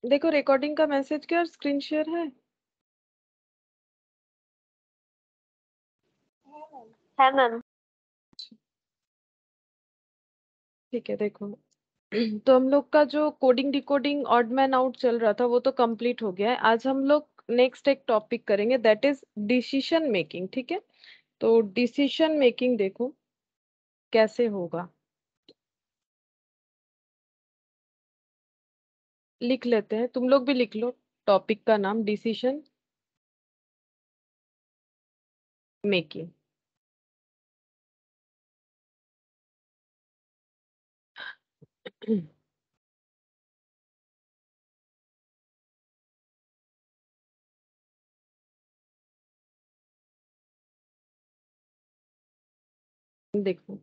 देखो रिकॉर्डिंग का मैसेज क्या स्क्रीन शेयर है? है मैम। ठीक है देखो। तो हम लोग का जो coding decoding odd man out चल रहा था वो तो कंप्लीट हो गया है। आज हम लोग नेक्स्ट एक टॉपिक करेंगे दैट इज डिसीजन मेकिंग। ठीक है, तो डिसीजन मेकिंग देखो कैसे होगा, लिख लेते हैं, तुम लोग भी लिख लो टॉपिक का नाम डिसीजन मेकिंग। देखो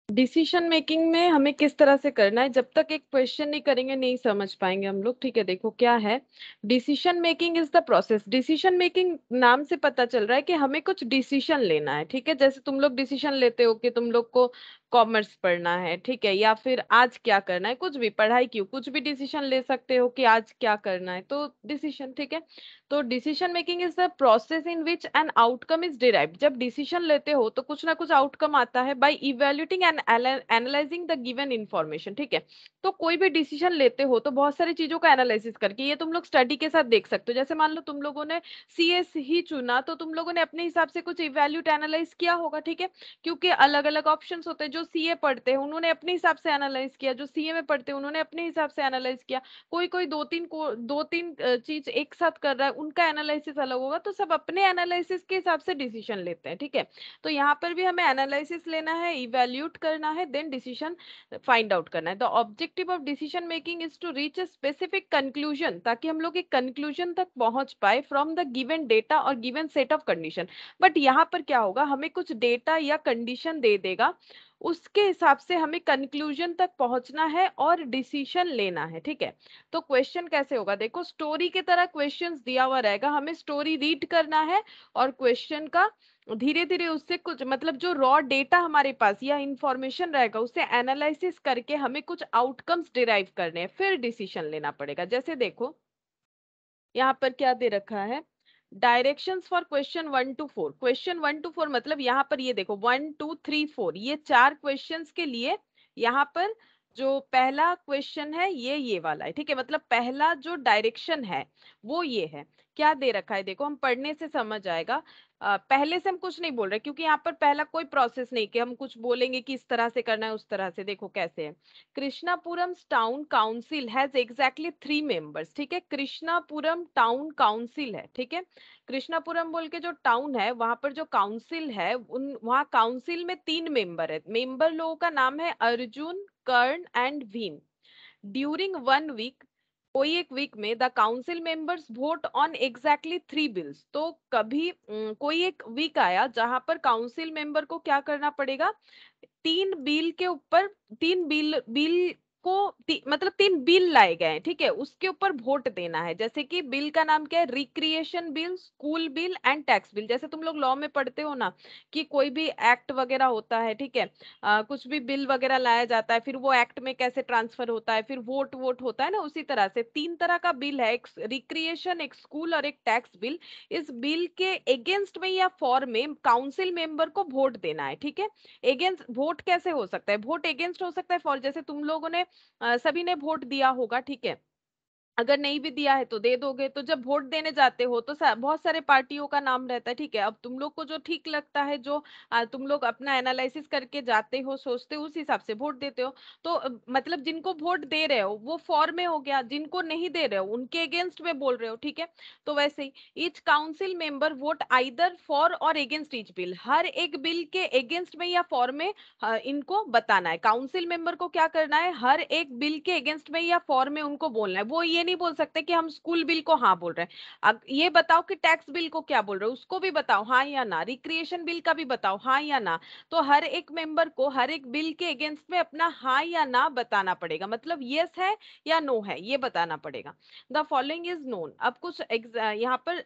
डिसीजन मेकिंग में हमें किस तरह से करना है, जब तक एक क्वेश्चन नहीं करेंगे नहीं समझ पाएंगे हम लोग। ठीक है, देखो क्या है decision making is the process. Decision making नाम से पता चल रहा है कि हमें कुछ डिसीजन लेना है। ठीक है, जैसे तुम लोग डिसीजन लेते हो कि तुम लोग को कॉमर्स पढ़ना है, ठीक है, या फिर आज क्या करना है, कुछ भी पढ़ाई क्यों, कुछ भी डिसीजन ले सकते हो कि आज क्या करना है, तो डिसीजन। ठीक है, तो decision making is the process in which an outcome is derived. जब डिसीजन लेते हो तो कुछ ना कुछ आउटकम आता है by evaluating and analysing the given information. ठीक है, तो कोई भी डिसीजन लेते हो तो बहुत सारी चीजों का एनालिसिस करके, ये तुम लोग स्टडी के साथ देख सकते हो। जैसे मान लो तुम लोगों ने सीएस ही चुना तो तुम लोगों ने अपने हिसाब से कुछ इवैल्यूएट एनालाइज किया होगा। ठीक है, क्योंकि अलग अलग ऑप्शंस होते हैं। जो सीए पढ़ते हैं उन्होंने अपने हिसाब से एनालाइज किया, जो सीए में पढ़ते हैं उन्होंने अपने हिसाब से एनालाइज किया। कोई कोई दो तीन चीज एक साथ कर रहा है, उनका एनालिसिस अलग होगा, तो सब अपने एनालिसिस के हिसाब से डिसीजन लेते हैं। ठीक है, तो यहाँ पर भी हमें एनालिसिस लेना है, इवैल्यूएट करना है, देन डिसीजन फाइंड आउट करना है। The objective of decision making is to reach a specific conclusion, ताकि हम लोग एक कंक्लूजन तक पहुंच पाए फ्रॉम द गिवन डेटा और given set of condition. But यहाँ पर क्या होगा, हमें कुछ डेटा या कंडीशन दे देगा, उसके हिसाब से हमें कंक्लूजन तक पहुंचना है और डिसीजन लेना है। ठीक है, तो क्वेश्चन कैसे होगा, देखो स्टोरी की तरह क्वेश्चंस दिया हुआ रहेगा, हमें स्टोरी रीड करना है और क्वेश्चन का धीरे धीरे उससे कुछ मतलब जो रॉ डेटा हमारे पास या इंफॉर्मेशन रहेगा उससे एनालिसिस करके हमें कुछ आउटकम्स डिराइव करने हैं, फिर डिसीजन लेना पड़ेगा। जैसे देखो यहाँ पर क्या दे रखा है, directions for question 1 to 4। Question 1 to 4 मतलब यहाँ पर ये देखो 1 2 3 4, ये 4 क्वेश्चंस के लिए यहाँ पर जो पहला क्वेश्चन है ये वाला है। ठीक है, मतलब पहला जो डायरेक्शन है वो ये है। क्या दे रखा है देखो, हम पढ़ने से समझ आएगा। पहले से हम कुछ नहीं बोल रहे क्योंकि यहाँ पर पहला कोई प्रोसेस नहीं कि हम कुछ बोलेंगे कि इस तरह से करना है उस तरह से। देखो कैसे है, Krishnapuram town council has exactly 3 members. ठीक है, कृष्णापुरम टाउन काउंसिल है। ठीक है, कृष्णापुरम बोल के जो टाउन है वहां पर जो काउंसिल है उन वहां काउंसिल में 3 मेंबर है। मेंबर लोगों का नाम है अर्जुन, कर्ण एंड भीम। ड्यूरिंग 1 वीक, कोई एक वीक में the council members vote on exactly 3 bills. तो कभी कोई एक वीक आया जहां पर काउंसिल मेंबर को क्या करना पड़ेगा, 3 बिल के ऊपर, 3 बिल बिल को मतलब 3 बिल लाए गए हैं। ठीक है, उसके ऊपर वोट देना है। जैसे कि बिल का नाम क्या है, recreation bill, school bill and tax bill. जैसे तुम लोग लॉ में पढ़ते हो ना कि कोई भी एक्ट वगैरह होता है, ठीक है, कुछ भी बिल वगैरह लाया जाता है, फिर वो एक्ट में कैसे ट्रांसफर होता है, फिर वोट वोट होता है ना, उसी तरह से 3 तरह का बिल है, एक रिक्रिएशन, एक स्कूल और एक टैक्स बिल। इस बिल के अगेंस्ट में या फॉर में काउंसिल मेंबर को वोट देना है। ठीक है, अगेंस्ट वोट कैसे हो सकता है, वोट अगेंस्ट हो सकता है फॉर, जैसे तुम लोगों ने सभी ने वोट दिया होगा। ठीक है, अगर नहीं भी दिया है तो दे दोगे। तो जब वोट देने जाते हो तो बहुत सारे पार्टियों का नाम रहता है। ठीक है, अब तुम लोग को जो ठीक लगता है, जो तुम लोग अपना एनालिसिस करके जाते हो, सोचते हो, उस हिसाब से वोट देते हो। तो मतलब जिनको वोट दे रहे हो वो फॉर में हो गया, जिनको नहीं दे रहे हो उनके अगेंस्ट में बोल रहे हो। ठीक है, तो वैसे ही each council member vote either for or against each bill. हर एक बिल के अगेंस्ट में या फॉर में इनको बताना है। काउंसिल मेंबर को क्या करना है, हर एक बिल के अगेंस्ट में या फॉर में उनको बोलना है। वो ये नहीं बोल सकते कि हम स्कूल बिल को हाँ बोल रहे हैं, अब ये बताओ कि टैक्स बिल को क्या बोल रहे हो, उसको भी बताओ हाँ या ना, रिक्रिएशन बिल का भी बताओ हाँ या ना। तो हर एक मेंबर को हर एक बिल के अगेंस्ट में अपना हाँ या ना बताना पड़ेगा, मतलब यस है या नो है ये बताना पड़ेगा। The following is known. अब कुछ यहाँ पर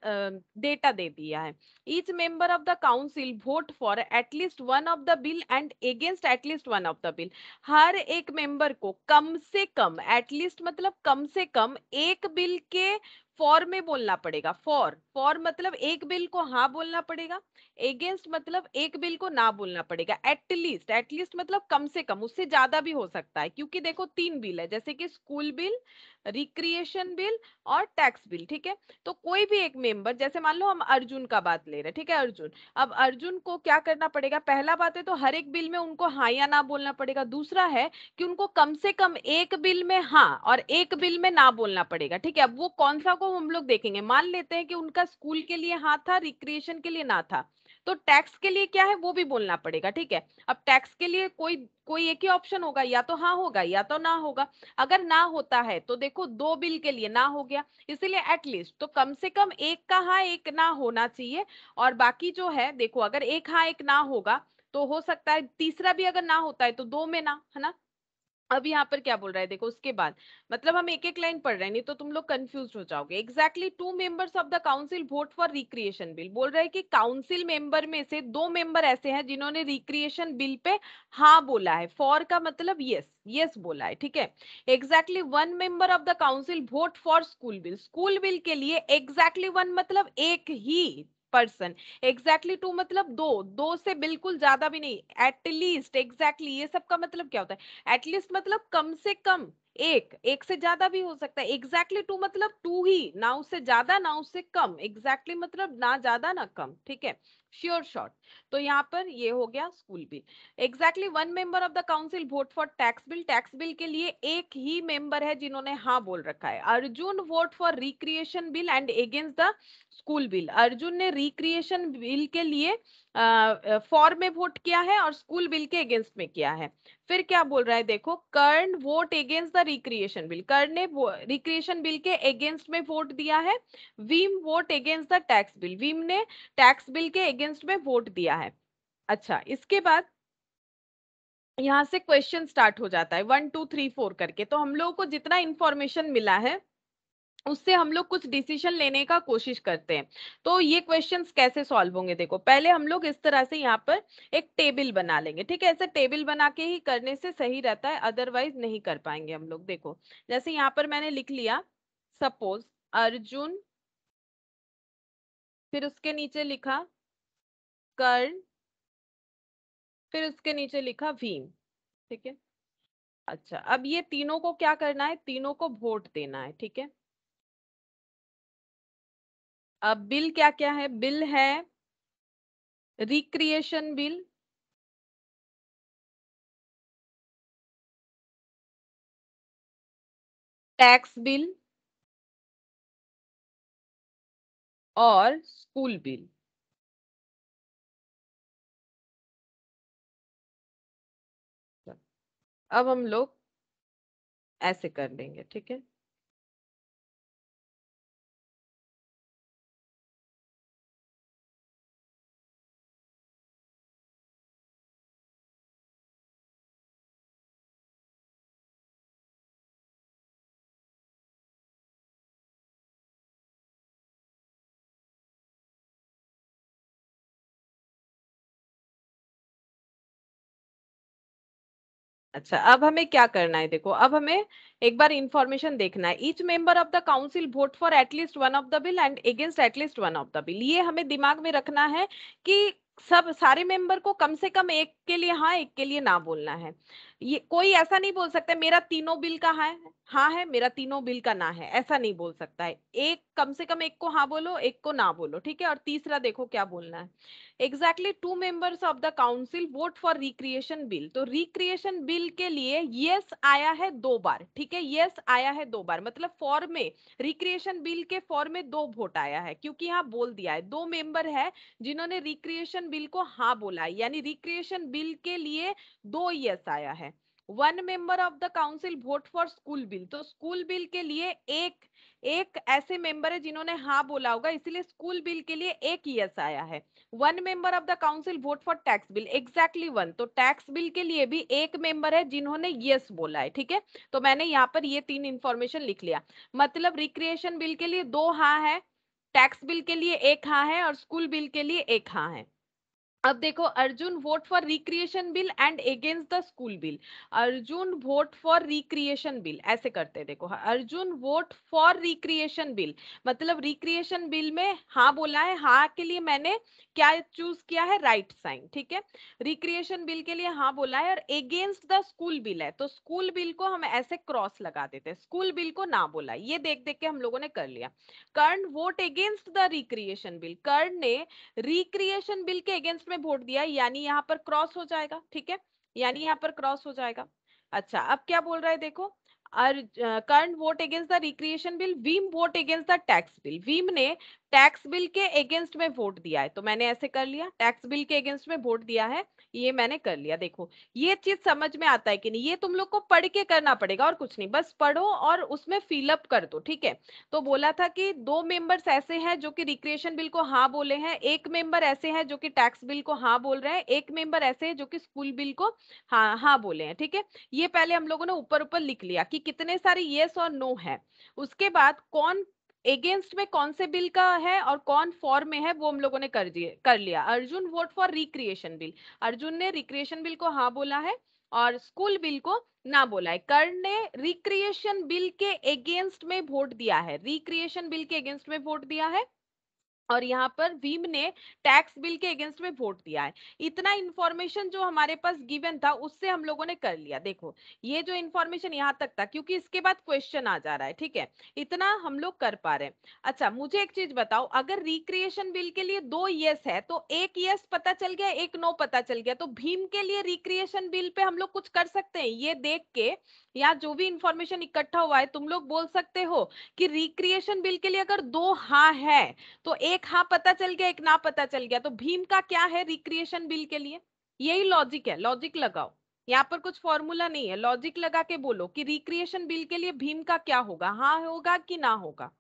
डेटा दे दिया है। Each member of the council vote for at least one of the bill and against at least one of the bill. हर एक मेंबर को कम से कम, एटलीस्ट मतलब कम से कम एक बिल के फॉर में बोलना पड़ेगा। फॉर मतलब एक बिल को हाँ बोलना पड़ेगा, एगेंस्ट मतलब एक बिल को ना बोलना पड़ेगा। एटलीस्ट मतलब कम से कम, उससे ज्यादा भी हो सकता है, क्योंकि देखो 3 बिल है, जैसे कि स्कूल बिल, रिक्रिएशन बिल और टैक्स बिल, ठीक है। तो कोई भी एक मेंबर, जैसे मान लो हम अर्जुन का बात ले रहे हैं, ठीक है, अर्जुन, अब अर्जुन को क्या करना पड़ेगा, पहला बात है तो हर एक बिल में उनको हाँ या ना बोलना पड़ेगा। दूसरा है कि उनको कम से कम एक बिल में हाँ और एक बिल में ना बोलना पड़ेगा, ठीक है। अब वो कौन सा को हम लोग देखेंगे, मान लेते हैं कि उनका स्कूल के लिए हाँ था, रिक्रिएशन के लिए ना था, तो टैक्स के लिए क्या है वो भी बोलना पड़ेगा, ठीक है। अब टैक्स के लिए कोई कोई एक ही ऑप्शन होगा, या तो हाँ होगा या तो ना होगा। अगर ना होता है तो देखो 2 बिल के लिए ना हो गया, इसीलिए एटलीस्ट तो कम से कम एक का हाँ एक ना होना चाहिए। और बाकी जो है देखो, अगर एक हाँ एक ना होगा तो हो सकता है तीसरा भी अगर ना होता है तो 2 में ना, है ना। अब यहाँ पर क्या बोल रहा है देखो, उसके बाद मतलब हम एक एक लाइन पढ़ रहे हैं, नहीं तो तुम लोग कंफ्यूज हो जाओगे। Exactly 2 members of the council vote for recreation bill, बोल रहा है कि काउंसिल मेंबर में से 2 मेंबर ऐसे हैं जिन्होंने रिक्रिएशन बिल पे हाँ बोला है। फॉर का मतलब यस, यस बोला है, ठीक है। Exactly 1 member of the council vote for school bill, school bill के लिए एग्जैक्टली 1 मतलब एक ही पर्सन, एग्जैक्टली 2 मतलब दो, दो से बिल्कुल ज्यादा भी नहीं, एटलीस्ट, एग्जैक्टली ये सब का मतलब क्या होता है, एटलीस्ट मतलब कम से कम एक, एक से ज्यादा भी हो सकता है। एग्जैक्टली 2 मतलब 2 ही, ना उससे ज्यादा ना उससे कम, एग्जैक्टली मतलब ना ज्यादा ना कम, ठीक है, श्योर शॉर्ट। तो यहाँ पर ये हो गया school bill. Exactly 1 member of the council vote for tax bill, tax bill के लिए एक ही मेंबर है जिन्होंने हाँ बोल रखा है। Arjun vote for recreation bill and against the school bill, Arjun ने रिक्रिएशन बिल के लिए फॉर में वोट किया है और स्कूल बिल के अगेंस्ट में किया है। फिर क्या बोल रहा है देखो, Karan vote against the recreation bill, कर्ण ने रिक्रिएशन बिल के अगेंस्ट में वोट दिया है। Bheem vote against the tax bill, Bheem ने टैक्स बिल के अगेंस्ट में वोट दिया है। अच्छा, इसके बाद यहाँ से क्वेश्चन स्टार्ट हो जाता है 1 2 3 4 करके। तो हम लोगों को जितना इंफॉर्मेशन मिला है उससे हम लोग कुछ डिसीजन लेने का कोशिश करते हैं। तो ये क्वेश्चंस कैसे सॉल्व होंगे देखो, पहले हम लोग इस तरह से यहाँ पर एक टेबल बना लेंगे, ठीक है। ऐसे टेबल बना के ही करने से सही रहता है, अदरवाइज नहीं कर पाएंगे हम लोग। देखो जैसे यहाँ पर मैंने लिख लिया, सपोज अर्जुन, फिर उसके नीचे लिखा कर्ण, फिर उसके नीचे लिखा भीम, ठीक है। अच्छा, अब ये तीनों को क्या करना है, तीनों को वोट देना है, ठीक है। अब बिल क्या क्या है, बिल है रिक्रिएशन बिल, टैक्स बिल और स्कूल बिल। अब हम लोग ऐसे कर लेंगे, ठीक है। अच्छा, अब हमें क्या करना है देखो, अब हमें एक बार इंफॉर्मेशन देखना है। Each member of the council vote for at least one of the bill and against at least one of the bill, ये हमें दिमाग में रखना है कि सब सारे मेंबर को कम से कम एक के लिए हाँ एक के लिए ना बोलना है। ये कोई ऐसा नहीं बोल सकता मेरा तीनों बिल का हाँ है, मेरा तीनों बिल का ना है, ऐसा नहीं बोल सकता है। एक कम से कम एक को हाँ बोलो, एक को ना बोलो, ठीक है। और तीसरा देखो क्या बोलना है, exactly 2 members of the council vote for recreation bill, तो रिक्रिएशन बिल के लिए यस आया है 2 बार, ठीक है, यस आया है 2 बार, मतलब फॉर में, रिक्रिएशन बिल के फॉर में 2 वोट आया है, क्योंकि यहाँ बोल दिया है 2 मेंबर है जिन्होंने रिक्रिएशन बिल को हाँ बोला है, यानी रिक्रिएशन बिल के लिए 2 यस आया है। 1 member of the council vote for school bill, तो स्कूल बिल के लिए एक एक ऐसे मेंबर है जिन्होंने हाँ बोला होगा, इसलिए स्कूल बिल के लिए एक यस आया है। 1 member of the council vote for tax bill, exactly 1, तो टैक्स बिल के लिए भी एक मेंबर है जिन्होंने यस बोला है, ठीक है। तो मैंने यहाँ पर ये 3 इंफॉर्मेशन लिख लिया, मतलब रिक्रिएशन बिल के लिए 2 हाँ है, टैक्स बिल के लिए एक हाँ है और स्कूल बिल के लिए एक हाँ है। अब देखो, Arjun vote for recreation bill and against the school bill. Arjun vote for recreation bill, ऐसे करते हैं। देखो, Arjun vote for recreation bill, मतलब रिक्रिएशन बिल में हाँ बोला है, हाँ के लिए मैंने क्या चूज किया है, राइट साइन, ठीक है। रिक्रिएशन बिल के लिए हाँ बोला है, और अगेंस्ट द स्कूल बिल है, तो स्कूल बिल को हम ऐसे क्रॉस लगा देते हैं, स्कूल बिल को ना बोला, ये देख देख के हम लोगों ने कर लिया। Karan vote against the recreation bill, कर्ण ने रिक्रिएशन बिल के अगेंस्ट में वोट दिया, यानी यहाँ पर क्रॉस हो जाएगा, ठीक है, यानी यहाँ पर क्रॉस हो जाएगा। अच्छा, अब क्या बोल रहा है देखो, Karan vote against the recreation bill, Bheem vote against the tax bill. Bhim ने टैक्स बिल के अगेंस्ट में वोट दिया है, तो मैंने ऐसे कर लिया, टैक्स बिल के अगेंस्ट में वोट दिया है, ये मैंने कर लिया। देखो, ये चीज समझ में आता है कि नहीं, ये तुम लोग को पढ़ के करना पड़ेगा और कुछ नहीं, बस पढ़ो और उसमें फिलअप कर दो, ठीक है। तो बोला था कि 2 मेंबर्स ऐसे हैं जो कि रिक्रिएशन बिल को हाँ बोले हैं, एक मेंबर ऐसे हैं जो कि टैक्स बिल को हाँ बोल रहे हैं, एक मेंबर ऐसे हैं जो कि स्कूल बिल को हाँ हाँ बोले हैं, ठीक है। ये पहले हम लोगों ने ऊपर ऊपर लिख लिया कि कितने सारे यस और नो है। उसके बाद कौन अगेंस्ट में कौन से बिल का है और कौन फॉर में है, वो हम लोगों ने कर लिया। Arjun vote for recreation bill, Arjun ने रिक्रिएशन बिल को हाँ बोला है और स्कूल बिल को ना बोला है। कर्ण ने रिक्रिएशन बिल के अगेंस्ट में वोट दिया है, रिक्रिएशन बिल के अगेंस्ट में वोट दिया है, और यहाँ पर भीम ने टैक्स बिल के अगेंस्ट में वोट दिया है। इतना इंफॉर्मेशन जो हमारे पास गिवन था उससे हम लोगों ने कर लिया। देखो, ये जो इंफॉर्मेशन यहाँ तक था, क्योंकि इसके बाद क्वेश्चन आ जा रहा है, ठीक है, इतना हम लोग कर पा रहे हैं। अच्छा, मुझे एक चीज बताओ, अगर रिक्रिएशन बिल के लिए 2 यस है तो एक यस पता चल गया, एक नो पता चल गया, तो भीम के लिए रिक्रिएशन बिल पे हम लोग कुछ कर सकते हैं, ये देख के या जो भी इंफॉर्मेशन इकट्ठा हुआ है, तुम लोग बोल सकते हो कि रिक्रिएशन बिल के लिए अगर 2 हाँ है तो एक हाँ पता चल गया, एक ना पता चल गया, तो भीम का क्या है रिक्रिएशन बिल के लिए। यही लॉजिक है, लॉजिक लगाओ, यहाँ पर कुछ फॉर्मूला नहीं है, लॉजिक लगा के बोलो कि रिक्रिएशन बिल के लिए भीम का क्या होगा, हाँ होगा कि ना होगा।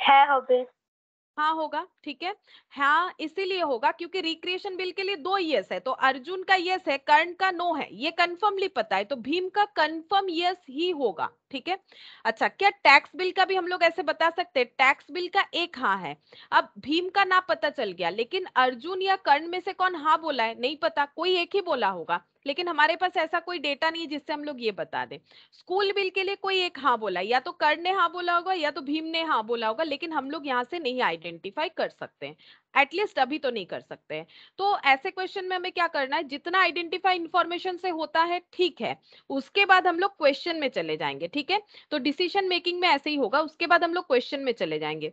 है হবে। हाँ होगा, ठीक है। हाँ इसीलिए होगा क्योंकि रिक्रिएशन बिल के लिए 2 यस है, तो अर्जुन का यस है, कर्ण का नो है, ये कंफर्मली पता है, तो भीम का कंफर्म यस ही होगा, ठीक है। अच्छा, क्या टैक्स बिल का भी हम लोग ऐसे बता सकते हैं, टैक्स बिल का एक हाँ है। अब भीम का ना पता चल गया, लेकिन अर्जुन या कर्ण में से कौन हाँ बोला है नहीं पता, कोई एक ही बोला होगा, लेकिन हमारे पास ऐसा कोई डेटा नहीं है जिससे हम लोग ये बता दें। स्कूल बिल के लिए कोई एक हाँ बोला, या तो कर्ण ने हाँ बोला होगा या तो भीम ने हाँ बोला होगा, लेकिन हम लोग यहाँ से नहीं आइडेंटिफाई कर सकते हैं, एटलीस्ट अभी तो नहीं कर सकते हैं। तो ऐसे क्वेश्चन में हमें क्या करना है, जितना आइडेंटिफाई इंफॉर्मेशन से होता है ठीक है, उसके बाद हम लोग क्वेश्चन में चले जाएंगे, ठीक है। तो डिसीजन मेकिंग में ऐसे ही होगा, उसके बाद हम लोग क्वेश्चन में चले जाएंगे।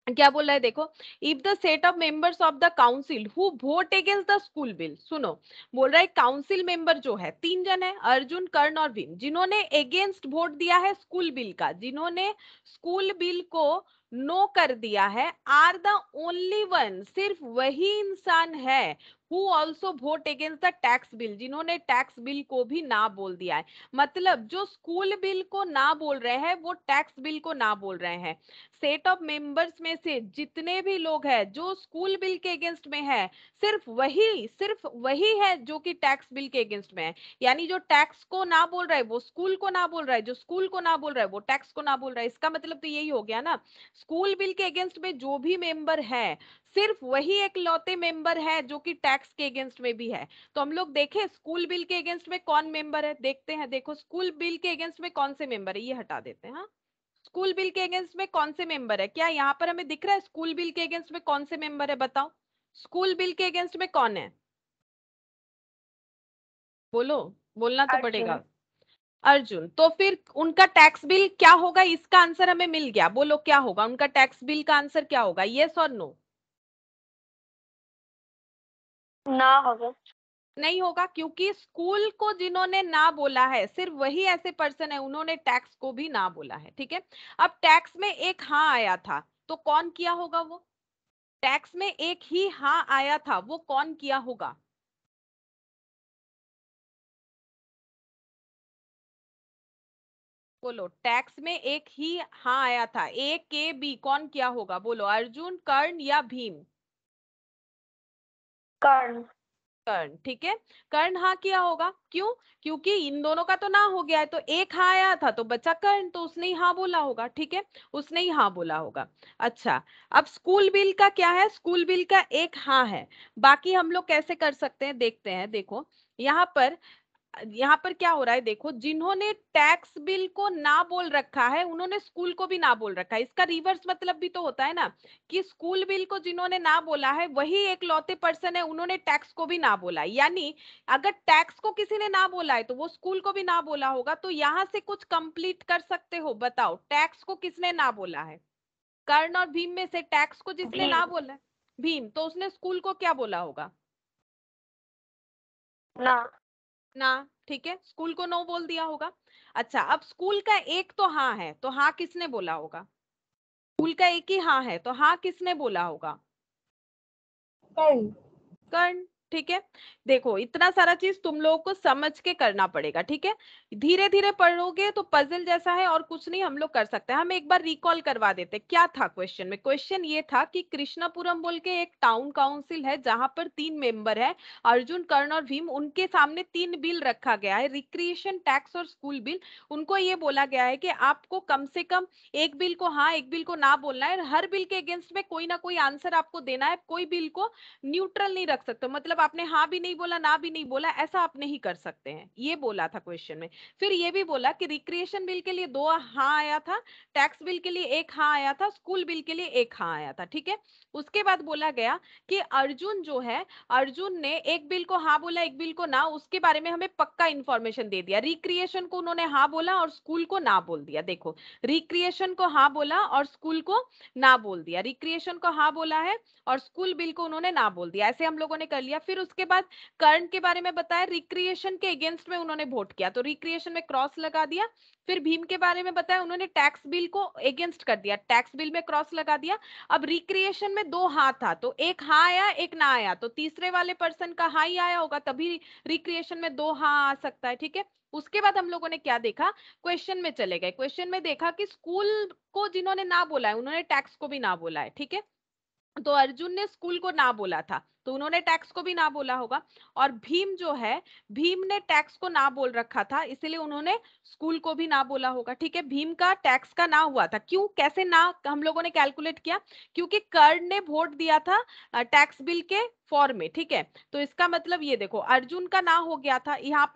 क्या बोल रहा है देखो, if the set of members of the council who vote against the school bill, सुनो, बोल रहा है काउंसिल मेंबर जो है 3 जन है, अर्जुन, कर्ण और भीम, जिन्होंने अगेंस्ट वोट दिया है स्कूल बिल का, जिन्होंने स्कूल बिल को नो कर दिया है, आर द ओनली वन, सिर्फ वही इंसान है, who also vote against the tax bill, जिन्होंने टैक्स बिल को भी ना बोल दिया है। मतलब जो स्कूल बिल को ना बोल रहे हैं वो टैक्स बिल को ना बोल रहे हैं। सेट ऑफ मेंबर्स में से जितने भी लोग हैं जो स्कूल बिल के अगेंस्ट में है, सिर्फ वही है जो कि टैक्स बिल के अगेंस्ट में है। यानी जो टैक्स को ना बोल रहा है वो स्कूल को ना बोल रहा है, जो स्कूल को ना बोल रहा है वो टैक्स को ना बोल रहा है। इसका मतलब तो यही हो गया ना, स्कूल बिल के अगेंस्ट में जो भी मेंबर है सिर्फ वही एक लौते मेंबर है जो कि टैक्स के अगेंस्ट में भी है। तो हम लोग देखें स्कूल बिल के अगेंस्ट में कौन मेंबर है, देखते हैं। देखो, स्कूल बिल के अगेंस्ट में कौन से मेंबर है, ये हटा देते हैं। हाँ, स्कूल बिल के अगेंस्ट में कौन से मेंबर है, क्या यहाँ पर हमें दिख रहा है स्कूल बिल के अगेंस्ट में कौन से मेंबर है, बताओ। स्कूल बिल के अगेंस्ट में कौन है, बोलो, बोलना तो पड़ेगा। अर्जुन। अर्जुन, तो फिर उनका टैक्स बिल क्या होगा, इसका आंसर हमें मिल गया, बोलो क्या होगा उनका टैक्स बिल का आंसर, क्या होगा, यस और नो। না হবে। नहीं होगा, क्योंकि स्कूल को जिन्होंने ना बोला है सिर्फ वही ऐसे पर्सन है, उन्होंने टैक्स को भी ना बोला है, ठीक है। अब टैक्स में एक हाँ आया था, तो कौन किया होगा वो, टैक्स में एक ही हाँ आया था, वो कौन किया होगा। बोलो, टैक्स में एक ही हाँ आया था, ए के बी, कौन किया होगा, बोलो, अर्जुन, कर्ण या भीम। कर्ण। कर्ण, ठीक है। कर्ण हाँ किया होगा, क्यों? क्योंकि इन दोनों का तो ना हो गया है, तो एक हाँ आया था तो बचा कर्ण, तो उसने ही हाँ बोला होगा, ठीक है, उसने ही हाँ बोला होगा। अच्छा, अब स्कूल बिल का क्या है? स्कूल बिल का एक हाँ है। बाकी हम लोग कैसे कर सकते हैं देखते हैं। देखो यहाँ पर क्या हो रहा है, देखो, जिन्होंने टैक्स बिल को ना बोल रखा है उन्होंने स्कूल को भी ना बोल रखा है। इसका रिवर्स मतलब भी तो होता है ना, कि स्कूल बिल को जिन्होंने ना बोला है वही एक लौते पर्सन है, उन्होंने टैक्स को भी ना बोला है। यानी अगर टैक्स को किसी ने ना बोला है तो वो स्कूल को भी ना बोला होगा। तो यहां से कुछ कंप्लीट कर सकते हो, बताओ टैक्स को किसने ना बोला है? कर्ण और भीम में से टैक्स को जिसने ना भीम। बोला है भीम, तो उसने स्कूल को क्या बोला होगा? ना। ना, ठीक है, स्कूल को नो बोल दिया होगा। अच्छा, अब स्कूल का एक तो हाँ है, तो हाँ किसने बोला होगा? स्कूल का एक ही हाँ है, तो हाँ किसने बोला होगा? कर्ण। कर्ण, ठीक है। देखो, इतना सारा चीज तुम लोगों को समझ के करना पड़ेगा, ठीक है। धीरे धीरे पढ़ोगे तो पजल जैसा है और कुछ नहीं, हम लोग कर सकते हैं। हम एक बार रिकॉल करवा देते, क्या था क्वेश्चन में। क्वेश्चन ये था कि कृष्णापुरम बोल के एक टाउन काउंसिल है जहां पर 3 मेंबर है, अर्जुन, कर्ण और भीम। उनके सामने 3 बिल रखा गया है, रिक्रिएशन, टैक्स और स्कूल बिल। उनको ये बोला गया है कि आपको कम से कम एक बिल को हाँ, एक बिल को ना बोलना है। हर बिल के अगेंस्ट में कोई ना कोई आंसर आपको देना है। कोई बिल को न्यूट्रल नहीं रख सकते, मतलब आपने हाँ भी नहीं बोला ना भी नहीं बोला, ऐसा आप नहीं कर सकते हैं, ये बोला था क्वेश्चन में। फिर ये भी बोला कि रिक्रिएशन बिल के लिए 2 हाँ आया था, टैक्स बिल के लिए 1 हाँ आया था, स्कूल बिल के लिए 1 हाँ आया था, ठीक है। उसके बाद बोला गया कि अर्जुन जो है, अर्जुन ने एक बिल को हाँ बोला, एक बिल को ना, उसके बारे में हमें पक्का इंफॉर्मेशन दे दिया। रिक्रिएशन को उन्होंने हाँ बोला और स्कूल को ना बोल दिया। देखो, रिक्रिएशन को हाँ बोला और स्कूल को ना बोल दिया। रिक्रिएशन को हाँ बोला है और स्कूल बिल को उन्होंने ना बोल दिया, ऐसे हम लोगों ने कर लिया। फिर उसके बाद कर्ण के बारे में बताया, रिक्रिएशन के अगेंस्ट में उन्होंने वोट किया, तो रिक्रिएशन में क्रॉस लगा दिया। फिर भीम के बारे में बताया, उन्होंने टैक्स बिल को अगेंस्ट कर दिया, टैक्स बिल में क्रॉस लगा दिया। अब रिक्रिएशन में 2 हाँ था, तो एक हाँ आया, एक ना आया, तो तीसरे वाले पर्सन का हाँ ही आया होगा, तभी रिक्रिएशन में 2 हाँ आ सकता है, ठीक है। उसके बाद हम लोगों ने क्या देखा, क्वेश्चन में चले गए। क्वेश्चन में देखा कि स्कूल को जिन्होंने ना बोला है उन्होंने टैक्स को भी ना बोला है, ठीक है। तो अर्जुन ने स्कूल को ना बोला था, तो उन्होंने टैक्स को भी ना बोला होगा। और भीम जो है, भीम ने टैक्स को ना बोल रखा था, इसलिए उन्होंने स्कूल को भी ना बोला होगा, ठीक है। भीम का टैक्स का ना हुआ था, क्यों, कैसे ना हम लोगों ने कैलकुलेट किया, क्योंकि कर्ण ने वोट दिया था टैक्स बिल के फॉर्म में, ठीक है। तो इसका मतलब ये देखो, अर्जुन का ना हो गया था, यहाँ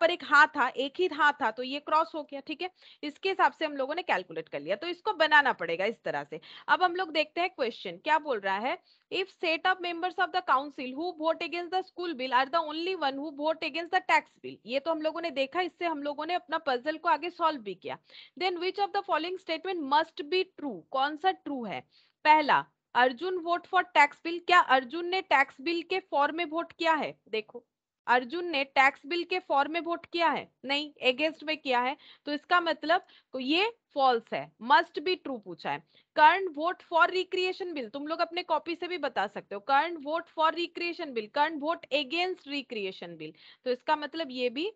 पर एक हाँ था, एक ही हाँ था, तो ये क्रॉस हो गया, ठीक है। इसके हिसाब से हम लोगों ने कैलकुलेट कर लिया, तो इसको बनाना पड़ेगा इस तरह से। अब हम लोग देखते हैं क्वेश्चन क्या बोल रहा है। If set of members of the council who vote against the school bill are the only one who vote against the tax bill, ये तो हम लोगों ने देखा, इससे हम लोगों ने अपना पजल को आगे सॉल्व भी किया। Then which of the following statement must be true, कौन सा ट्रू है? पहला, Arjun vote for tax bill, क्या अर्जुन ने टैक्स बिल के फॉर में वोट किया है? देखो, अर्जुन ने टैक्स बिल के फॉर में वोट किया है? नहीं, अगेंस्ट में किया है, तो इसका मतलब तो ये फॉल्स है, मस्ट बी ट्रू पूछा है। Karan vote for recreation bill, तुम लोग अपने कॉपी से भी बता सकते हो, Karan vote for recreation bill, Karan vote against recreation bill, तो इसका मतलब ये भी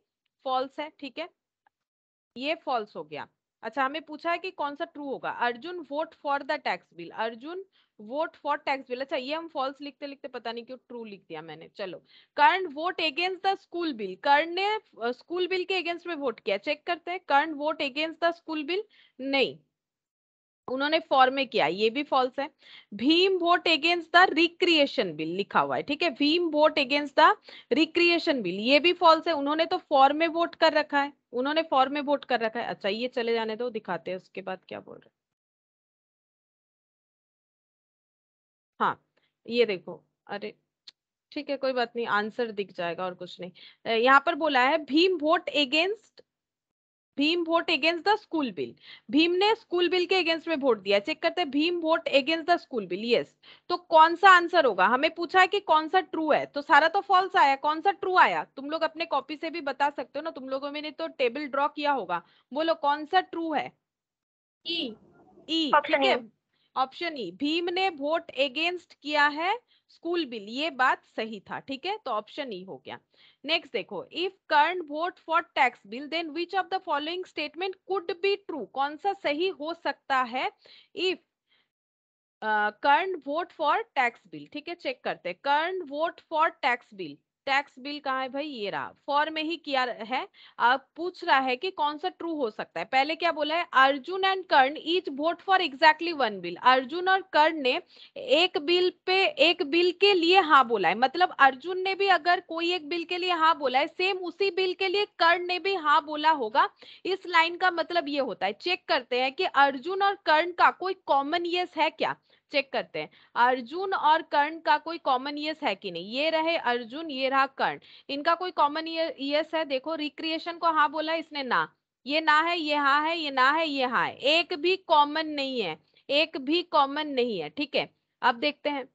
फॉल्स है, ठीक है, ये फॉल्स हो गया। अच्छा, हमें पूछा है कि कौन सा ट्रू होगा, Arjun vote for the tax bill, Arjun vote for tax bill, अच्छा ये हम फॉल्स लिखते लिखते पता नहीं क्यों ट्रू लिख दिया मैंने, चलो। Karan vote against the school bill, कर्ण ने स्कूल बिल के अगेंस्ट में वोट किया, चेक करते हैं, Karan vote against the school bill, नहीं, उन्होंने फॉर में किया, ये भी फॉल्स है। Bhim vote against the recreation bill लिखा हुआ है, ठीक है, Bhim vote against the recreation bill, ये भी फॉल्स है, उन्होंने तो फॉर में वोट कर रखा है, उन्होंने फॉर में वोट कर रखा है। अच्छा, ये चले जाने दो, दिखाते हैं उसके बाद क्या बोल रहे हैं। हाँ, ये देखो, अरे ठीक है, कोई बात नहीं, आंसर दिख जाएगा और कुछ नहीं। यहाँ पर बोला है Bhim vote against, Bhim vote against the school bill, Bhim ने स्कूल बिल के अगेंस्ट में वोट दिया, चेक करते हैं, Bhim vote against the school bill, yes. तो कौन सा आंसर होगा, हमें पूछा है कि कौन सा ट्रू है, तो सारा तो फॉल्स आया, कौन सा ट्रू आया, तुम लोग अपने कॉपी से भी बता सकते हो ना, तुम लोगों ने तो टेबल ड्रॉ किया होगा, बोलो कौन सा ट्रू है? ई। ई, ठीक ऑप्शन है, ई। ऑप्शन ई, भीम ने वोट अगेंस्ट किया है स्कूल बिल, ये बात सही था, ठीक है, तो ऑप्शन ई हो गया। नेक्स्ट देखो, if Karan vote for tax bill then which of the following statement could be true, कौन सा सही हो सकता है? If Karan vote for tax bill, ठीक है, चेक करते हैं। Karan vote for tax bill, tax bill कहाँ है भाई, ये रहा, फॉर में ही किया है। अब पूछ रहा है कि कौन सा ट्रू हो सकता है। पहले क्या बोला है, Arjun and Karna each vote for exactly one bill. Arjun और कर्ण ने एक बिल पे, एक बिल के लिए हाँ बोला है, मतलब अर्जुन ने भी अगर कोई एक बिल के लिए हाँ बोला है, सेम उसी बिल के लिए कर्ण ने भी हाँ बोला होगा। इस लाइन का मतलब ये होता है। चेक करते हैं कि अर्जुन और कर्ण का कोई कॉमन यस है क्या, चेक करते हैं अर्जुन और कर्ण का कोई कॉमन यस है कि नहीं। ये रहे अर्जुन, ये रहा कर्ण, इनका कोई कॉमन यस है। देखो रिक्रिएशन को हाँ बोला इसने, ना, ये ना है, ये हाँ है, ये ना है, ये हाँ है, एक भी कॉमन नहीं है, एक भी कॉमन नहीं है, ठीक है। अब देखते हैं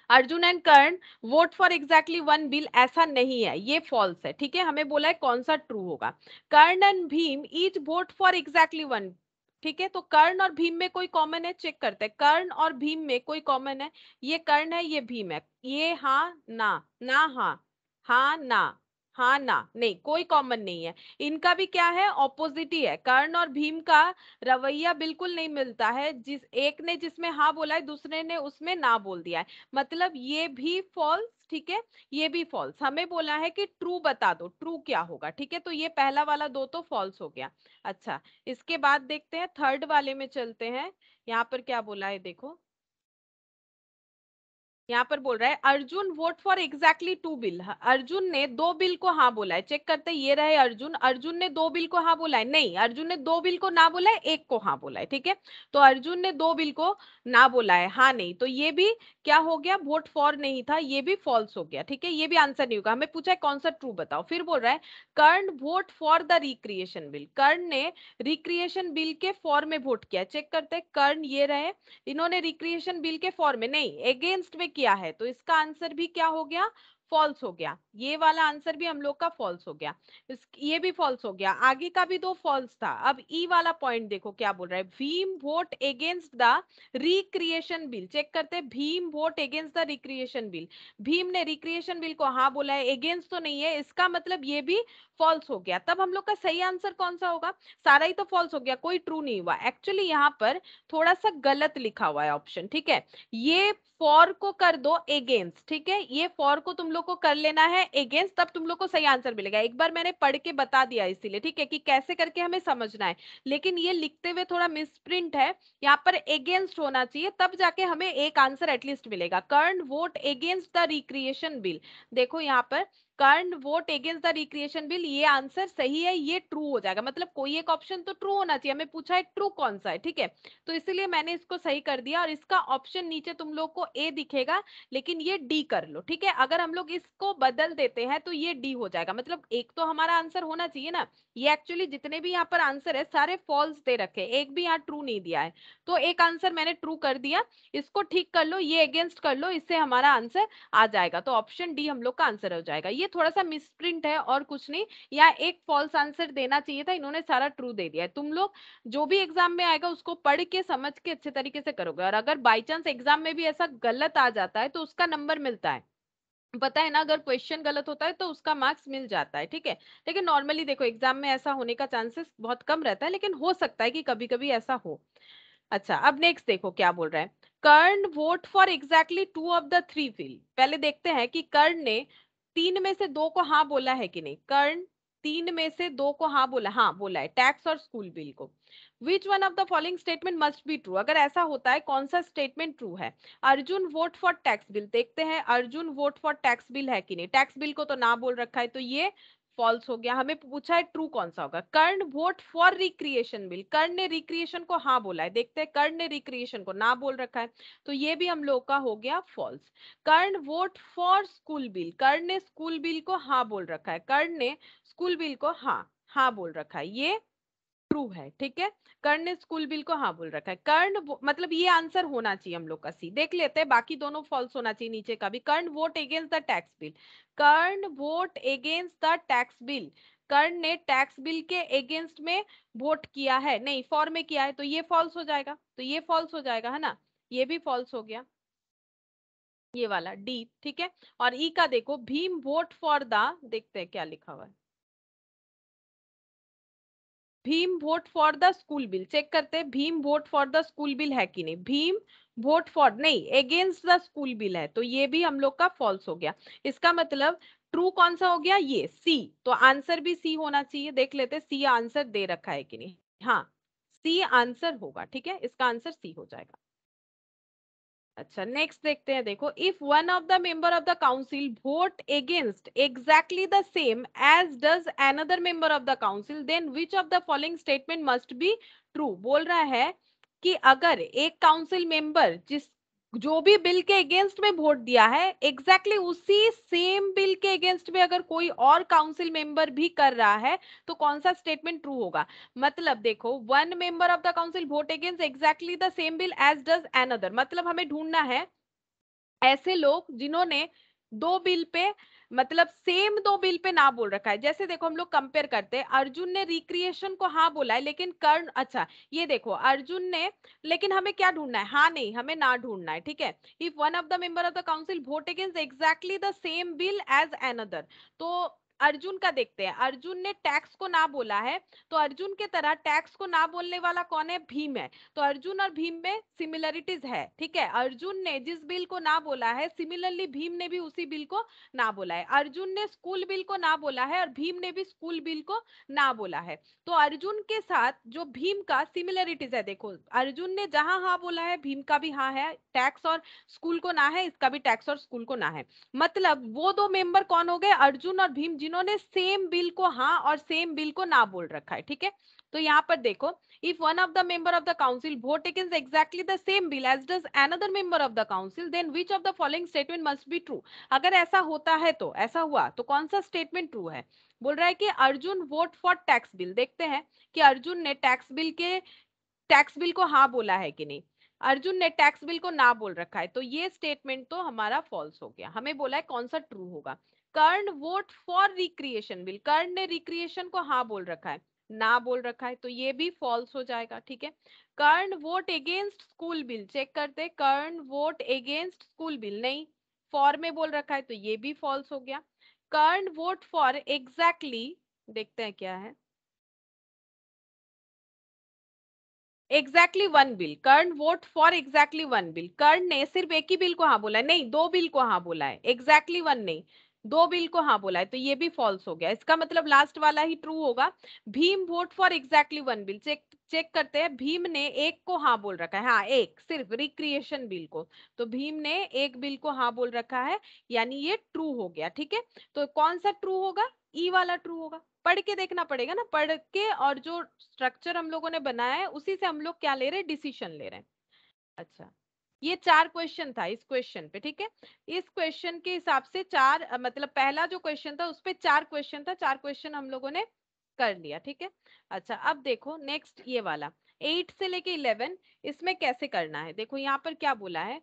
Arjun and Karna vote for exactly one bill, ऐसा नहीं है, ये फॉल्स है, ठीक है। हमें बोला है कौन सा ट्रू होगा। Karan and Bheem each vote for exactly one, ठीक है। तो कर्ण और भीम में कोई कॉमन है, चेक करते हैं। कर्ण और भीम में कोई कॉमन है, ये कर्ण है, ये भीम है, ये हाँ ना, ना हाँ, हाँ ना, हाँ ना, नहीं, कोई कॉमन नहीं है। इनका भी क्या है, ऑपोजिट ही है। कर्ण और भीम का रवैया बिल्कुल नहीं मिलता है, जिस एक ने जिसमें हाँ बोला है, दूसरे ने उसमें ना बोल दिया है, मतलब ये भी फॉल्स, ठीक है, ये भी फॉल्स। हमें बोला है कि ट्रू बता दो, ट्रू क्या होगा, ठीक है। तो ये पहला वाला दो तो फॉल्स हो गया। अच्छा, इसके बाद देखते हैं थर्ड वाले में चलते हैं। यहाँ पर क्या बोला है देखो, यहाँ पर बोल रहा है Arjun vote for exactly two bill. Arjun ने दो बिल को हाँ बोला है, चेक करते हैं। ये रहे अर्जुन, अर्जुन ने दो बिल को हाँ बोला है, नहीं, अर्जुन ने दो बिल को ना बोला है, एक को हाँ बोला है, ठीक है। तो अर्जुन ने दो बिल को ना बोला है, हाँ नहीं, तो ये भी क्या हो गया, वोट फॉर नहीं था, ये भी फॉल्स हो गया, ठीक है। ये भी आंसर नहीं होगा। हमें पूछा है कौन सा ट्रू बताओ, फिर बोल रहा है Karan vote for the recreation bill. कर्ण ने रिक्रिएशन बिल के फॉर में वोट किया, चेक करते हैं। कर्ण ये रहे, इन्होंने रिक्रिएशन बिल के फॉर में नहीं, अगेंस्ट में किया है, तो इसका आंसर भी क्या हो गया, फॉल्स हो गया। ये वाला आंसर भी हम लोग का फॉल्स हो गया। ये भी फॉल्स हो गया, आगे का भी दो फॉल्स था। अब ई वाला पॉइंट देखो क्या बोल रहा है, Bhim vote against the recreation bill. Check करते हैं, Bhim vote against the recreation bill. Bhim ने रिक्रिएशन बिल को हाँ बोला है, अगेंस्ट तो नहीं है, इसका मतलब ये भी फॉल्स हो गया। तब हम लोग का सही आंसर कौन सा होगा, सारा ही तो फॉल्स हो गया, कोई ट्रू नहीं हुआ। एक्चुअली यहाँ पर थोड़ा सा गलत लिखा हुआ है ऑप्शन, ठीक है। ये फॉर को कर दो अगेंस्ट, ठीक है, ये फॉर को तुम लोग को कर लेना है अगेंस्ट, तब तुम लोग को सही आंसर मिलेगा। एक बार मैंने पढ़ के बता दिया इसीलिए, ठीक है, कि कैसे करके हमें समझना है। लेकिन ये लिखते हुए थोड़ा मिसप्रिंट है, यहाँ पर अगेंस्ट होना चाहिए, तब जाके हमें एक आंसर एटलीस्ट मिलेगा। Karan vote against the recreation bill, देखो यहाँ पर Karan vote against the recreation bill, ये आंसर सही है, ये ट्रू हो जाएगा। मतलब कोई एक ऑप्शन तो ट्रू होना चाहिए, हमें पूछा है ट्रू कौन सा है, ठीक है। तो इसीलिए मैंने इसको सही कर दिया, और इसका ऑप्शन नीचे तुम लोग को ए दिखेगा, लेकिन ये डी कर लो, ठीक है। अगर हम लोग इसको बदल देते हैं तो ये डी हो जाएगा, मतलब एक तो हमारा आंसर होना चाहिए ना। ये एक्चुअली जितने भी यहाँ पर आंसर है सारे फॉल्स दे रखे, एक भी यहाँ ट्रू नहीं दिया है, तो एक आंसर मैंने ट्रू कर दिया। इसको ठीक कर लो, ये अगेंस्ट कर लो, इससे हमारा आंसर आ जाएगा। तो ऑप्शन डी हम लोग का आंसर हो जाएगा। ये थोड़ा सा मिसप्रिंट है और कुछ नहीं, या एक फॉल्स आंसर देना चाहिए था, इन्होंने सारा ट्रू दे दिया है। तुम लोग जो भी एग्जाम में आएगा उसको पढ़ के समझ के अच्छे तरीके से करोगे, और अगर बाई चांस एग्जाम में भी ऐसा गलत आ जाता है तो उसका नंबर मिलता है, पता है ना। अगर क्वेश्चन गलत होता है तो उसका मार्क्स मिल जाता है, ठीक है। लेकिन नॉर्मली देखो एग्जाम में ऐसा होने का चांसेस बहुत कम रहता है, लेकिन हो सकता है कि कभी कभी ऐसा हो। अच्छा, अब नेक्स्ट देखो क्या बोल रहा है, Karan vote for exactly two of the three field. पहले देखते हैं कि कर्ण ने तीन में से दो को हाँ बोला है कि नहीं। कर्ण तीन में से दो को हाँ बोला, हाँ बोला है, टैक्स और स्कूल बिल को। विच one of the following statement must be true, अगर ऐसा होता है कौन सा स्टेटमेंट ट्रू है। Arjun vote for tax bill, देखते हैं Arjun vote for tax bill है कि नहीं। टैक्स बिल को तो ना बोल रखा है, तो ये फॉल्स हो गया। हमें पूछा है ट्रू कौन सा होगा। कर्ण वोट फॉर रिक्रिएशन बिल, कर्ण ने रिक्रिएशन को हाँ बोला है, देखते हैं कर्ण ने रिक्रिएशन को ना बोल रखा है, तो ये भी हम लोग का हो गया false. Karan vote for school bill, कर्ण ने स्कूल बिल को हाँ बोल रखा है, कर्ण ने स्कूल बिल को हाँ हाँ बोल रखा है, ये ट्रू है, ठीक है। कर्ण ने स्कूल बिल को हाँ बोल रखा है। मतलब ये आंसर होना चाहिए हम लोग का सी। देख लेते हैं, बाकी दोनों फॉल्स होना चाहिए नीचे का भी। Karan vote against the tax bill, Karan vote against the tax bill, कर्ण ने टैक्स बिल के अगेंस्ट में वोट किया है, नहीं फॉर में किया है, तो ये फॉल्स हो जाएगा, तो ये फॉल्स हो जाएगा, है ना। ये भी फॉल्स हो गया, ये वाला डी, ठीक है। और ई का देखो, भीम वोट फॉर द, देखते हैं क्या लिखा हुआ है। Bhim vote for the school bill, check करते हैं Bhim vote for the school bill है कि नहीं, भीम वोट फॉर नहीं, अगेंस्ट द स्कूल बिल है, तो ये भी हम लोग का फॉल्स हो गया। इसका मतलब ट्रू कौन सा हो गया, ये सी, तो आंसर भी सी होना चाहिए। देख लेते सी आंसर दे रखा है कि नहीं, हाँ सी आंसर होगा, ठीक है, इसका आंसर सी हो जाएगा। अच्छा नेक्स्ट देखते हैं, देखो if one of the member of the council vote against exactly the same as does another member of the council then which of the following statement must be true. बोल रहा है कि अगर एक काउंसिल मेंबर जिस जो भी bill के अगेंस्ट में वोट दिया है एग्जैक्टली उसी सेम बिल के अगेंस्ट में अगर कोई और काउंसिल मेंबर भी कर रहा है तो कौन सा स्टेटमेंट ट्रू होगा। मतलब देखो one member of the council vote against exactly the same bill as does another, मतलब हमें ढूंढना है ऐसे लोग जिन्होंने दो बिल पे मतलब सेम दो बिल पे ना बोल रखा है। जैसे देखो हम लोग कंपेयर करते हैं, अर्जुन ने रिक्रिएशन को हाँ बोला है लेकिन कर्ण, अच्छा ये देखो अर्जुन ने, लेकिन हमें क्या ढूंढना है, हाँ नहीं हमें ना ढूंढना है, ठीक है। If one of the member of the council vote against exactly the same bill as another, तो अर्जुन का देखते हैं, अर्जुन ने टैक्स को ना बोला है, तो अर्जुन के तरह टैक्स को ना बोलने वाला कौन है, भीम है, तो अर्जुन और भीम में सिमिलरिटीज है, ठीक है। अर्जुन ने जिस बिल को ना बोला है सिमिलरली भीम ने भी उसी बिल को ना बोला है। अर्जुन ने स्कूल बिल को ना बोला है और भीम ने भी स्कूल बिल को ना बोला है, तो अर्जुन के साथ जो भीम का सिमिलरिटीज है, देखो अर्जुन ने जहां हाँ बोला है भीम का भी हाँ है, टैक्स और स्कूल को ना है, इसका भी टैक्स और स्कूल को ना है। मतलब वो दो मेंबर कौन हो गए, अर्जुन और भीम, जिन्होंने सेम बिल को हाँ और सेम बिल को ना बोल रखा है, ठीक है। तो यहाँ पर देखो if one of the member of the council vote against exactly the same bill as does another member of the council then which of the following statement must be true। अगर ऐसा होता है तो ऐसा हुआ तो कौन सा स्टेटमेंट ट्रू है। बोल रहा है कि Arjun vote for tax bill, देखते हैं कि अर्जुन ने टैक्स बिल को हाँ बोला है कि नहीं। अर्जुन ने टैक्स बिल को ना बोल रखा है, तो ये स्टेटमेंट तो हमारा फॉल्स हो गया। हमें बोला है कौन सा ट्रू होगा। कर्ण वोट फॉर रिक्रिएशन बिल, कर्ण ने रिक्रिएशन को हाँ बोल रखा है, ना बोल रखा है, तो ये भी फॉल्स हो जाएगा, ठीक है। Karan vote against school bill, check करते हैं, Karan vote against school bill नहीं, फॉर में बोल रखा है, तो ये भी फॉल्स हो गया। कर्ण वोट फॉर एग्जैक्टली, देखते हैं क्या है, exactly one bill, Karan vote for exactly one bill, कर्ण ने सिर्फ एक ही बिल को हाँ बोला है, नहीं दो बिल को हाँ बोला है, एग्जैक्टली वन नहीं दो बिल को हाँ बोला है, तो ये भी फॉल्स हो गया। इसका मतलब लास्ट वाला ही ट्रू होगा। Bhim vote for exactly one bill, check check करते हैं, भीम ने एक को हाँ बोल रखा है, हाँ एक सिर्फ रिक्रिएशन बिल को, तो भीम ने एक बिल को हाँ बोल रखा है, यानी ये ट्रू हो गया, ठीक है। तो कौन सा ट्रू होगा, ई वाला ट्रू होगा। पढ़ के देखना पड़ेगा ना, पढ़ के और जो स्ट्रक्चर हम लोगों ने बनाया है उसी से हम लोग क्या ले रहे हैं, डिसीजन ले रहे हैं। अच्छा ये चार क्वेश्चन था इस क्वेश्चन पे, ठीक है। इस क्वेश्चन के हिसाब से चार मतलब पहला जो क्वेश्चन था उस पे चार क्वेश्चन था, चार क्वेश्चन हम लोगों ने कर लिया, ठीक है। अच्छा अब देखो नेक्स्ट ये वाला 8 से लेके 11, इसमें कैसे करना है। देखो यहाँ पर क्या बोला है,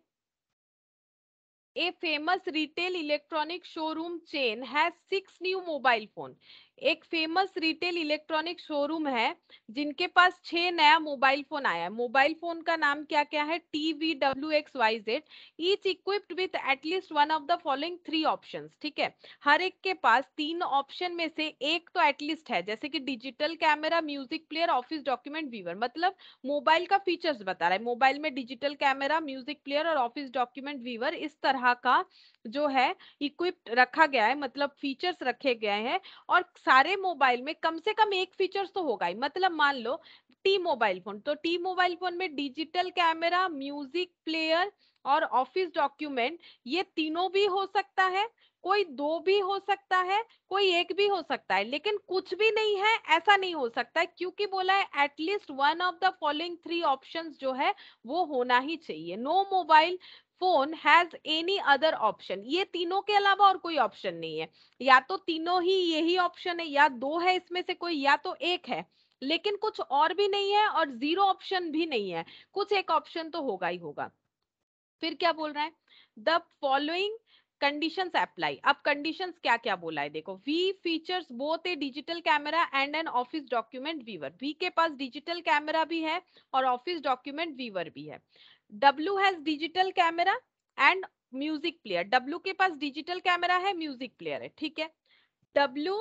A famous retail electronic showroom chain has 6 new mobile phone। एक फेमस रिटेल इलेक्ट्रॉनिक शोरूम है जिनके पास 6 नया मोबाइल फोन आया है। मोबाइल फोन का नाम क्या क्या है, TVWXYZ, each equipped with at least one of the following three options, ठीक है। हर एक के पास तीन ऑप्शन में से एक तो एटलीस्ट है, जैसे कि digital camera, music player, office document viewer. मतलब मोबाइल का फीचर्स बता रहा है, मोबाइल में डिजिटल कैमरा, म्यूजिक प्लेयर और ऑफिस डॉक्यूमेंट व्यूअर इस तरह का जो है इक्विप्ड रखा गया है, मतलब फीचर्स रखे गए हैं। और सारे मोबाइल में कम से कम एक फीचर्स तो होगा ही, मतलब मान लो टी मोबाइल फोन, तो टी मोबाइल फोन में डिजिटल कैमरा, म्यूजिक प्लेयर और ऑफिस डॉक्यूमेंट, ये तीनों भी हो सकता है, कोई दो भी हो सकता है, कोई एक भी हो सकता है, लेकिन कुछ भी नहीं है ऐसा नहीं हो सकता है, क्योंकि बोला है at least one of the following three options जो है वो होना ही चाहिए। No mobile phone has any other option, ये तीनों के अलावा और कोई ऑप्शन नहीं है। या तो तीनों ही यही ऑप्शन है, या दो है इसमें से कोई, या तो एक है लेकिन कुछ और भी नहीं है, और जीरो ऑप्शन भी नहीं है, कुछ एक ऑप्शन तो होगा ही होगा। फिर क्या बोल रहा है, द फॉलोइंग कंडीशंस अप्लाई। अब कंडीशंस क्या क्या बोला है, देखो V features both a digital camera and an office document viewer, V के पास डिजिटल कैमरा भी है और ऑफिस डॉक्यूमेंट व्यूअर भी है। W has digital camera and music player, W के पास डिजिटल कैमरा है, म्यूजिक प्लेयर है, ठीक है। W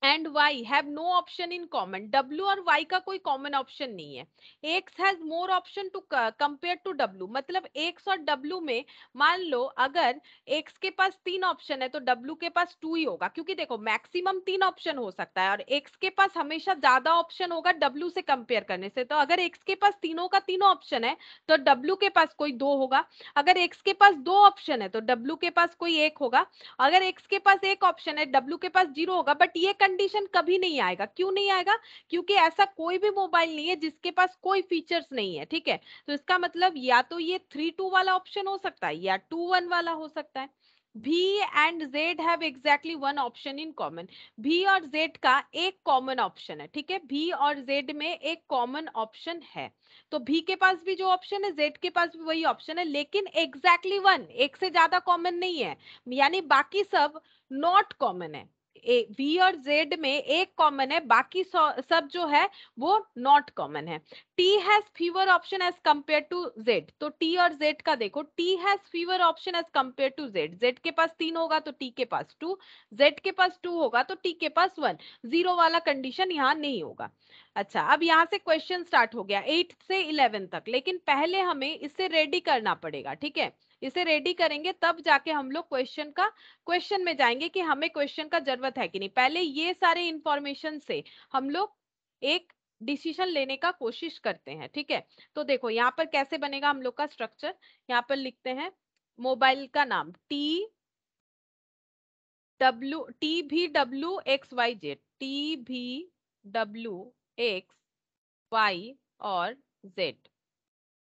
and Y have no option in common, W और वाई का कोई कॉमन ऑप्शन नहीं है। X has more option to compare to W, मतलब एक्स और डब्ल्यू में मान लो अगर एक्स के पास 3 ऑप्शन है तो डब्ल्यू के पास 2 ही होगा, क्योंकि देखो मैक्सिमम 3 ऑप्शन हो सकता है और एक्स के पास हमेशा ज्यादा ऑप्शन होगा डब्ल्यू से कंपेयर करने से। तो अगर एक्स के पास तीनों का तीनों ऑप्शन है तो डब्ल्यू के पास कोई 2 होगा, अगर एक्स के पास 2 ऑप्शन है तो डब्ल्यू के पास कोई 1 होगा, अगर एक्स के पास एक ऑप्शन है डब्ल्यू के पास 0 होगा। बट ये कंडीशन कभी नहीं आएगा, क्यों नहीं आएगा? क्योंकि ऐसा कोई भी मोबाइल नहीं है जिसके पास कोई फीचर्स नहीं है, ठीक है। तो इसका मतलब या तो ये 3-2 वाला ऑप्शन हो सकता है या 2-1 वाला हो सकता है। V and Z have exactly one option in common, V और Z का एक कॉमन ऑप्शन है, ठीक है। V और Z में एक कॉमन ऑप्शन है, तो V के पास भी जो ऑप्शन है Z के पास भी वही ऑप्शन है, लेकिन एग्जैक्टली वन, एक से ज्यादा कॉमन नहीं है, यानी बाकी सब नॉट कॉमन है। वी और जेड में एक कॉमन है, बाकी सब जो है वो नॉट कॉमन है। T has fewer option as compare to Z, तो टी और जेड का देखो, T has fewer option as compare to Z, Z के पास 3 होगा तो टी के पास 2, जेड के पास 2 होगा तो टी के पास 1, 0 वाला कंडीशन यहाँ नहीं होगा। अच्छा, अब यहाँ से क्वेश्चन स्टार्ट हो गया 8 से 11 तक, लेकिन पहले हमें इसे रेडी करना पड़ेगा, ठीक है। इसे रेडी करेंगे तब जाके हम लोग क्वेश्चन में जाएंगे कि हमें क्वेश्चन का जरूरत है कि नहीं। पहले ये सारे इंफॉर्मेशन से हम लोग एक डिसीजन लेने का कोशिश करते हैं, ठीक है। तो देखो यहाँ पर कैसे बनेगा हम लोग का स्ट्रक्चर, यहाँ पर लिखते हैं मोबाइल का नाम TVWXYZ, TVWXY और Z।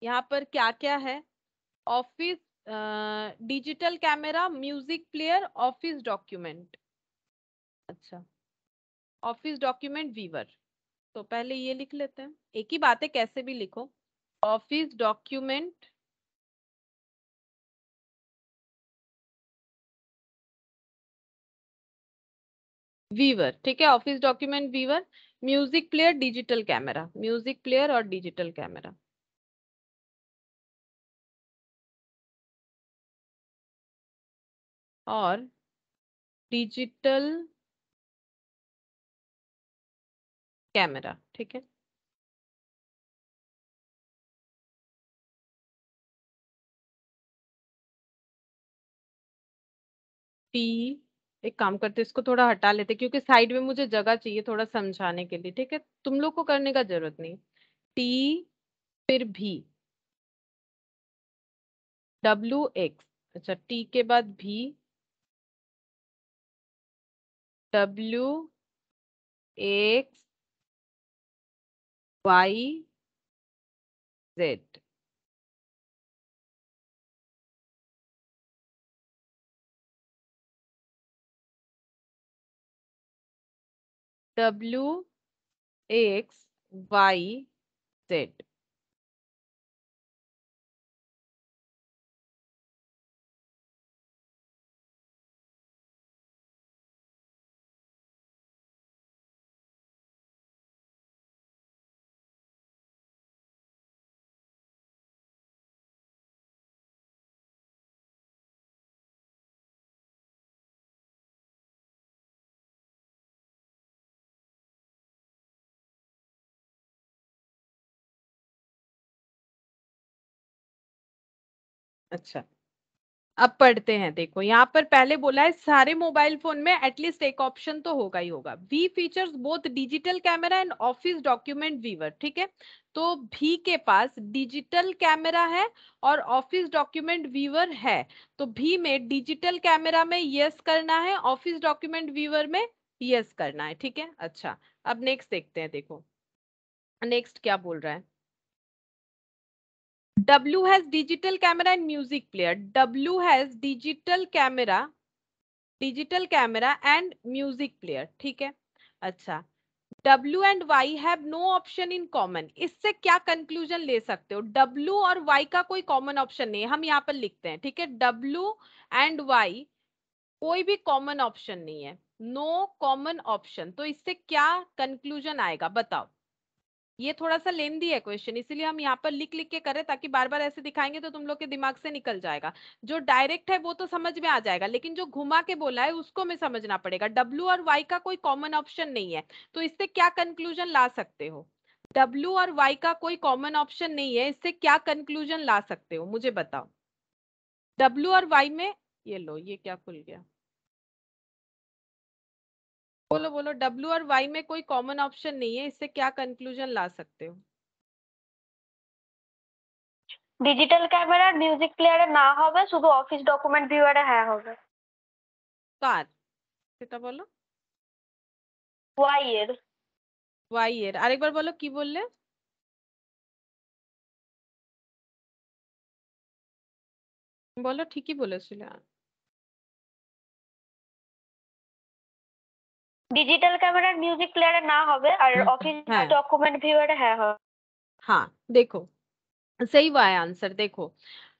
यहाँ पर क्या क्या है? Office digital camera, music player, office document. अच्छा, ऑफिस डॉक्यूमेंट व्यूअर, तो पहले ये लिख लेते हैं, एक ही बात है कैसे भी लिखो। ऑफिस डॉक्यूमेंट व्यूअर, ठीक है, office document viewer, music player, digital camera, music player और डिजिटल कैमरा। और डिजिटल कैमरा, ठीक है। टी, एक काम करते इसको थोड़ा हटा लेते क्योंकि साइड में मुझे जगह चाहिए थोड़ा समझाने के लिए, ठीक है, तुम लोग को करने का जरूरत नहीं। टी, फिर भी WX, अच्छा टी के बाद भी WXYZ, WXYZ। अच्छा, अब पढ़ते हैं, देखो यहाँ पर पहले बोला है सारे मोबाइल फोन में एटलीस्ट एक ऑप्शन तो होगा ही होगा। V features both digital camera and office document viewer, ठीक है। तो भी के पास डिजिटल कैमरा है और ऑफिस डॉक्यूमेंट व्यूअर है, तो भी में डिजिटल कैमरा में यस करना है, ऑफिस डॉक्यूमेंट व्यूअर में यस करना है, ठीक है। अच्छा, अब नेक्स्ट देखते हैं, देखो नेक्स्ट क्या बोल रहा है। W has digital camera and music player. W has digital camera and music player, ठीक है। अच्छा, W and Y have no option in common, इससे क्या कंक्लूजन ले सकते हो? W और Y का कोई कॉमन ऑप्शन नहीं है, हम यहाँ पर लिखते हैं, ठीक है। W and Y कोई भी कॉमन ऑप्शन नहीं है, नो कॉमन ऑप्शन, तो इससे क्या कंक्लूजन आएगा बताओ? ये थोड़ा सा लेंदी है क्वेश्चन, इसीलिए हम यहाँ पर लिख लिख के करें, ताकि बार बार ऐसे दिखाएंगे तो तुम लोग के दिमाग से निकल जाएगा। जो डायरेक्ट है वो तो समझ में आ जाएगा, लेकिन जो घुमा के बोला है उसको हमें समझना पड़ेगा। डब्ल्यू और वाई का कोई कॉमन ऑप्शन नहीं है, तो इससे क्या कंक्लूजन ला सकते हो? डब्ल्यू और वाई का कोई कॉमन ऑप्शन नहीं है, इससे क्या कंक्लूजन ला सकते हो मुझे बताओ? डब्ल्यू और वाई में, ये लो, ये क्या खुल गया? बोलो बोलो, डब्ल्यू और वाई में कोई कॉमन ऑप्शन नहीं है, इससे क्या कंक्लूजन ला सकते हो? ডিজিটাল ক্যামেরার মিউজিক প্লেয়ারে না হবে, শুধু অফিস ডকুমেন্ট ভিউয়ারে হ্যাঁ হবে। কার? সেটা বলো। ওয়াই এর। ওয়াই এর আরেকবার বলো, কি বললে? বলো, ঠিকই বলেছিলে। ডিজিটাল ক্যামেরার মিউজিক প্লেয়ারে না হবে, আর অফিস হ্যাঁ ডকুমেন্ট ভিউয়ারে হ্যাঁ হবে। हाँ देखो, सही हुआ है आंसर। देखो,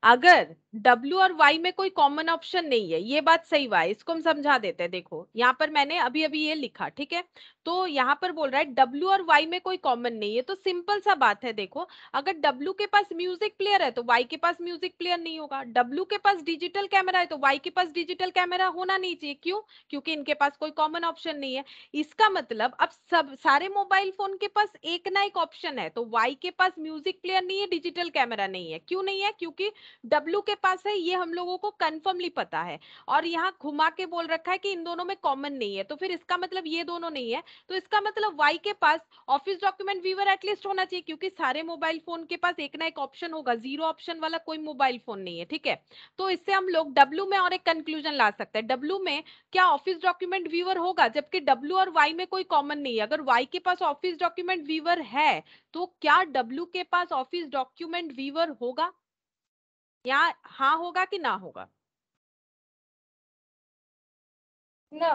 अगर W और Y में कोई कॉमन ऑप्शन नहीं है, ये बात सही हुआ है, इसको हम समझा देते हैं। देखो यहाँ पर मैंने अभी अभी ये लिखा, ठीक है? तो यहाँ पर बोल रहा है W और Y में कोई कॉमन नहीं है, तो सिंपल सा बात है। देखो, अगर W के पास म्यूजिक प्लेयर है तो Y के पास म्यूजिक प्लेयर नहीं होगा। W के पास डिजिटल कैमरा है तो Y के पास डिजिटल कैमरा होना नहीं चाहिए। क्यों? क्योंकि इनके पास कोई कॉमन ऑप्शन नहीं है। इसका मतलब अब सब सारे मोबाइल फोन के पास एक ना एक ऑप्शन है, तो वाई के पास म्यूजिक प्लेयर नहीं है, डिजिटल कैमरा नहीं है। क्यों नहीं है? क्योंकि डब्ल्यू के पास है, ये हम लोगों को कंफर्मली पता है। और यहाँ घुमा के बोल रखा है कि इन दोनों में कॉमन नहीं है, तो फिर इसका मतलब ये दोनों नहीं है। तो इसका मतलब वाई के पास ऑफिस डॉक्यूमेंट व्यूअर एटलीस्ट होना चाहिए, क्योंकि सारे मोबाइल फोन के पास एक ना एक ऑप्शन होगा, जीरो ऑप्शन वाला कोई मोबाइल फोन नहीं है, ठीक है? तो इससे हम लोग डब्ल्यू में और एक कंक्लूजन ला सकते हैं। डब्ल्यू में क्या ऑफिस डॉक्यूमेंट व्यूअर होगा, जबकि डब्ल्यू और वाई में कोई कॉमन नहीं है। अगर वाई के पास ऑफिस डॉक्यूमेंट व्यूअर है, तो क्या डब्ल्यू के पास ऑफिस डॉक्यूमेंट व्यूअर होगा? या हाँ होगा कि ना होगा? না।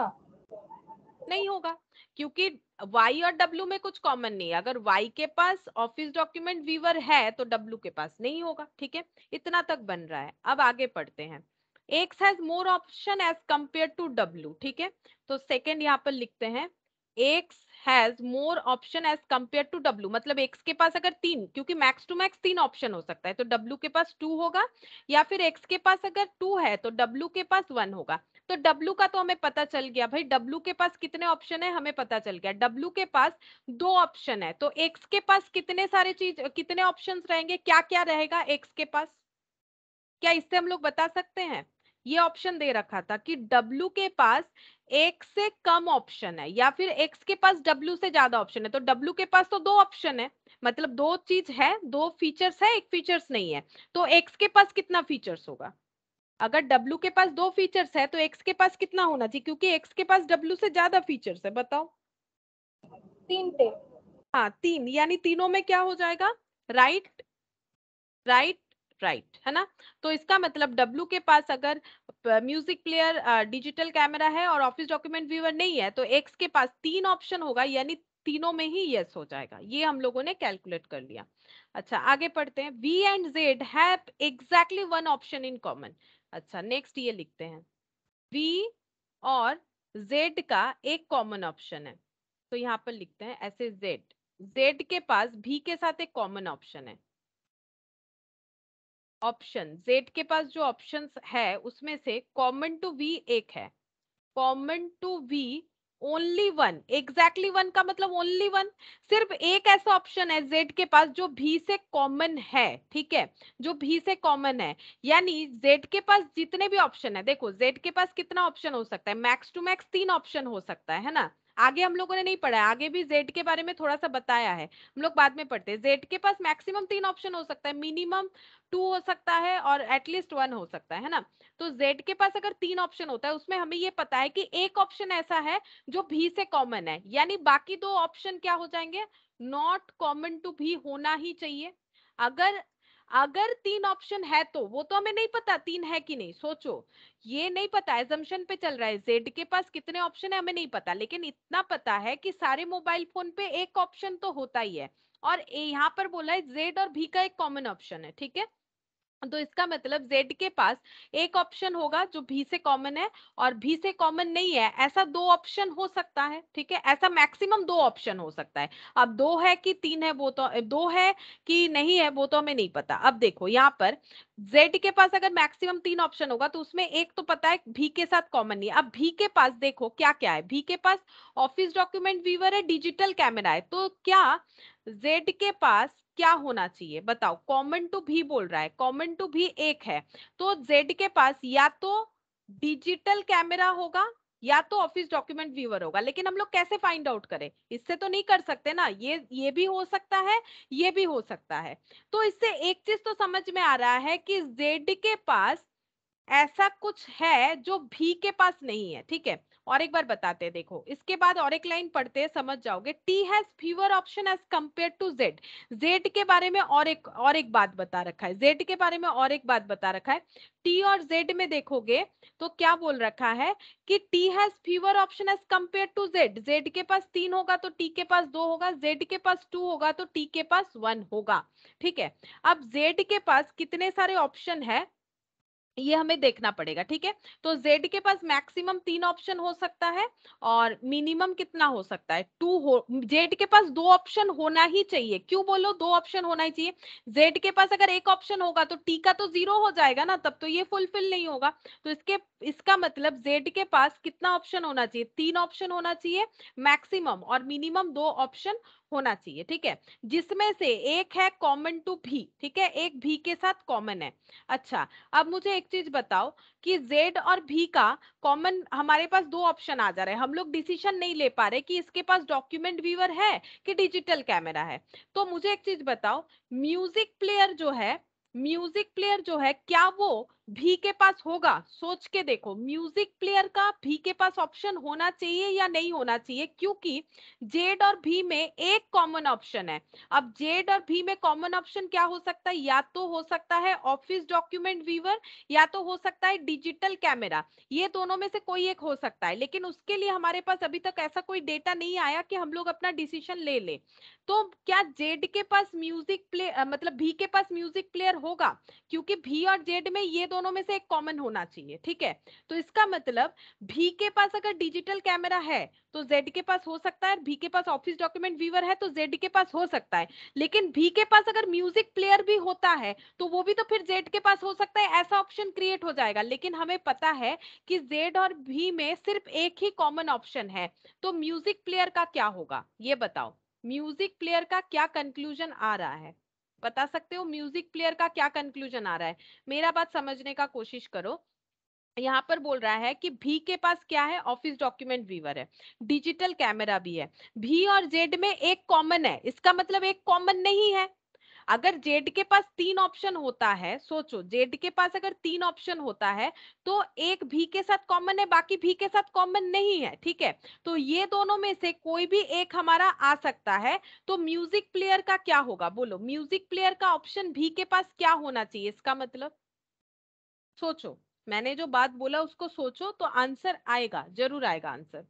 नहीं होगा, क्योंकि वाई और डब्ल्यू में कुछ कॉमन नहीं है। अगर वाई के पास ऑफिस डॉक्यूमेंट व्यूअर है तो डब्ल्यू के पास नहीं होगा, ठीक है? इतना तक बन रहा है। अब आगे पढ़ते हैं। X has more option as compare to W, ठीक है? तो सेकेंड यहाँ पर लिखते हैं, X has more option as compare to W, मतलब एक्स के पास अगर तीन, क्योंकि मैक्स टू मैक्स तीन ऑप्शन हो सकता है, तो डब्ल्यू के पास टू होगा, या फिर एक्स के पास अगर टू है तो डब्ल्यू के पास वन होगा। तो डब्ल्यू का तो हमें पता चल गया भाई, डब्ल्यू के पास कितने ऑप्शन है हमें पता चल गया। डब्ल्यू के पास दो ऑप्शन है, तो एक्स के पास कितने सारे चीज, कितने ऑप्शंस रहेंगे, क्या क्या रहेगा एक्स के पास? क्या इससे हम लोग बता सकते हैं? ये ऑप्शन दे रखा था कि डब्ल्यू के पास एक से कम ऑप्शन है, या फिर एक्स के पास डब्ल्यू से ज्यादा ऑप्शन है। तो डब्ल्यू के पास तो दो ऑप्शन है, मतलब दो चीज है, दो फीचर्स है, एक फीचर्स नहीं है। तो एक्स के पास कितना फीचर्स होगा? अगर W के पास दो फीचर्स है तो X के पास कितना होना चाहिए, क्योंकि X के पास W से ज्यादा फीचर्स है, बताओ। 3টে। हाँ तीन, यानी तीनों में क्या हो जाएगा? राइट राइट राइट, है ना? तो इसका मतलब W के पास अगर म्यूजिक प्लेयर, डिजिटल कैमरा है और ऑफिस डॉक्यूमेंट व्यूअर नहीं है, तो X के पास तीन ऑप्शन होगा, यानी तीनों में ही यस हो जाएगा। ये हम लोगों ने कैलकुलेट कर लिया। अच्छा आगे पढ़ते हैं। V and Z have exactly one option in common. अच्छा नेक्स्ट ये लिखते हैं, V और Z का एक कॉमन ऑप्शन है। तो यहाँ पर लिखते हैं ऐसे, Z के पास V के साथ एक कॉमन ऑप्शन है। ऑप्शन Z के पास जो ऑप्शंस है उसमें से कॉमन टू V एक है। Common to V only one, exactly one का मतलब ओनली वन। सिर्फ एक ऐसा ऑप्शन है Z के पास जो V से कॉमन है, ठीक है? जो V से कॉमन है, यानी Z के पास जितने भी ऑप्शन है, देखो Z के पास कितना ऑप्शन हो सकता है, मैक्स टू मैक्स तीन ऑप्शन हो सकता है ना? आगे हम लोगों ने नहीं पढ़ा है, आगे भी Z के बारे में थोड़ा सा बताया है, हम लोग बाद में पढ़ते हैं। Z के पास मैक्सिमम तीन ऑप्शन हो सकता है, मिनिमम टू हो सकता है, और एटलीस्ट वन हो सकता है ना? तो Z के पास अगर तीन ऑप्शन होता है, उसमें हमें ये पता है कि एक ऑप्शन ऐसा है जो भी से कॉमन है, यानी बाकी दो ऑप्शन क्या हो जाएंगे? नॉट कॉमन टू भी होना ही चाहिए। अगर अगर तीन ऑप्शन है तो वो तो हमें नहीं पता तीन है कि नहीं, सोचो। ये नहीं पता, एजम्पशन पे चल रहा है, जेड के पास कितने ऑप्शन है हमें नहीं पता, लेकिन इतना पता है कि सारे मोबाइल फोन पे एक ऑप्शन तो होता ही है। और यहाँ पर बोला है जेड और भी का एक कॉमन ऑप्शन है, ठीक है? तो इसका मतलब Z के पास एक ऑप्शन होगा जो भी से कॉमन है और भी से कॉमन नहीं है, ऐसा दो ऑप्शन हो सकता है। ठीक है, ऐसा मैक्सिमम दो ऑप्शन हो सकता है। अब दो है कि तीन है वो तो, दो है कि नहीं है वो तो हमें नहीं पता। अब देखो यहाँ पर Z के पास अगर मैक्सिमम तीन ऑप्शन होगा तो उसमें एक तो पता है भी के साथ कॉमन नहीं है। अब भी के पास देखो क्या क्या है, भी के पास ऑफिस डॉक्यूमेंट व्यूअर है, डिजिटल कैमरा है, तो क्या Z के पास क्या होना चाहिए बताओ? कॉमन टू भी बोल रहा है, कॉमन टू भी एक है, तो Z के पास या तो डिजिटल कैमरा होगा या तो ऑफिस डॉक्यूमेंट व्यूअर होगा। लेकिन हम लोग कैसे फाइंड आउट करें? इससे तो नहीं कर सकते ना, ये भी हो सकता है, ये भी हो सकता है। तो इससे एक चीज तो समझ में आ रहा है कि Z के पास ऐसा कुछ है जो भी के पास नहीं है। ठीक है, और एक बार बताते हैं, देखो इसके बाद और एक लाइन पढ़ते हैं, समझ जाओगे। T has fewer option as compare to Z. Z के बारे में और एक बात बता रखा है, जेड के बारे में और एक बात बता रखा है। टी और जेड में देखोगे तो क्या बोल रखा है कि T has fewer option as compare to Z. Z के पास तीन होगा तो टी के पास दो होगा, जेड के पास टू होगा तो टी के पास वन होगा। ठीक है, अब जेड के पास कितने सारे ऑप्शन है ये हमें देखना पड़ेगा। ठीक है, तो Z के पास मैक्सिमम तीन ऑप्शन हो सकता है और मिनिमम कितना हो सकता है? टू हो। Z के पास दो ऑप्शन होना ही चाहिए, क्यों बोलो दो ऑप्शन होना ही चाहिए? Z के पास अगर एक ऑप्शन होगा तो T का तो जीरो हो जाएगा ना, तब तो ये फुलफिल नहीं होगा। तो इसका मतलब Z के पास कितना ऑप्शन होना चाहिए? तीन ऑप्शन होना चाहिए मैक्सिमम, और मिनिमम दो ऑप्शन होना चाहिए। ठीक है, जिसमें से एक है कॉमन टू भी। ठीक है, एक भी के साथ कॉमन है। अच्छा, अब मुझे एक चीज बताओ कि Z और V का कॉमन हमारे पास दो ऑप्शन आ जा रहे हैं, हम लोग डिसीजन नहीं ले पा रहे कि इसके पास डॉक्यूमेंट व्यूअर है कि डिजिटल कैमरा है। तो मुझे एक चीज बताओ, म्यूजिक प्लेयर जो है, म्यूजिक प्लेयर जो है क्या वो भी के पास होगा? सोच के देखो, म्यूजिक प्लेयर का भी के पास ऑप्शन होना चाहिए या नहीं होना चाहिए? क्योंकि जेड और भी में एक कॉमन ऑप्शन है। अब जेड और भी में कॉमन ऑप्शन क्या हो सकता है? या तो हो सकता है ऑफिस डॉक्यूमेंट व्यूअर या तो हो सकता है डिजिटल कैमरा, ये दोनों में से कोई एक हो सकता है। लेकिन उसके लिए हमारे पास अभी तक ऐसा कोई डेटा नहीं आया कि हम लोग अपना डिसीजन ले ले। तो क्या जेड के पास म्यूजिक प्ले मतलब भी के पास म्यूजिक प्लेयर होगा? क्योंकि भी और जेड में ये दोनों में से एक कॉमन होना चाहिए। ठीक है, तो इसका मतलब भी के पास अगर डिजिटल कैमरा है तो जेड के पास हो सकता है, भी के पास ऑफिस डॉक्यूमेंट व्यूअर है तो जेड के पास हो सकता है। लेकिन भी के पास अगर म्यूजिक प्लेयर भी होता है तो वो भी तो फिर जेड के पास हो सकता है, ऐसा ऑप्शन क्रिएट हो जाएगा। लेकिन हमें पता है कि जेड और भी में सिर्फ एक ही कॉमन ऑप्शन है, तो म्यूजिक प्लेयर का क्या होगा ये बताओ? म्यूजिक प्लेयर का क्या कंक्लूजन आ रहा है? बता सकते हो म्यूजिक प्लेयर का क्या कंक्लूजन आ रहा है? मेरा बात समझने का कोशिश करो। यहाँ पर बोल रहा है कि भी के पास क्या है? ऑफिस डॉक्यूमेंट व्यूअर है, डिजिटल कैमरा भी है, भी और जेड में एक कॉमन है, इसका मतलब एक कॉमन नहीं है। अगर जेड के पास तीन ऑप्शन होता है, सोचो जेड के पास अगर तीन ऑप्शन होता है तो एक भी के साथ कॉमन है, बाकी भी के साथ कॉमन नहीं है। ठीक है, तो ये दोनों में से कोई भी एक हमारा आ सकता है। तो म्यूजिक प्लेयर का क्या होगा बोलो? म्यूजिक प्लेयर का ऑप्शन भी के पास क्या होना चाहिए? इसका मतलब सोचो, मैंने जो बात बोला उसको सोचो तो आंसर आएगा, जरूर आएगा आंसर।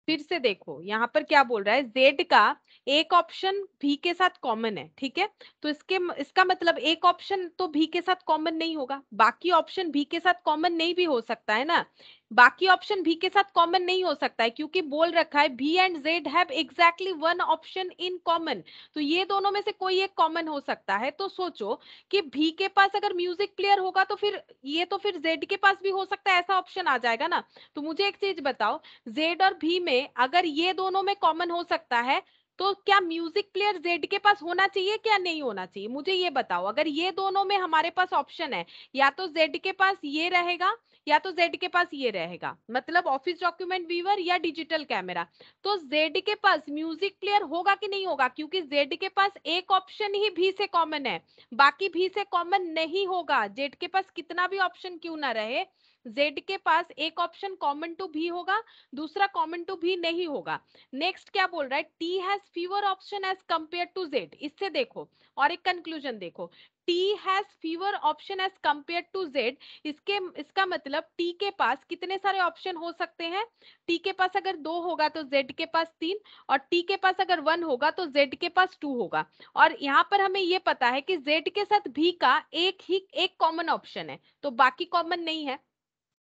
फिर से देखो यहाँ पर क्या बोल रहा है, जेड का एक ऑप्शन भी के साथ कॉमन है। ठीक है, तो इसका मतलब एक ऑप्शन तो भी के साथ कॉमन नहीं होगा, बाकी ऑप्शन भी के साथ कॉमन नहीं भी हो सकता है ना। बाकी ऑप्शन भी के साथ कॉमन नहीं हो सकता है क्योंकि बोल रखा है V and Z have exactly one option in common. तो ये दोनों में से कोई एक कॉमन हो सकता है। तो सोचो कि भी के पास अगर म्यूजिक प्लेयर होगा तो फिर ये तो फिर जेड के पास भी हो सकता है, ऐसा ऑप्शन आ जाएगा ना। तो मुझे एक चीज बताओ, जेड और भी में अगर ये दोनों में कॉमन हो सकता है तो क्या म्यूजिक प्लेयर जेड के पास होना चाहिए क्या नहीं होना चाहिए? मुझे ये बताओ, अगर ये दोनों में हमारे पास ऑप्शन है, या तो जेड के पास ये रहेगा या तो जेड के पास ये रहेगा, मतलब ऑफिस डॉक्यूमेंट व्यूअर या डिजिटल कैमरा, तो जेड के पास म्यूजिक प्लेयर होगा कि नहीं होगा? क्योंकि जेड के पास एक ऑप्शन ही भी से कॉमन है, बाकी भी से कॉमन नहीं होगा। जेड के पास कितना भी ऑप्शन क्यों ना रहे, जेड के पास एक ऑप्शन कॉमन टू भी होगा, दूसरा कॉमन टू भी नहीं होगा। नेक्स्ट क्या बोल रहा है, T has fewer option as compare to Z. इससे देखो और एक कंक्लूजन देखो, T has fewer option as compared to Z, इसका मतलब T के पास कितने सारे ऑप्शन हो सकते हैं? T के पास अगर 2 होगा तो Z के पास 3, और T के पास अगर 1 होगा तो Z के पास 2 होगा। और यहाँ पर हमें ये पता है कि Z के साथ V का एक कॉमन ऑप्शन है, तो बाकी कॉमन नहीं है।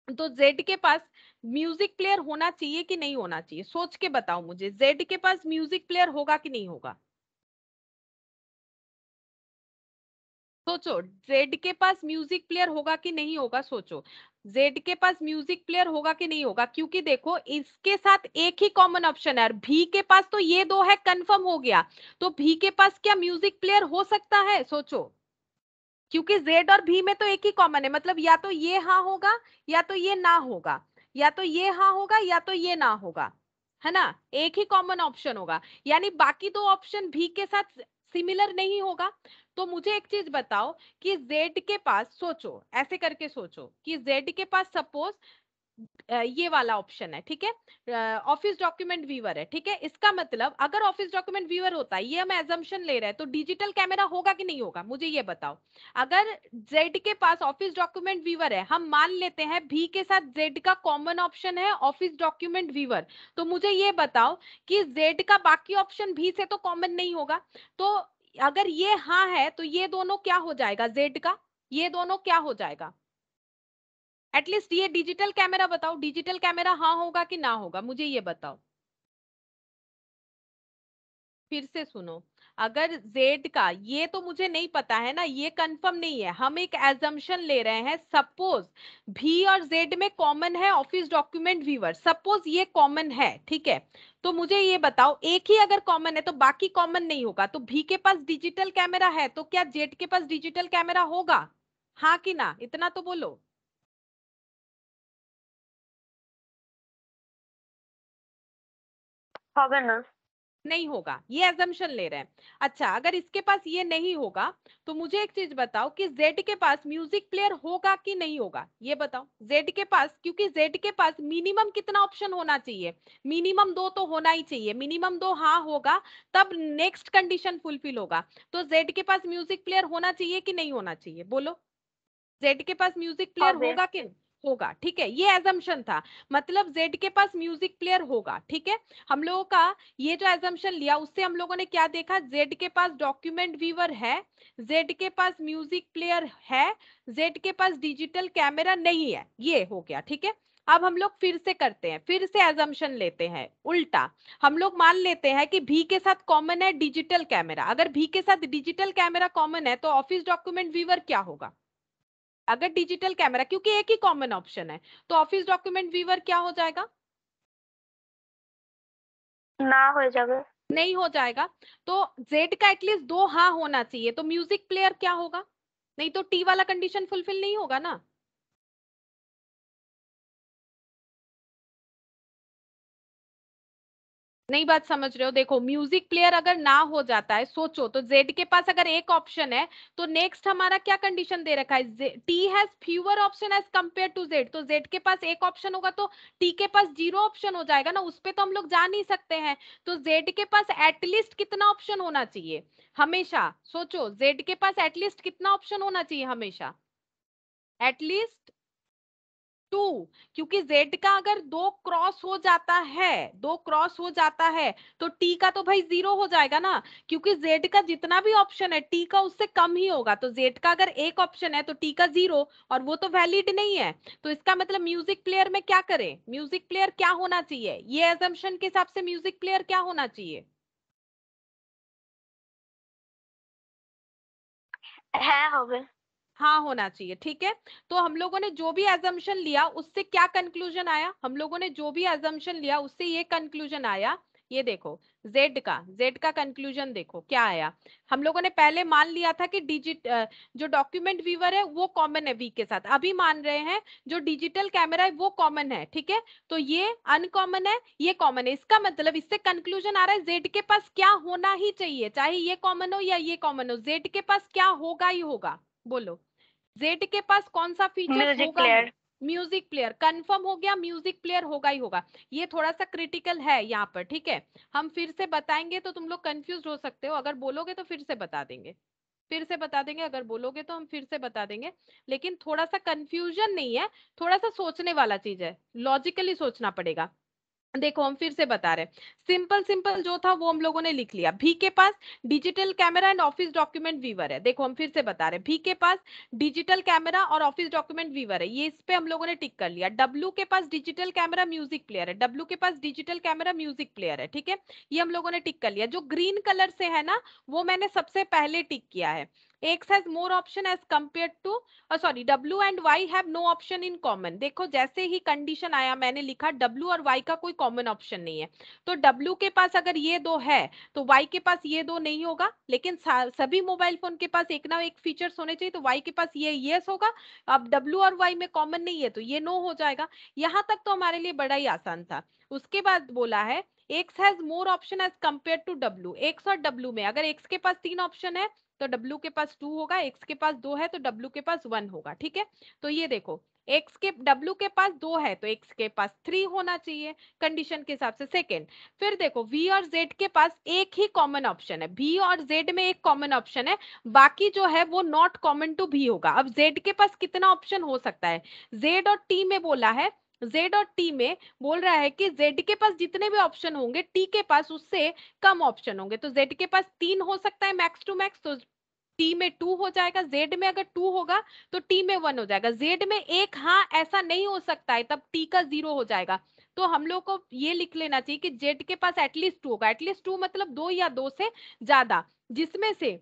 तो Z के पास म्यूजिक प्लेयर होना चाहिए कि नहीं होना चाहिए? सोच के बताओ मुझे, Z के पास म्यूजिक प्लेयर होगा कि नहीं होगा? सोचो, जेड के पास म्यूजिक प्लेयर होगा कि नहीं होगा? सोचो, जेड के पास म्यूजिक प्लेयर होगा कि नहीं होगा? क्योंकि देखो इसके साथ एक ही कॉमन ऑप्शन है, और भी के पास तो ये 2 है, कंफर्म हो गया। तो भी के पास क्या म्यूजिक प्लेयर हो सकता है? सोचो, क्योंकि जेड और भी में तो एक ही कॉमन है, मतलब या तो ये हाँ होगा या तो ये ना होगा, या तो ये हाँ होगा या तो ये ना होगा, है ना? एक ही कॉमन ऑप्शन होगा, यानी बाकी 2 ऑप्शन भी के साथ सिमिलर नहीं होगा। तो मुझे एक चीज बताओ कि जेड के पास, सोचो ऐसे करके सोचो कि जेड के पास सपोज ये वाला ऑप्शन है, ठीक है, ऑफिस डॉक्यूमेंट व्यूअर है, ठीक है। इसका मतलब अगर ऑफिस डॉक्यूमेंट व्यूअर होता है, ये हम एजम्पशन ले रहे हैं, तो डिजिटल कैमरा होगा कि नहीं होगा? मुझे ये बताओ। अगर जेड के पास ऑफिस डॉक्यूमेंट व्यूअर है, हम मान लेते हैं भी के साथ जेड का कॉमन ऑप्शन है ऑफिस डॉक्यूमेंट व्यूअर, तो मुझे ये बताओ कि जेड का बाकी ऑप्शन भी से तो कॉमन नहीं होगा। तो अगर ये हाँ है तो ये दोनों क्या हो जाएगा? जेड का ये दोनों क्या हो जाएगा? एटलीस्ट ये डिजिटल कैमरा बताओ, डिजिटल कैमरा हाँ होगा कि ना होगा? मुझे ये बताओ। फिर से सुनो, अगर Z का, ये तो मुझे नहीं पता है ना, ये कंफर्म नहीं है, हम एक एजम्पशन ले रहे हैं। सपोज भी और Z में कॉमन है ऑफिस डॉक्यूमेंट व्यूअर, सपोज ये कॉमन है, ठीक है। तो मुझे ये बताओ, एक ही अगर कॉमन है तो बाकी कॉमन नहीं होगा, तो भी के पास डिजिटल कैमरा है, तो क्या Z के पास डिजिटल कैमरा होगा? हाँ कि ना, इतना तो बोलो। হবে না। नहीं होगा, ये एजम्पशन ले रहे हैं। अच्छा, अगर इसके पास ये नहीं होगा, तो मुझे एक चीज बताओ कि जेड के पास म्यूजिक प्लेयर होगा कि नहीं होगा? ये बताओ जेड के पास, क्योंकि जेड के पास मिनिमम कितना ऑप्शन होना चाहिए? मिनिमम 2 तो होना ही चाहिए, मिनिमम 2 हाँ होगा तब नेक्स्ट कंडीशन फुलफिल होगा। तो जेड के पास म्यूजिक प्लेयर होना चाहिए कि नहीं होना चाहिए? बोलो, जेड के पास म्यूजिक प्लेयर হবে। होगा कि होगा? ठीक है, ये एजम्पशन था, मतलब जेड के पास म्यूजिक प्लेयर होगा, ठीक है। हम लोगों का ये जो एजम्पशन लिया, उससे हम लोगों ने क्या देखा? जेड के पास डॉक्यूमेंट व्यूअर है, जेड के पास म्यूजिक प्लेयर है, जेड के पास डिजिटल कैमरा नहीं है, ये हो गया, ठीक है। अब हम लोग फिर से करते हैं, फिर से एजम्पशन लेते हैं उल्टा। हम लोग मान लेते हैं कि भी के साथ कॉमन है डिजिटल कैमरा। अगर भी के साथ डिजिटल कैमरा कॉमन है तो ऑफिस डॉक्यूमेंट व्यूअर क्या होगा? अगर डिजिटल कैमरा, क्योंकि एक ही कॉमन ऑप्शन है, तो ऑफिस डॉक्यूमेंट व्यूअर क्या हो जाएगा? না হয়ে যাবে। नहीं हो जाएगा। तो जेड का एटलीस्ट 2 हाँ होना चाहिए, तो म्यूजिक प्लेयर क्या होगा? नहीं तो टी वाला कंडीशन फुलफिल नहीं होगा ना। नई बात समझ रहे हो? देखो, म्यूजिक प्लेयर अगर ना हो जाता है, सोचो तो जेड के पास अगर एक ऑप्शन है, तो नेक्स्ट हमारा क्या कंडीशन दे रखा है? T has fewer option as compare to Z, तो जेड के पास एक ऑप्शन होगा तो टी के पास 0 ऑप्शन हो जाएगा ना, उस पे तो हम लोग जा नहीं सकते हैं। तो जेड के पास एटलीस्ट कितना ऑप्शन होना चाहिए हमेशा? सोचो, जेड के पास एटलीस्ट कितना ऑप्शन होना चाहिए हमेशा? एटलीस्ट 2, क्योंकि जेड का अगर 2 क्रॉस हो जाता है, 2 क्रॉस हो जाता है, तो टी का तो भाई 0 हो जाएगा ना, क्योंकि जेड का जितना भी ऑप्शन है टी का उससे कम ही होगा। तो जेड का अगर एक ऑप्शन है तो टी का 0, और वो तो वैलिड नहीं है। तो इसका मतलब म्यूजिक प्लेयर में क्या करें? म्यूजिक प्लेयर क्या होना चाहिए? ये एजम्पशन के हिसाब से म्यूजिक प्लेयर क्या होना चाहिए? হ্যাঁ হবে। हाँ होना चाहिए, ठीक है। तो हम लोगों ने जो भी एजम्पशन लिया उससे क्या कंक्लूजन आया? हम लोगों ने जो भी एजम्पशन लिया उससे ये कंक्लूजन आया, ये देखो, जेड का कंक्लूजन देखो क्या आया। हम लोगों ने पहले मान लिया था कि जो डॉक्यूमेंट व्यूअर है वो कॉमन है वी के साथ, अभी मान रहे हैं जो डिजिटल कैमरा है वो कॉमन है, ठीक है। तो ये अनकॉमन है, ये कॉमन है, इसका मतलब इससे कंक्लूजन आ रहा है जेड के पास क्या होना ही चाहिए, चाहे ये कॉमन हो या ये कॉमन हो, जेड के पास क्या होगा ही होगा? बोलो, जेड के पास कौन सा फीचर्स म्यूजिक होगा ही? प्लेयर। म्यूजिक प्लेयर कंफर्म हो गया, म्यूजिक प्लेयर होगा ही होगा। ये थोड़ा सा क्रिटिकल है यहाँ पर, ठीक है। हम फिर से बताएंगे तो तुम लोग कंफ्यूज हो सकते हो, अगर बोलोगे तो फिर से बता देंगे। फिर से बता देंगे, अगर बोलोगे तो हम फिर से बता देंगे, लेकिन थोड़ा सा कंफ्यूजन नहीं है, थोड़ा सा सोचने वाला चीज है, लॉजिकली सोचना पड़ेगा। देखो हम फिर से बता रहे हैं, सिंपल सिंपल जो था वो हम लोगों ने लिख लिया। भी के पास digital camera and office document viewer है। देखो हम फिर से बता रहे हैं, भी के पास डिजिटल कैमरा और ऑफिस डॉक्यूमेंट व्यूअर है, ये इस पे हम लोगों ने टिक कर लिया। डब्लू के पास डिजिटल कैमरा म्यूजिक प्लेयर है, डब्लू के पास डिजिटल कैमरा म्यूजिक प्लेयर है, ठीक है, ये हम लोगों ने टिक कर लिया। जो ग्रीन कलर से है ना, वो मैंने सबसे पहले टिक किया है। X has more option as compare to, sorry, W and Y have no option in common. देखो जैसे ही कंडीशन आया मैंने लिखा W और Y का कोई कॉमन ऑप्शन नहीं है, तो W के पास अगर ये दो है तो Y के पास ये दो नहीं होगा, लेकिन सभी मोबाइल फोन के पास एक ना एक फीचर्स होने चाहिए, तो Y के पास ये यस होगा। अब W और Y में कॉमन नहीं है तो ये नो हो जाएगा। यहां तक तो हमारे लिए बड़ा ही आसान था। उसके बाद बोला है X has more option as compare to W. X और डब्ल्यू में अगर एक्स के पास 3 ऑप्शन है तो W के पास 2 होगा, X के पास 2 है तो W के पास 1 होगा, ठीक है। तो ये देखो X के W के पास 2 है तो X के पास 3 होना चाहिए कंडीशन के हिसाब से। सेकेंड, फिर देखो V और Z के पास एक ही कॉमन ऑप्शन है, V और Z में एक कॉमन ऑप्शन है, बाकी जो है वो नॉट कॉमन टू V होगा। अब Z के पास कितना ऑप्शन हो सकता है, Z और T में बोला है, Z और T में बोल रहा है कि Z के पास जितने भी ऑप्शन होंगे T के पास उससे कम ऑप्शन होंगे, तो Z के पास 3 हो सकता है मैक्स टू मैक्स, तो T में 2 हो जाएगा, Z में अगर 2 होगा तो T में 1 हो जाएगा, Z में एक हाँ ऐसा नहीं हो सकता है, तब T का 0 हो जाएगा। तो हम लोग को ये लिख लेना चाहिए कि Z के पास एटलीस्ट 2 होगा, एटलीस्ट 2 मतलब 2 या 2 से ज्यादा, जिसमें से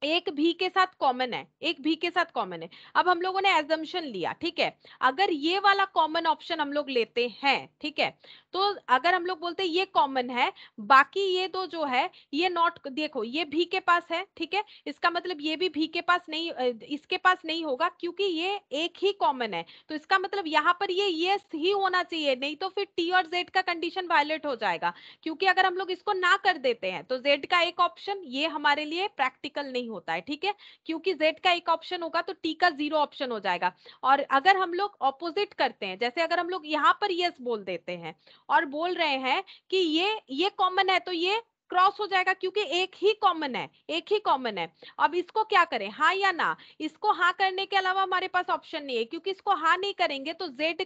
एक भी के साथ कॉमन है, एक भी के साथ कॉमन है। अब हम लोगों ने एजम्पशन लिया, ठीक है, अगर ये वाला कॉमन ऑप्शन हम लोग लेते हैं, ठीक है, तो अगर हम लोग बोलते हैं ये कॉमन है, बाकी ये दो जो है ये नॉट, देखो ये भी के पास है, ठीक है, इसका मतलब ये भी के पास नहीं, इसके पास नहीं होगा क्योंकि ये एक ही कॉमन है, तो इसका मतलब यहाँ पर ये यस ही होना चाहिए, नहीं तो फिर टी और जेड का कंडीशन वायलेट हो जाएगा। क्योंकि अगर हम लोग इसको ना कर देते हैं तो जेड का एक ऑप्शन ये हमारे लिए प्रैक्टिकल नहीं होता है, ठीक है, क्योंकि जेड का एक ऑप्शन होगा तो टी का 0 ऑप्शन हो जाएगा। और अगर हम लोग ऑपोजिट करते हैं, जैसे अगर हम लोग यहाँ पर यस बोल देते हैं और बोल रहे हैं कि ये कॉमन है, तो ये क्रॉस हो जाएगा क्योंकि एक ही कॉमन है, एक ही कॉमन है। अब इसको क्या करें, हाँ या ना, इसको हाँ करने के अलावा हमारे पास ऑप्शन नहीं है, क्योंकि इसको हाँ नहीं करेंगे तो जेड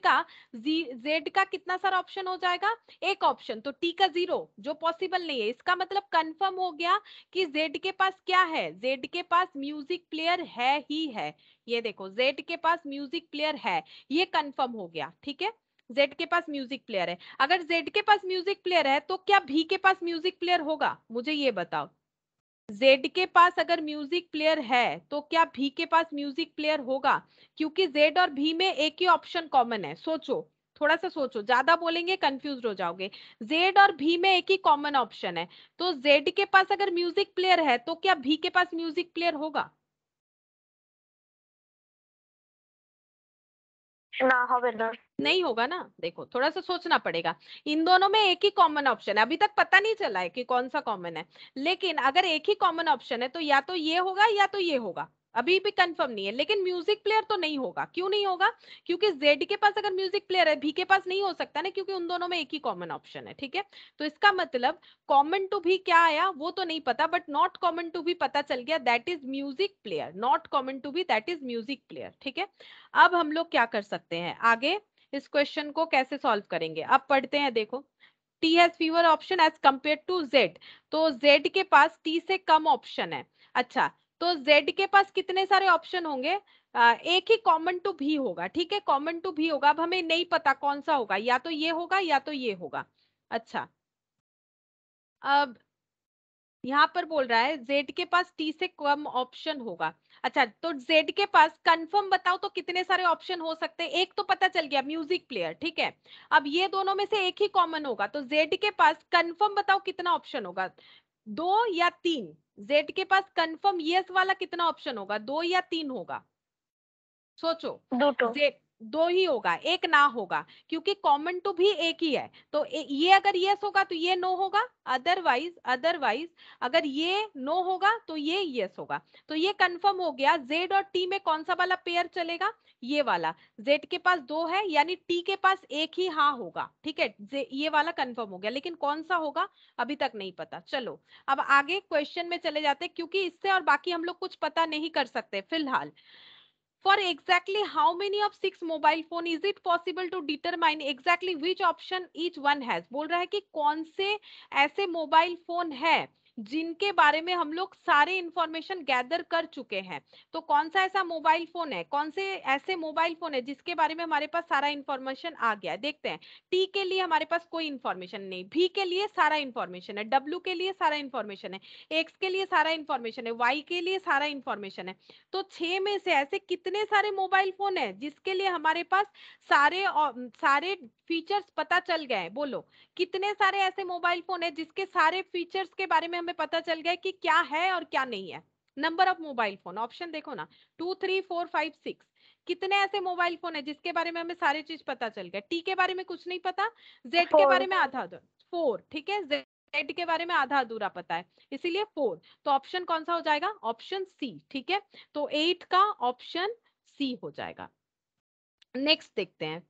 का कितना सारा ऑप्शन हो जाएगा, एक ऑप्शन, तो टी का 0 जो पॉसिबल नहीं है। इसका मतलब कंफर्म हो गया कि जेड के पास क्या है, जेड के पास म्यूजिक प्लेयर है ही है। ये देखो जेड के पास म्यूजिक प्लेयर है, ये कंफर्म हो गया, ठीक है, जेड के पास म्यूजिक प्लेयर है। अगर जेड के पास म्यूजिक प्लेयर है तो क्या भी के पास म्यूजिक प्लेयर होगा, मुझे ये बताओ। जेड के पास अगर म्यूजिक प्लेयर है तो क्या भी के पास म्यूजिक प्लेयर होगा, क्योंकि जेड और भी में एक ही ऑप्शन कॉमन है। सोचो, थोड़ा सा सोचो, ज्यादा बोलेंगे कंफ्यूज हो जाओगे। जेड और भी में एक ही कॉमन ऑप्शन है, तो जेड के पास अगर म्यूजिक प्लेयर है तो क्या भी के पास म्यूजिक प्लेयर होगा, না হবে না। नहीं होगा ना। देखो थोड़ा सा सोचना पड़ेगा, इन दोनों में एक ही कॉमन ऑप्शन है, अभी तक पता नहीं चला है कि कौन सा कॉमन है, लेकिन अगर एक ही कॉमन ऑप्शन है तो या तो ये होगा या तो ये होगा, अभी भी कंफर्म नहीं है। लेकिन म्यूजिक प्लेयर तो नहीं होगा, क्यों नहीं होगा, क्योंकि जेड के पास अगर म्यूजिक प्लेयर है भी के पास नहीं हो सकता ना, क्योंकि उन दोनों में एक ही कॉमन ऑप्शन है, ठीक है। तो इसका मतलब कॉमन टू भी क्या आया वो तो नहीं पता, बट नॉट कॉमन टू भी पता चल गया, that is music player, not common to भी दैट इज म्यूजिक प्लेयर, ठीक है। अब हम लोग क्या कर सकते हैं आगे, इस क्वेश्चन को कैसे सॉल्व करेंगे अब पढ़ते हैं। देखो T has fewer option as compare to Z, तो जेड के पास टी से कम ऑप्शन है। अच्छा, तो जेड के पास कितने सारे ऑप्शन होंगे, एक ही कॉमन टू भी होगा, ठीक है, कॉमन टू भी होगा। अब हमें नहीं पता कौन सा होगा, या तो ये होगा या तो ये होगा। अच्छा, अब यहाँ पर बोल रहा है जेड के पास टी से कम ऑप्शन होगा। अच्छा, तो जेड के पास कंफर्म बताओ तो कितने सारे ऑप्शन हो सकते हैं, एक तो पता चल गया म्यूजिक प्लेयर, ठीक है। अब ये दोनों में से एक ही कॉमन होगा, तो जेड के पास कंफर्म बताओ कितना ऑप्शन होगा, 2 या 3। जेड के पास कंफर्म यस वाला कितना ऑप्शन होगा, 2 या 3 होगा, सोचो। দুটো। जेड दो ही होगा, एक ना होगा, क्योंकि कॉमन टू भी एक ही है। तो ये अगर यस होगा तो ये नो होगा, अदरवाइज अगर ये नो होगा तो ये यस होगा। तो ये कंफर्म हो गया। जेड और टी में कौन सा वाला पेयर चलेगा? ये वाला। जेड के पास दो है यानी टी के पास एक ही हाँ होगा, ठीक है, ये वाला कंफर्म हो गया, लेकिन कौन सा होगा अभी तक नहीं पता। चलो अब आगे क्वेश्चन में चले जाते, क्योंकि इससे और बाकी हम लोग कुछ पता नहीं कर सकते फिलहाल। For exactly how many of 6 mobile phone is it possible to determine exactly which option each one has? बोल रहा है कि कौन से ऐसे मोबाइल फोन है जिनके बारे में हम लोग सारे इंफॉर्मेशन गैदर कर चुके हैं। तो कौन सा ऐसा मोबाइल फोन है, कौन से ऐसे मोबाइल फोन है जिसके बारे में हमारे पास सारा इंफॉर्मेशन आ गया है? देखते हैं। टी के लिए हमारे पास कोई इंफॉर्मेशन नहीं, भी के लिए सारा इंफॉर्मेशन है, डब्ल्यू के लिए सारा इंफॉर्मेशन है, एक्स के लिए सारा इंफॉर्मेशन है, वाई के लिए सारा इंफॉर्मेशन है। तो 6 में से ऐसे कितने सारे मोबाइल फोन है जिसके लिए हमारे पास सारे फीचर्स पता चल गए? बोलो कितने सारे ऐसे मोबाइल फोन है जिसके सारे फीचर्स के बारे में हमें पता चल गया कि क्या है और क्या नहीं है। Number of mobile phone, option देखो ना, 2 3 4 5 6। कितने ऐसे मोबाइल फोन है जिसके बारे में हमें सारी चीज पता चल गया? टी के बारे में कुछ नहीं पता, जेड के बारे 4। में आधा अधूरा, 4, ठीक है, जेड के बारे में आधा अधूरा पता है, इसीलिए 4। तो ऑप्शन कौन सा हो जाएगा? ऑप्शन सी, ठीक है। तो 8 का ऑप्शन सी हो जाएगा। नेक्स्ट देखते हैं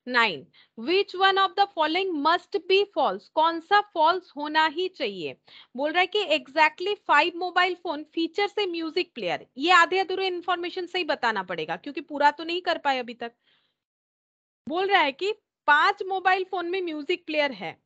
9। Which one of the following must be false? कौन सा फॉल्स होना ही चाहिए? बोल रहा है कि एग्जैक्टली 5 मोबाइल फोन फीचर से म्यूजिक प्लेयर। ये आधे अधूरे इंफॉर्मेशन से ही बताना पड़ेगा क्योंकि पूरा तो नहीं कर पाए अभी तक। बोल रहा है कि 5 मोबाइल फोन में म्यूजिक प्लेयर है।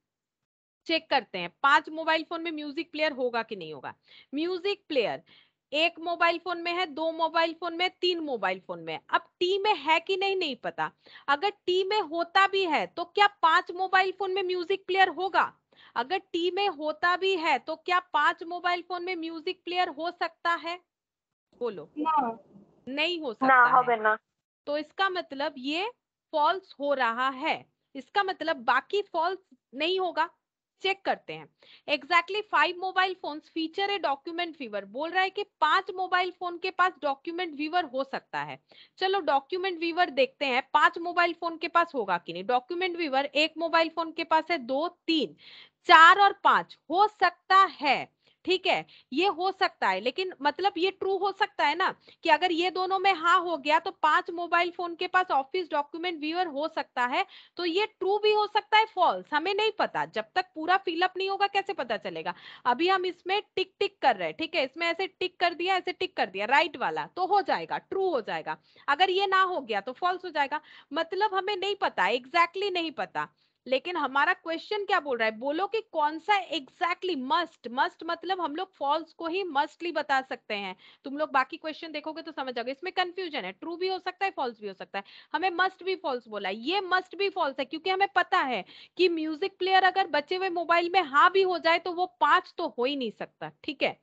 चेक करते हैं 5 मोबाइल फोन में म्यूजिक प्लेयर होगा कि नहीं होगा। म्यूजिक प्लेयर एक मोबाइल फोन में है, 2 मोबाइल फोन में, 3 मोबाइल फोन में। अब टी में है कि नहीं नहीं पता। अगर टी में होता भी है तो क्या 5 मोबाइल फोन में म्यूजिक प्लेयर होगा? अगर टी में होता भी है तो क्या 5 मोबाइल फोन में म्यूजिक प्लेयर हो सकता है? बोलो। नहीं हो না सकता है। হবে না। तो इसका मतलब ये फॉल्स हो रहा है। इसका मतलब बाकी फॉल्स नहीं होगा। चेक करते हैं। Exactly 5 mobile phones feature a document viewer. बोल रहा है कि 5 मोबाइल फोन के पास डॉक्यूमेंट व्यूअर हो सकता है। चलो डॉक्यूमेंट व्यूअर देखते हैं 5 मोबाइल फोन के पास होगा कि नहीं। डॉक्यूमेंट व्यूअर एक मोबाइल फोन के पास है, 2 3 4 और 5 हो सकता है, ठीक है, ये हो सकता है। लेकिन मतलब ये ट्रू हो सकता है ना कि अगर ये दोनों में हाँ हो गया तो 5 मोबाइल फोन के पास ऑफिस डॉक्यूमेंट व्यूअर हो सकता है। तो ये ट्रू भी हो सकता है, फॉल्स हमें नहीं पता, जब तक पूरा फिलअप नहीं होगा कैसे पता चलेगा। अभी हम इसमें टिक टिक कर रहे हैं, ठीक है, इसमें ऐसे टिक कर दिया, ऐसे टिक कर दिया, राइट वाला तो हो जाएगा, ट्रू हो जाएगा। अगर ये ना हो गया तो फॉल्स हो जाएगा। मतलब हमें नहीं पता, एग्जैक्टली नहीं पता। लेकिन हमारा क्वेश्चन क्या बोल रहा है? बोलो कि कौन सा एग्जैक्टली मस्ट। मस्ट मतलब हम लोग फॉल्स को ही मस्टली बता सकते हैं। तुम लोग बाकी क्वेश्चन देखोगे तो समझ जाओगे, इसमें कंफ्यूजन है, ट्रू भी हो सकता है, फॉल्स भी हो सकता है। हमें मस्ट भी फॉल्स बोला है, ये मस्ट भी फॉल्स है क्योंकि हमें पता है कि म्यूजिक प्लेयर अगर बचे हुए मोबाइल में हाँ भी हो जाए तो वो 5 तो हो ही नहीं सकता, ठीक है।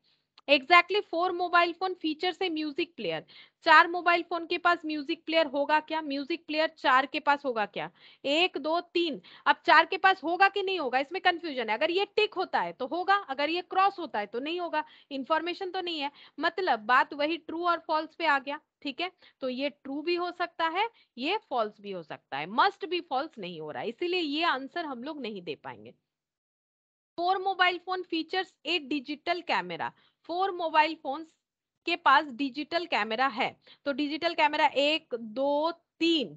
एग्जैक्टली 4 मोबाइल फोन फीचर से म्यूजिक प्लेयर। 4 मोबाइल फोन के पास म्यूजिक प्लेयर होगा क्या? म्यूजिक प्लेयर 4 के पास होगा क्या? 1 2 3। अब 4 के पास होगा कि नहीं होगा इसमें कंफ्यूजन है। अगर ये टिक होता है तो होगा, अगर ये क्रॉस होता है तो नहीं होगा, इंफॉर्मेशन तो नहीं है। मतलब बात वही ट्रू और फॉल्स पे आ गया, ठीक है। तो ये ट्रू भी हो सकता है, ये फॉल्स भी हो सकता है, मस्ट भी फॉल्स नहीं हो रहा है, इसीलिए ये आंसर हम लोग नहीं दे पाएंगे। 4 मोबाइल फोन फीचर्स ए डिजिटल कैमरा। 4 मोबाइल फोन्स के पास डिजिटल कैमरा है। तो डिजिटल कैमरा 1 2 3,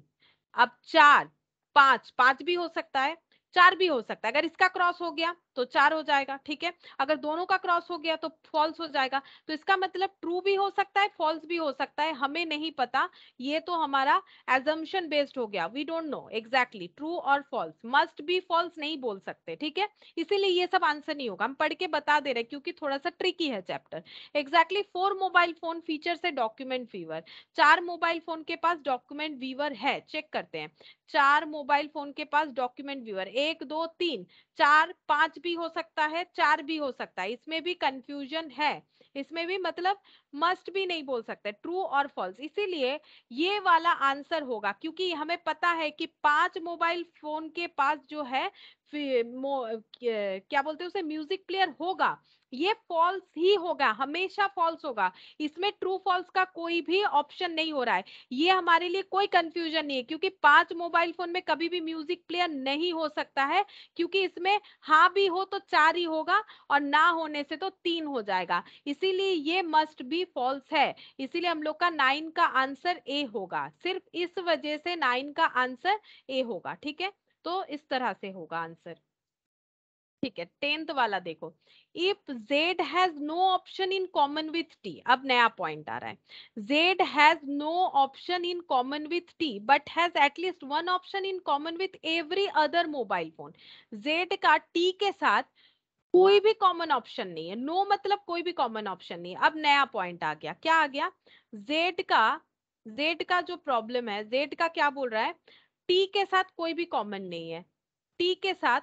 अब 4 5, 5 भी हो सकता है, 4 भी हो सकता है। अगर इसका क्रॉस हो गया तो 4 हो जाएगा, ठीक है। अगर दोनों का क्रॉस हो गया तो फॉल्स हो जाएगा। तो इसका मतलब ट्रू भी हो सकता है, फॉल्स भी हो सकता है, हमें नहीं पता। ये तो हमारा एजम्पशन बेस्ड हो गया, we don't know exactly true और फॉल्स। मस्ट बी फॉल्स नहीं बोल सकते, ठीक है। इसीलिए ये सब आंसर नहीं होगा, हम पढ़ के बता दे रहे क्योंकि थोड़ा सा ट्रिकी है chapter. Exactly 4 mobile phone feature से डॉक्यूमेंट व्यूअर। 4 मोबाइल फोन के पास डॉक्यूमेंट व्यूअर है, चेक करते हैं। 4 मोबाइल फोन के पास डॉक्यूमेंट व्यूअर, 1 2 3 4 5 भी हो सकता है, 4 भी हो सकता है, इसमें भी कंफ्यूजन है। इसमें भी मतलब मस्ट भी नहीं बोल सकते, ट्रू और फॉल्स। इसीलिए ये वाला आंसर होगा क्योंकि हमें पता है कि 5 मोबाइल फोन के पास जो है क्या बोलते हैं उसे, म्यूजिक प्लेयर होगा। ये फॉल्स ही होगा, हमेशा फॉल्स होगा। इसमें ट्रू फॉल्स का कोई भी ऑप्शन नहीं हो रहा है। ये हमारे लिए कोई कंफ्यूजन नहीं है, क्योंकि 5 मोबाइल फोन में कभी भी म्यूजिक प्लेयर नहीं हो सकता है, क्योंकि इसमें हाँ भी हो तो 4 ही होगा और ना होने से तो 3 हो जाएगा, इसीलिए ये मस्ट बी फॉल्स है। इसीलिए हम लोग का 9 का आंसर ए होगा, सिर्फ इस वजह से 9 का आंसर ए होगा। ठीक है, तो इस तरह से होगा आंसर। ठीक है, 10th वाला देखो, if z has no option in common with t, अब नया पॉइंट आ रहा है, z has no option in common with t but has at least one option in common with every other mobile phone. z का t के साथ कोई भी कॉमन ऑप्शन नहीं है, नो मतलब कोई भी कॉमन ऑप्शन नहीं है। अब नया पॉइंट आ गया, क्या आ गया, z का जो प्रॉब्लम है, z का क्या बोल रहा है, t के साथ कोई भी कॉमन नहीं है, t के साथ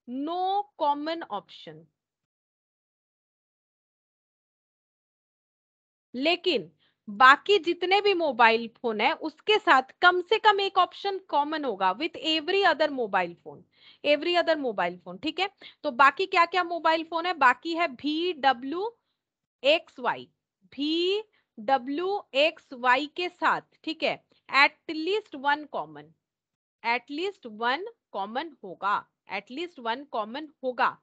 नो कॉमन ऑप्शन, लेकिन बाकी जितने भी मोबाइल फोन है उसके साथ कम से कम एक ऑप्शन कॉमन होगा with every other mobile phone, every other mobile phone. ठीक है, तो बाकी क्या क्या मोबाइल फोन है, बाकी है VWXY, VWXY के साथ, ठीक है, at least one common, at least one common होगा, एटलीस्ट वन कॉमन होगा,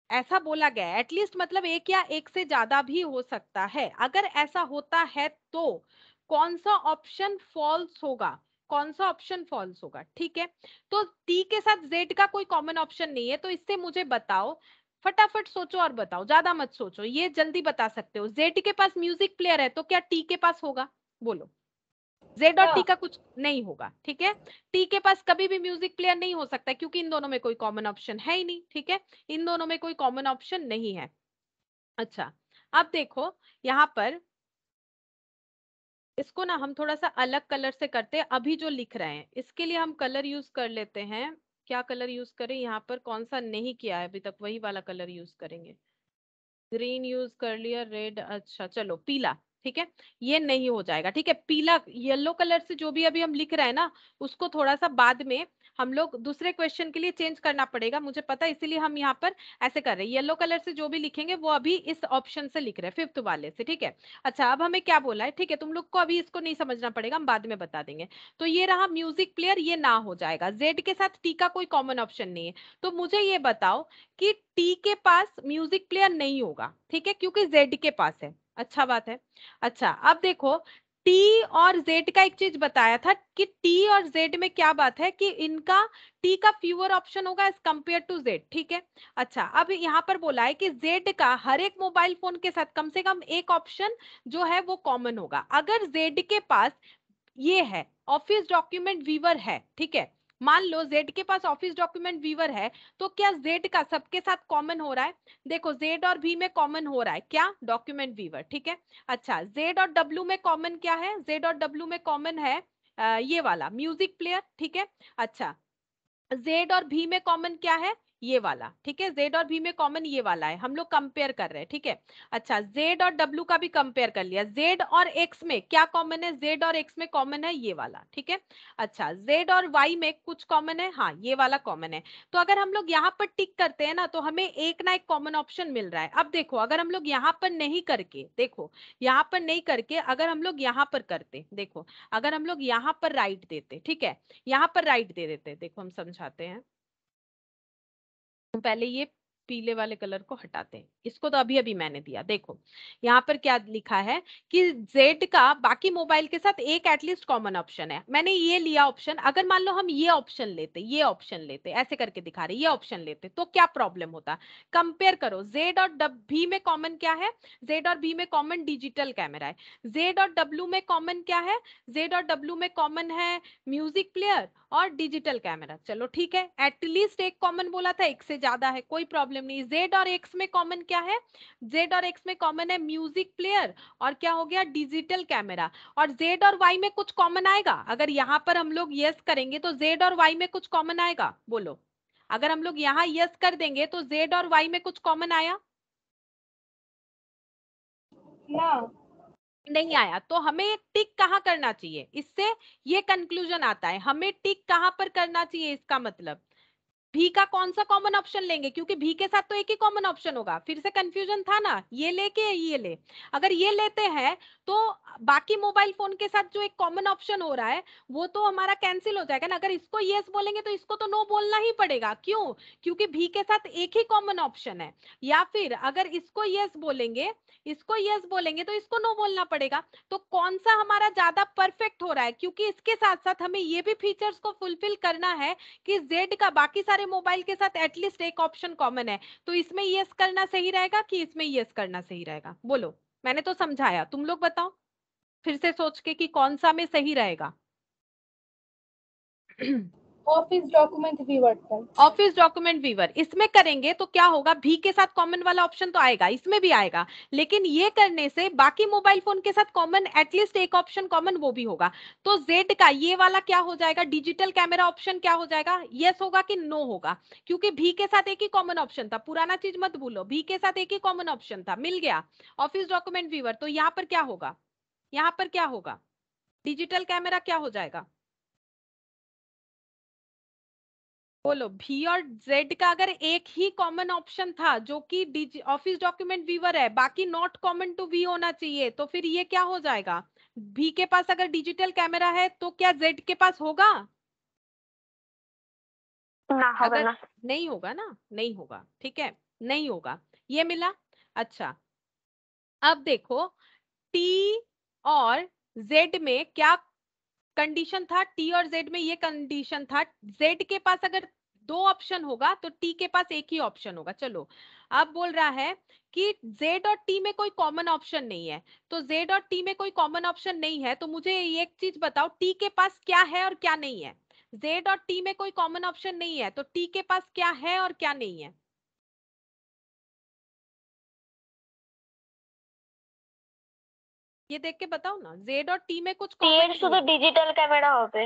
ऐसा बोला गया है। एटलीस्ट मतलब एक या एक से ज्यादा भी हो सकता है। अगर ऐसा होता है तो कौन सा ऑप्शन फॉल्स होगा, कौन सा ऑप्शन फॉल्स होगा। ठीक है, तो टी के साथ जेड का कोई कॉमन ऑप्शन नहीं है, तो इससे मुझे बताओ, फटाफट सोचो और बताओ, ज्यादा मत सोचो, ये जल्दी बता सकते हो। जेड के पास म्यूजिक प्लेयर है तो क्या टी के पास होगा, बोलो। जेड और टी का कुछ नहीं होगा, ठीक है, टी के पास कभी भी म्यूजिक प्लेयर नहीं हो सकता, क्योंकि इन दोनों में कोई कॉमन ऑप्शन है ही नहीं। ठीक है, इन दोनों में कोई कॉमन ऑप्शन नहीं है। अच्छा, अब देखो यहाँ पर, इसको ना हम थोड़ा सा अलग कलर से करते हैं, अभी जो लिख रहे हैं इसके लिए हम कलर यूज कर लेते हैं। क्या कलर यूज करें, यहाँ पर कौन सा नहीं किया है अभी तक, वही वाला कलर यूज करेंगे। ग्रीन यूज कर लिया, रेड, अच्छा चलो पीला, ठीक है, ये नहीं हो जाएगा। ठीक है, पीला, येलो कलर से जो भी अभी हम लिख रहे हैं ना, उसको थोड़ा सा बाद में हम लोग दूसरे क्वेश्चन के लिए चेंज करना पड़ेगा, मुझे पता है, इसीलिए हम यहाँ पर ऐसे कर रहे हैं। येलो कलर से जो भी लिखेंगे वो अभी इस ऑप्शन से लिख रहे हैं, 5th वाले से। ठीक है, अच्छा अब हमें क्या बोला है, ठीक है, तुम लोग को अभी इसको नहीं समझना पड़ेगा, हम बाद में बता देंगे। तो ये रहा म्यूजिक प्लेयर, ये ना हो जाएगा, जेड के साथ टी का कोई कॉमन ऑप्शन नहीं है। तो मुझे ये बताओ कि टी के पास म्यूजिक प्लेयर नहीं होगा, ठीक है, क्योंकि जेड के पास है। अच्छा बात है। अच्छा अब देखो, टी और जेड का एक चीज बताया था कि टी और जेड में क्या बात है कि इनका, टी का फ्यूअर ऑप्शन होगा एज कंपेयर टू जेड। ठीक है, अच्छा अब यहाँ पर बोला है कि जेड का हर एक मोबाइल फोन के साथ कम से कम एक ऑप्शन जो है वो कॉमन होगा। अगर जेड के पास ये है, ऑफिस डॉक्यूमेंट व्यूअर है, ठीक है, मान लो जेड के पास ऑफिस डॉक्यूमेंट व्यूअर है, तो क्या जेड का सबके साथ कॉमन हो रहा है, देखो जेड और भी में कॉमन हो रहा है क्या, डॉक्यूमेंट व्यूअर। ठीक है, अच्छा जेड और डब्ल्यू में कॉमन क्या है, जेड और डब्ल्यू में कॉमन है ये वाला म्यूजिक प्लेयर। ठीक है, अच्छा जेड और भी में कॉमन क्या है, ये वाला। ठीक है, जेड और भी में कॉमन ये वाला है, हम लोग कंपेयर कर रहे हैं। ठीक है, अच्छा जेड और डब्ल्यू का भी कंपेयर कर लिया, जेड और एक्स में क्या कॉमन है, जेड और एक्स में कॉमन है ये वाला। ठीक है, अच्छा जेड और वाई में कुछ कॉमन है, हाँ ये वाला कॉमन है। तो अगर हम लोग यहाँ पर टिक करते हैं ना, तो हमें एक ना एक कॉमन ऑप्शन मिल रहा है। अब देखो, अगर हम लोग यहाँ पर नहीं करके, देखो यहाँ पर नहीं करके अगर हम लोग यहाँ पर करते, देखो अगर हम लोग यहाँ पर राइट देते, ठीक है, यहाँ पर राइट दे देते, देखो हम समझाते हैं। पहले ये पीले वाले कलर को हटाते हैं, इसको तो अभी अभी मैंने दिया। देखो यहाँ पर क्या लिखा है कि Z का बाकी मोबाइल के साथ एक एटलीस्ट कॉमन ऑप्शन है, मैंने ये लिया ऑप्शन। अगर मान लो हम ये ऑप्शन लेते, ये ऑप्शन लेते, ऐसे करके दिखा रहे, ये ऑप्शन लेते, तो क्या प्रॉब्लम होता, कंपेयर करो, Z और V में कॉमन क्या है, Z और V में कॉमन डिजिटल कैमरा है, Z और W में कॉमन क्या है, Z और W में कॉमन है म्यूजिक प्लेयर और डिजिटल कैमरा। चलो ठीक है, एटलीस्ट एक कॉमन बोला था, एक से ज्यादा है कोई प्रॉब्लम नहीं। जेड और एक्स में कॉमन क्या है, जेड और एक्स में कॉमन है म्यूजिक प्लेयर और क्या हो गया, डिजिटल कैमरा। और जेड और वाई में कुछ कॉमन आएगा, अगर यहाँ पर हम लोग यस करेंगे तो जेड और वाई में कुछ कॉमन आएगा, बोलो। अगर हम लोग यहाँ यस कर देंगे तो जेड और वाई में कुछ कॉमन आया, ना, नहीं आया। तो हमें एक टिक कहाँ करना चाहिए, इससे ये कंक्लूजन आता है, हमें टिक कहाँ पर करना चाहिए, इसका मतलब भी का कौन सा कॉमन ऑप्शन लेंगे, क्योंकि भी के साथ तो एक ही कॉमन ऑप्शन होगा। फिर से कंफ्यूजन था ना, ये लेके ये ले, अगर ये लेते हैं तो बाकी मोबाइल फोन के साथ जो एक कॉमन ऑप्शन हो रहा है वो तो हमारा कैंसिल हो जाएगा ना। अगर इसको यस बोलेंगे तो इसको तो नो बोलना ही पड़ेगा। क्यों? क्योंकि भी के साथ एक ही कॉमन ऑप्शन है। या फिर अगर इसको यस बोलेंगे, इसको यस बोलेंगे तो इसको नो बोलना पड़ेगा। तो कौन सा हमारा ज्यादा परफेक्ट हो रहा है, क्योंकि इसके साथ साथ हमें ये भी फीचर्स को फुलफिल करना है कि Z का बाकी सारे मोबाइल के साथ एटलीस्ट एक ऑप्शन कॉमन है। तो इसमें यस करना सही रहेगा कि इसमें यस करना सही रहेगा? बोलो, मैंने तो समझाया, तुम लोग बताओ फिर से सोच के कि कौन सा में सही रहेगा। Office document viewer sir. Office document viewer इसमें करेंगे तो क्या होगा, भी के साथ कॉमन वाला ऑप्शन तो आएगा, इसमें भी आएगा, लेकिन ये करने से बाकी मोबाइल फोन के साथ कॉमन एटलीस्ट एक ऑप्शन कॉमन वो भी होगा। तो जेड का ये वाला क्या हो जाएगा, डिजिटल कैमरा ऑप्शन क्या हो जाएगा, यस होगा कि नो होगा? क्योंकि भी के साथ एक ही कॉमन ऑप्शन था, पुराना चीज मत भूलो, भी के साथ एक ही कॉमन ऑप्शन था, मिल गया ऑफिस डॉक्यूमेंट व्यूअर। तो यहाँ पर क्या होगा, यहाँ पर क्या होगा, डिजिटल कैमरा क्या हो जाएगा? बोलो, भी और जेड का अगर एक ही कॉमन ऑप्शन था जो कि ऑफिस डॉक्यूमेंट व्यूअर है, बाकी नॉट कॉमन टू वी होना चाहिए, तो फिर ये क्या हो जाएगा, भी के पास अगर डिजिटल कैमरा है तो क्या जेड के पास होगा? ना होगा अगर ना। नहीं होगा ना, नहीं होगा, ठीक है, नहीं होगा, ये मिला। अच्छा, अब देखो टी और जेड में क्या कंडीशन था, टी और जेड में ये कंडीशन था, जेड के पास अगर दो ऑप्शन होगा तो टी के पास एक ही ऑप्शन होगा। चलो, अब बोल रहा है कि जेड और टी में कोई कॉमन ऑप्शन नहीं है, तो जेड और टी में कोई कॉमन ऑप्शन नहीं है, तो मुझे एक चीज बताओ, टी के पास क्या है और क्या नहीं है? जेड और टी में कोई कॉमन ऑप्शन नहीं है, तो टी के पास क्या है और क्या नहीं है? ये देख के बताओ ना, जेड और टी में कुछ টিয়ের कॉमन শুধু नहीं है। ডিজিটাল ক্যামেরা হবে।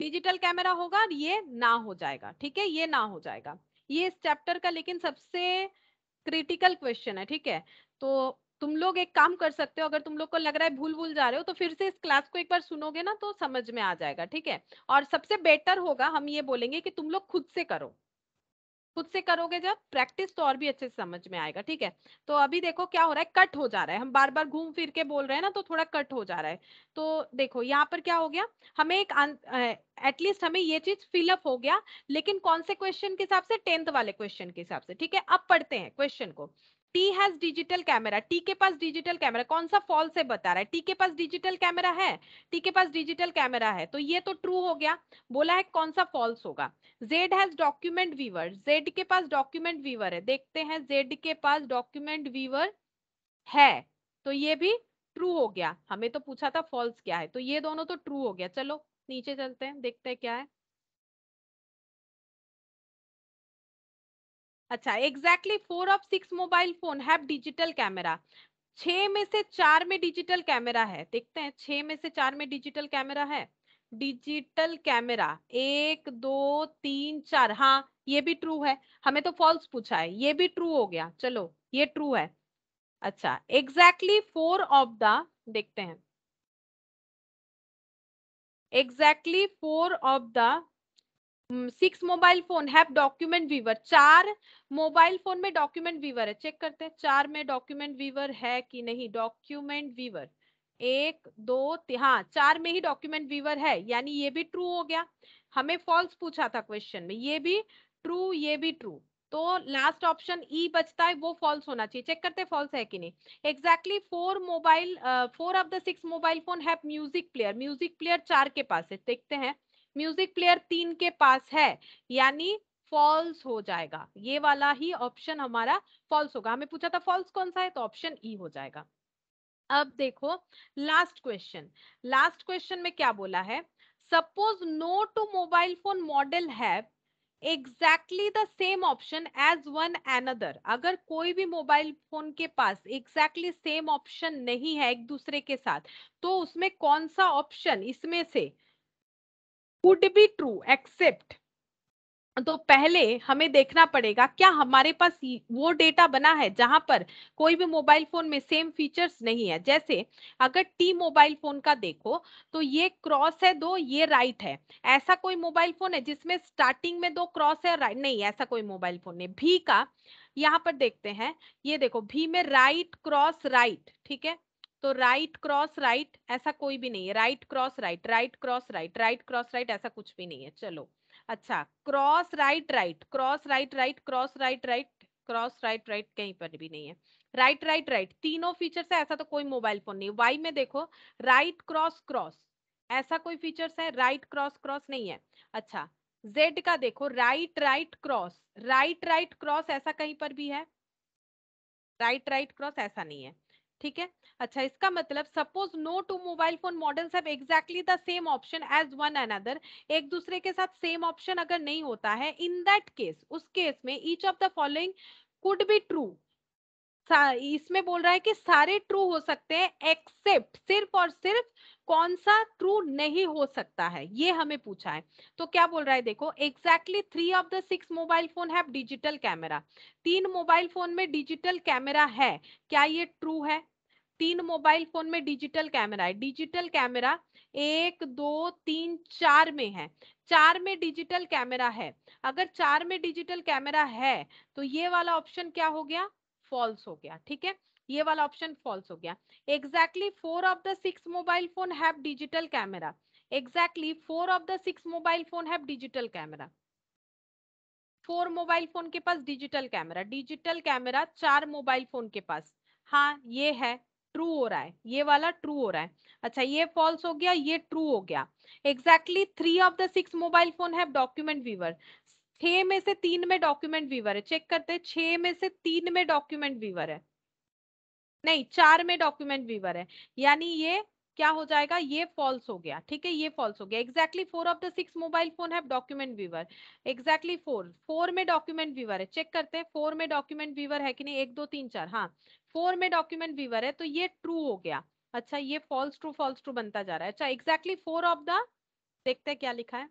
डिजिटल कैमरा होगा और ये ना हो जाएगा, ठीक है, ये ना हो जाएगा। ये इस चैप्टर का लेकिन सबसे क्रिटिकल क्वेश्चन है, ठीक है। तो तुम लोग एक काम कर सकते हो, अगर तुम लोग को लग रहा है भूल भूल जा रहे हो तो फिर से इस क्लास को एक बार सुनोगे ना तो समझ में आ जाएगा, ठीक है। और सबसे बेटर होगा, हम ये बोलेंगे कि तुम लोग खुद से करो, खुद से करोगे जब प्रैक्टिस तो और भी अच्छे से समझ में आएगा, ठीक है। तो अभी देखो क्या हो रहा है, कट हो जा रहा है, हम बार बार घूम फिर के बोल रहे हैं ना तो थोड़ा कट हो जा रहा है। तो देखो यहाँ पर क्या हो गया, हमें एक एटलीस्ट हमें ये चीज फिलअप हो गया, लेकिन कौन से क्वेश्चन के हिसाब से, 10th वाले क्वेश्चन के हिसाब से, ठीक है। अब पढ़ते हैं क्वेश्चन को। T has digital camera, T के पास डिजिटल कैमरा, कौन सा फॉल्स है बता रहा है, टी के पास डिजिटल कैमरा है, टी के पास डिजिटल कैमरा है, तो ये तो ट्रू हो गया। बोला है कौन सा फॉल्स होगा, Z has document viewer, Z के पास डॉक्यूमेंट व्यूअर है, देखते हैं जेड के पास डॉक्यूमेंट व्यूअर है, तो ये भी ट्रू हो गया। हमें तो पूछा था फॉल्स क्या है, तो ये दोनों तो ट्रू हो गया। चलो नीचे चलते हैं, देखते हैं क्या है। अच्छा, exactly 4 of 6 mobile phone have digital camera, 6 में से 4 में डिजिटल कैमरा है, देखते हैं 6 में से 4 में डिजिटल कैमरा है। डिजिटल कैमरा 1 2 3 4, हाँ ये भी ट्रू है, हमें तो फॉल्स पूछा है, ये भी ट्रू हो गया, चलो ये ट्रू है। अच्छा, एग्जैक्टली 4 of the, देखते हैं, exactly 4 of the 6 mobile phone have document viewer, 4 mobile phone में डॉक्यूमेंट व्यूअर है, चेक करते हैं 4 में डॉक्यूमेंट व्यूअर है कि नहीं। डॉक्यूमेंट व्यूअर 1 2 3, हाँ 4 में ही डॉक्यूमेंट व्यूअर है, यानी ये भी ट्रू हो गया। हमें फॉल्स पूछा था क्वेश्चन में, ये भी ट्रू, ये भी ट्रू, तो लास्ट ऑप्शन ई बचता है, वो फॉल्स होना चाहिए। चेक करते हैं फॉल्स है कि नहीं। Exactly 4 of the 6 mobile phone have music player, music player 4 के पास है, देखते हैं म्यूजिक प्लेयर 3 के पास है, यानी फॉल्स हो जाएगा, ये वाला ही ऑप्शन हमारा फॉल्स होगा। हमें पूछा था फॉल्स कौन सा है, तो ऑप्शन ई हो जाएगा। अब देखो लास्ट क्वेश्चन, लास्ट क्वेश्चन में क्या बोला है, suppose no two mobile phone model have exactly the same option as one another, अगर कोई भी मोबाइल फोन के पास एग्जैक्टली सेम ऑप्शन नहीं है एक दूसरे के साथ, तो उसमें कौन सा ऑप्शन इसमें से would be true except, तो पहले हमें देखना पड़ेगा क्या हमारे पास वो डेटा बना है जहां पर कोई भी मोबाइल फोन में सेम फीचर्स नहीं है। जैसे अगर टी मोबाइल फोन का देखो तो ये क्रॉस है दो, ये राइट है। ऐसा कोई मोबाइल फोन है जिसमें स्टार्टिंग में दो क्रॉस है राइट? नहीं, ऐसा कोई मोबाइल फोन नहीं। भी का यहाँ पर देखते हैं, ये देखो भी में राइट क्रॉस राइट, ठीक है। तो राइट क्रॉस राइट ऐसा कोई भी नहीं है। Right cross right, right cross right, right cross right ऐसा कुछ भी नहीं है। चलो अच्छा, cross right right, cross right right, cross right right, cross right right कहीं पर भी नहीं है। राइट राइट राइट तीनों फीचर्स है, ऐसा तो कोई मोबाइल फोन नहीं। वाई में देखो राइट क्रॉस क्रॉस, ऐसा कोई फीचर्स है? राइट क्रॉस क्रॉस नहीं है। अच्छा, जेड का देखो right right cross, right right cross ऐसा कहीं पर भी है? राइट राइट क्रॉस ऐसा नहीं है, ठीक है। अच्छा, इसका मतलब suppose no two mobile phone models have exactly the same option as one another, एक दूसरे के साथ सेम ऑप्शन अगर नहीं होता है, इन दैट केस, उस केस में each of the following could be true. इसमें बोल रहा है कि सारे ट्रू हो सकते हैं एक्सेप्ट, सिर्फ और सिर्फ कौन सा ट्रू नहीं हो सकता है, ये हमें पूछा है। तो क्या बोल रहा है देखो, exactly 3 of the 6 mobile phone have digital camera. 3 mobile phone में डिजिटल कैमरा है, क्या ये ट्रू है? 3 मोबाइल फोन में डिजिटल कैमरा है। डिजिटल कैमरा 1 2 3 4 में है, 4 में डिजिटल कैमरा है। अगर 4 में डिजिटल कैमरा है तो ये वाला ऑप्शन क्या हो गया? फॉल्स हो गया, ठीक है। ये वाला ऑप्शन फॉल्स हो गया। Exactly 4 of the 6 mobile phone have digital camera. Exactly 4 of the 6 mobile phone have digital camera. 4 mobile phone के पास digital camera, digital camera 4 mobile phone के पास, हाँ ये है, ट्रू हो रहा है, ये वाला ट्रू हो रहा है। अच्छा, ये फॉल्स हो गया, ये ट्रू हो गया। Exactly 3 of the 6 mobile phone have document viewer. 6 में से 3 में डॉक्यूमेंट व्यूअर है, चेक करते हैं। 6 में से 3 में डॉक्यूमेंट व्यूअर है, नहीं 4 में डॉक्यूमेंट व्यूअर है, यानी ये क्या हो जाएगा? ये फॉल्स हो गया, ठीक है, ये फॉल्स हो गया। Exactly 4 of the 6 mobile phone have document viewer. Exactly 4 में डॉक्यूमेंट व्यूअर है, चेक करते हैं 4 में डॉक्यूमेंट व्यूअर है कि नहीं। 1 2 3 4, हाँ 4 में डॉक्यूमेंट व्यूअर है, तो ये ट्रू हो गया। अच्छा, ये फॉल्स ट्रू बनता जा रहा है। अच्छा, एग्जैक्टली 4 ऑफ द, देखते हैं क्या लिखा है।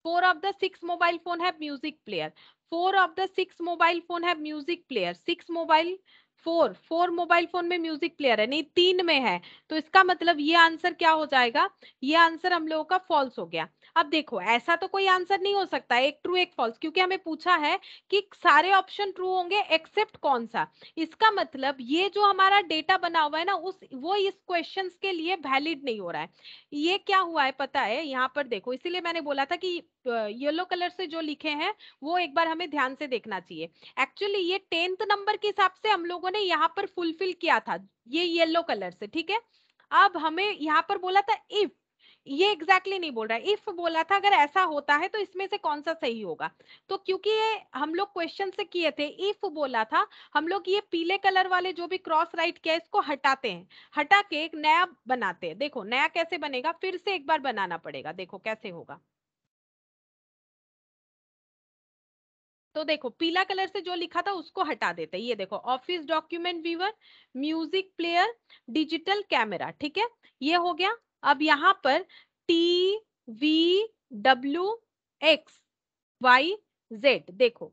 4 of the 6 mobile phone have music player. 4 of the 6 mobile phone have music player. 6 mobile, 4 mobile phone में म्यूजिक प्लेयर है, नहीं 3 में है। तो इसका मतलब ये आंसर क्या हो जाएगा? ये आंसर हम लोगों का फॉल्स हो गया। अब देखो, ऐसा तो कोई आंसर नहीं हो सकता एक ट्रू एक फॉल्स, क्योंकि हमें पूछा है कि सारे ऑप्शन ट्रू होंगे एक्सेप्ट कौन सा। इसका मतलब ये जो हमारा डेटा बना हुआ है ना, वो इस क्वेश्चंस के लिए वैलिड नहीं हो रहा है। ये क्या हुआ है पता है, यहाँ पर देखो, इसीलिए मैंने बोला था कि येलो कलर से जो लिखे हैं वो एक बार हमें ध्यान से देखना चाहिए। एक्चुअली ये 10th नंबर के हिसाब से हम लोगों ने यहाँ पर फुलफिल किया था, ये येलो कलर से, ठीक है। अब हमें यहाँ पर बोला था इफ, ये एग्जैक्टली नहीं बोल रहा है, इफ बोला था अगर ऐसा होता है तो इसमें से कौन सा सही होगा। तो क्योंकि ये हम लोग क्वेश्चन से किए थे, इफ बोला था, हम लोग ये पीले कलर वाले जो भी क्रॉस राइट किया इसको हटाते हैं, हटा के एक नया बनाते हैं। देखो नया कैसे बनेगा, फिर से एक बार बनाना पड़ेगा, देखो कैसे होगा। तो देखो पीला कलर से जो लिखा था उसको हटा देते हैं। ये देखो, office document viewer, music player, digital camera, ठीक है, ये हो गया। अब यहाँ पर T V W X Y Z, देखो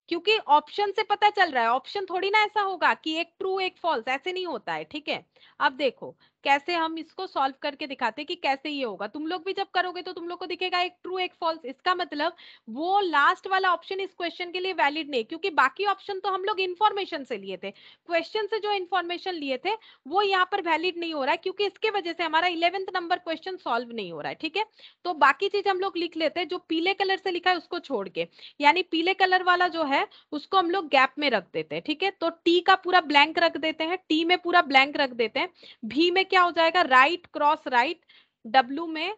क्योंकि ऑप्शन से पता चल रहा है, ऑप्शन थोड़ी ना ऐसा होगा कि एक ट्रू एक फॉल्स, ऐसे नहीं होता है, ठीक है। अब देखो कैसे हम इसको सॉल्व करके दिखाते हैं कि कैसे ये होगा। तुम लोग भी जब करोगे तो तुम लोग को दिखेगा एक ट्रू एक फॉल्स। इसका मतलब वो लास्ट वाला ऑप्शन इस क्वेश्चन के लिए वैलिड नहीं, क्योंकि बाकी ऑप्शन तो हम लोग इन्फॉर्मेशन से लिए थे, क्वेश्चन से जो इन्फॉर्मेशन लिए थे वो यहाँ पर वैलिड नहीं हो रहा है, क्योंकि इसके वजह से हमारा 11th नंबर क्वेश्चन सॉल्व नहीं हो रहा है, ठीक है। तो बाकी चीज हम लोग लिख लेते हैं, जो पीले कलर से लिखा है उसको छोड़ के, यानी पीले कलर वाला जो है उसको हम लोग गैप में रख देते हैं, ठीक है। तो टी का पूरा ब्लैंक रख देते हैं, टी में पूरा ब्लैंक रख देते हैं। भी में क्या हो जाएगा? Right cross right. डब्ल्यू में,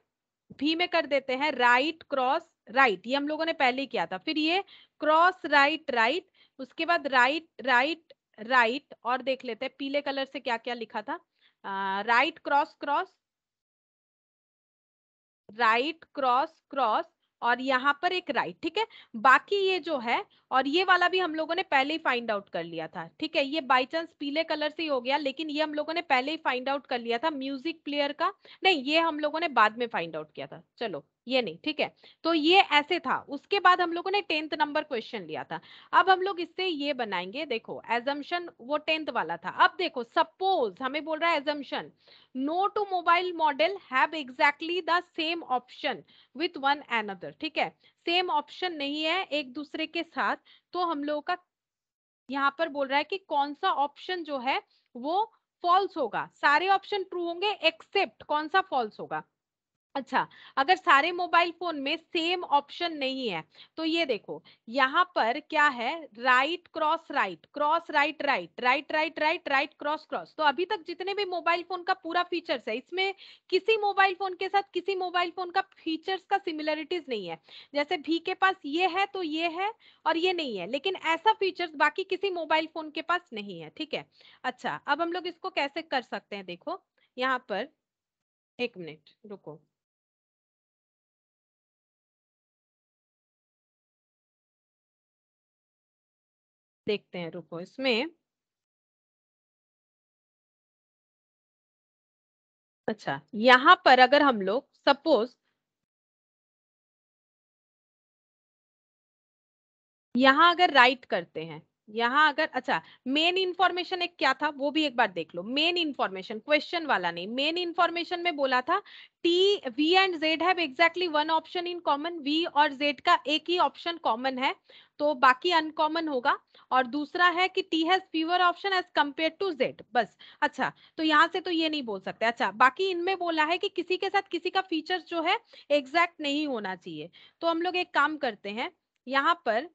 भी में कर देते हैं राइट क्रॉस राइट, ये हम लोगों ने पहले ही किया था। फिर ये क्रॉस राइट राइट, उसके बाद राइट राइट राइट, और देख लेते हैं पीले कलर से क्या क्या लिखा था। Right cross cross, right cross cross, और यहाँ पर एक राइट, ठीक है। बाकी ये जो है, और ये वाला भी हम लोगों ने पहले ही फाइंड आउट कर लिया था, ठीक है। ये बाय चांस पीले कलर से ही हो गया, लेकिन ये हम लोगों ने पहले ही फाइंड आउट कर लिया था म्यूजिक प्लेयर का, नहीं ये हम लोगों ने बाद में फाइंड आउट किया था। चलो ये नहीं, ठीक है। तो ये ऐसे था, उसके बाद हम लोगों ने 10th नंबर क्वेश्चन लिया था। अब हम लोग इससे ये बनाएंगे, देखो एजम्पशन वो 10th वाला था। अब देखो सपोज हमें बोल रहा है assumption no two mobile model have exactly the same option with one another, ठीक है। सेम ऑप्शन नहीं है एक दूसरे के साथ, तो हम लोगों का यहाँ पर बोल रहा है कि कौन सा ऑप्शन जो है वो फॉल्स होगा। सारे ऑप्शन ट्रू होंगे एक्सेप्ट कौन सा फॉल्स होगा। अच्छा, अगर सारे मोबाइल फोन में सेम ऑप्शन नहीं है तो ये देखो यहाँ पर क्या है, right cross right, cross right right, right right right, right cross cross. तो अभी तक जितने भी मोबाइल फोन का पूरा फीचर्स है, इसमें किसी मोबाइल फोन के साथ किसी मोबाइल फोन का फीचर्स का सिमिलरिटीज नहीं है। जैसे भी के पास ये है तो ये है और ये नहीं है, लेकिन ऐसा फीचर्स बाकी किसी मोबाइल फोन के पास नहीं है, ठीक है। अच्छा, अब हम लोग इसको कैसे कर सकते हैं, देखो यहाँ पर एक मिनट रुको। देखते हैं, रुको इसमें। अच्छा, यहां पर अगर हम लोग सपोज यहां अगर राइट करते हैं, यहां अगर, अच्छा मेन इंफॉर्मेशन एक क्या था वो भी एक बार देख लो। मेन इंफॉर्मेशन क्वेश्चन वाला नहीं, मेन इंफॉर्मेशन में बोला था T V and Z have exactly one option in common, V और जेड का एक ही ऑप्शन कॉमन है तो बाकी अनकॉमन होगा। और दूसरा है कि T has fewer option as compare to Z, बस। अच्छा, तो यहां से तो ये नहीं बोल सकते। अच्छा, बाकी इनमें बोला है कि किसी के साथ किसी का फीचर्स जो है एग्जैक्ट नहीं होना चाहिए। तो हम लोग एक काम करते हैं, यहाँ पर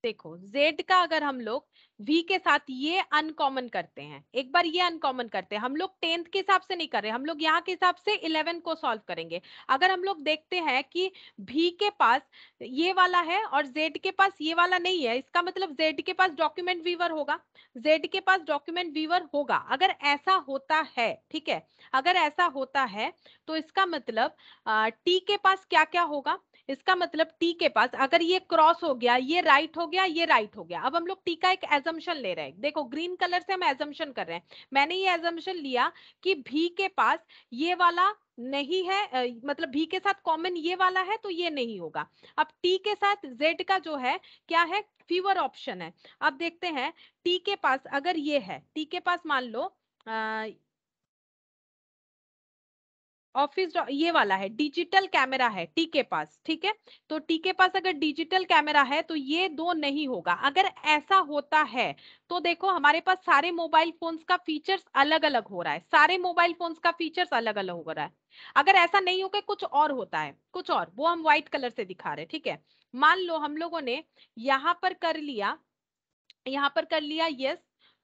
देखो Z का अगर हम लोग V के साथ ये अनकॉमन करते हैं, एक बार ये अनकॉमन करते हैं, हम लोग 10th के हिसाब से नहीं कर रहे, हम लोग यहाँ के हिसाब से 11 को सॉल्व करेंगे। अगर हम लोग देखते हैं कि V के पास ये वाला है और Z के पास ये वाला नहीं है, इसका मतलब Z के पास डॉक्यूमेंट व्यूअर होगा, Z के पास डॉक्यूमेंट व्यूअर होगा। अगर ऐसा होता है, ठीक है, अगर ऐसा होता है तो इसका मतलब T के पास क्या क्या होगा। इसका मतलब टी के पास अगर ये क्रॉस हो गया, ये राइट हो गया, ये राइट हो गया। अब हम लोग टी का एक एजम्पशन ले रहे हैं, देखो ग्रीन कलर से हम एजम्पशन कर रहे हैं। मैंने ये एजम्पशन लिया कि भी के पास ये वाला नहीं है, मतलब भी के साथ कॉमन ये वाला है तो ये नहीं होगा। अब टी के साथ जेड का जो है क्या है, फीवर ऑप्शन है। अब देखते हैं टी के पास अगर ये है, टी के पास मान लो ऑफिस ये वाला है, डिजिटल कैमरा है टी के पास, ठीक है। तो टी के पास अगर डिजिटल कैमरा है तो ये दो नहीं होगा। अगर ऐसा होता है तो देखो हमारे पास सारे मोबाइल फोन्स का फीचर्स अलग अलग हो रहा है, सारे मोबाइल फोन्स का फीचर्स अलग अलग हो रहा है। अगर ऐसा नहीं होकर कुछ और होता है, कुछ और, वो हम व्हाइट कलर से दिखा रहे हैं, ठीक है। मान लो हम लोगों ने यहाँ पर कर लिया, यहाँ पर कर लिया यस,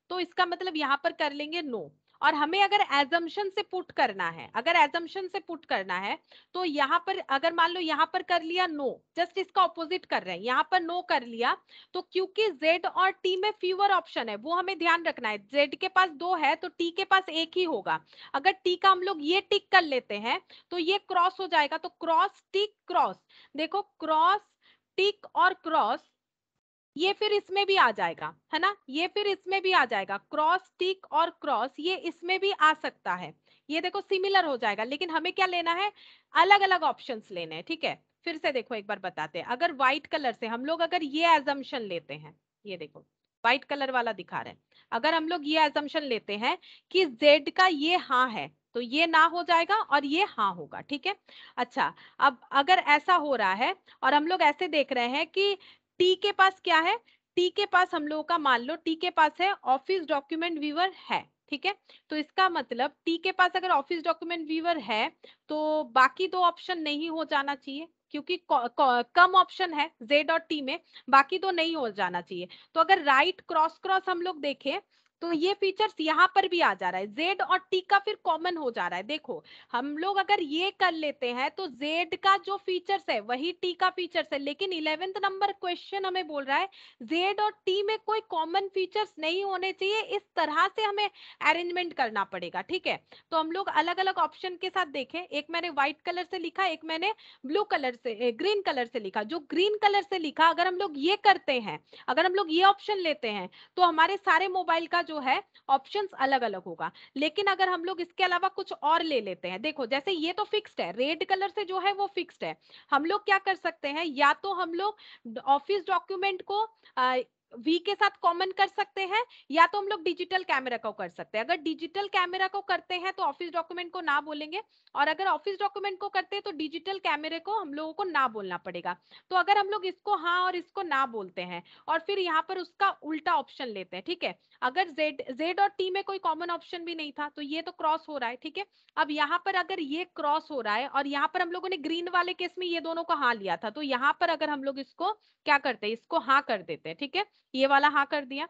तो इसका मतलब यहाँ पर कर लेंगे नो। और हमें अगर एजम्पशन से पुट करना है, अगर एजम्पशन से पुट करना है तो यहाँ पर अगर मान लो यहाँ पर कर लिया नो, जस्ट इसका ऑपोजिट कर रहे हैं, यहाँ पर नो कर लिया, तो क्योंकि जेड और टी में फीवर ऑप्शन है वो हमें ध्यान रखना है। जेड के पास दो है तो टी के पास एक ही होगा। अगर टी का हम लोग ये टिक कर लेते हैं तो ये क्रॉस हो जाएगा, तो क्रॉस टिक क्रॉस, देखो क्रॉस टिक और क्रॉस, ये फिर इसमें भी आ जाएगा, है ना, ये फिर इसमें भी आ जाएगा, क्रॉस टिक और क्रॉस ये इसमें भी आ सकता है। ये देखो सिमिलर हो जाएगा, लेकिन हमें क्या लेना है, अलग अलग ऑप्शंस लेने हैं, ठीक है। फिर से देखो एक बार बताते हैं, अगर व्हाइट कलर से हम लोग अगर ये एजम्पशन लेते हैं, ये देखो व्हाइट कलर वाला दिखा रहे हैं, अगर हम लोग ये एजम्पशन लेते हैं कि जेड का ये हाँ है तो ये ना हो जाएगा और ये हाँ होगा, ठीक है। अच्छा, अब अगर ऐसा हो रहा है और हम लोग ऐसे देख रहे हैं कि टी के पास क्या है, टी के पास हम लोगों का मान लो टी के पास है ऑफिस डॉक्यूमेंट व्यूअर है, ठीक है। तो इसका मतलब टी के पास अगर ऑफिस डॉक्यूमेंट व्यूअर है तो बाकी दो ऑप्शन नहीं हो जाना चाहिए, क्योंकि कम ऑप्शन है जेड और टी में, बाकी दो नहीं हो जाना चाहिए। तो अगर राइट क्रॉस क्रॉस हम लोग देखें तो ये फीचर्स यहाँ पर भी आ जा रहा है, जेड और टी का फिर कॉमन हो जा रहा है। देखो हम लोग अगर ये कर लेते हैं तो जेड का जो फीचर्स है वही टी का फीचर्स है, लेकिन 11th नंबर क्वेश्चन हमें बोल रहा है जेड और टी में कोई कॉमन फीचर्स नहीं होने चाहिए, इस तरह से हमें अरेंजमेंट करना पड़ेगा, ठीक है। तो हम लोग अलग अलग ऑप्शन के साथ देखें, एक मैंने व्हाइट कलर से लिखा, एक मैंने ब्लू कलर से ग्रीन कलर से लिखा। जो ग्रीन कलर से लिखा, अगर हम लोग ये करते हैं, अगर हम लोग ये ऑप्शन लेते हैं तो हमारे सारे मोबाइल का जो है ऑप्शंस अलग अलग होगा। लेकिन अगर हम लोग इसके अलावा कुछ और ले लेते हैं, देखो जैसे ये तो फिक्स्ड है, रेड कलर से जो है वो फिक्स्ड है, हम लोग क्या कर सकते हैं, या तो हम लोग ऑफिस डॉक्यूमेंट को वी के साथ कॉमन कर सकते हैं, या तो हम लोग डिजिटल कैमरा को कर सकते हैं। अगर डिजिटल कैमरा को करते हैं तो ऑफिस डॉक्यूमेंट को ना बोलेंगे, और अगर ऑफिस डॉक्यूमेंट को करते हैं तो डिजिटल कैमरे को हम लोगों को ना बोलना पड़ेगा। तो अगर हम लोग इसको हाँ और इसको ना बोलते हैं और फिर यहाँ पर उसका उल्टा ऑप्शन लेते हैं, ठीक है, अगर जेड और टी में कोई कॉमन ऑप्शन भी नहीं था तो ये तो क्रॉस हो रहा है, ठीक है। अब यहाँ पर अगर ये क्रॉस हो रहा है और यहाँ पर हम लोगों ने ग्रीन वाले केस में ये दोनों को हाँ लिया था, तो यहाँ पर अगर हम लोग इसको क्या करते हैं, इसको हाँ कर देते हैं, ठीक है, ये वाला हाँ कर दिया,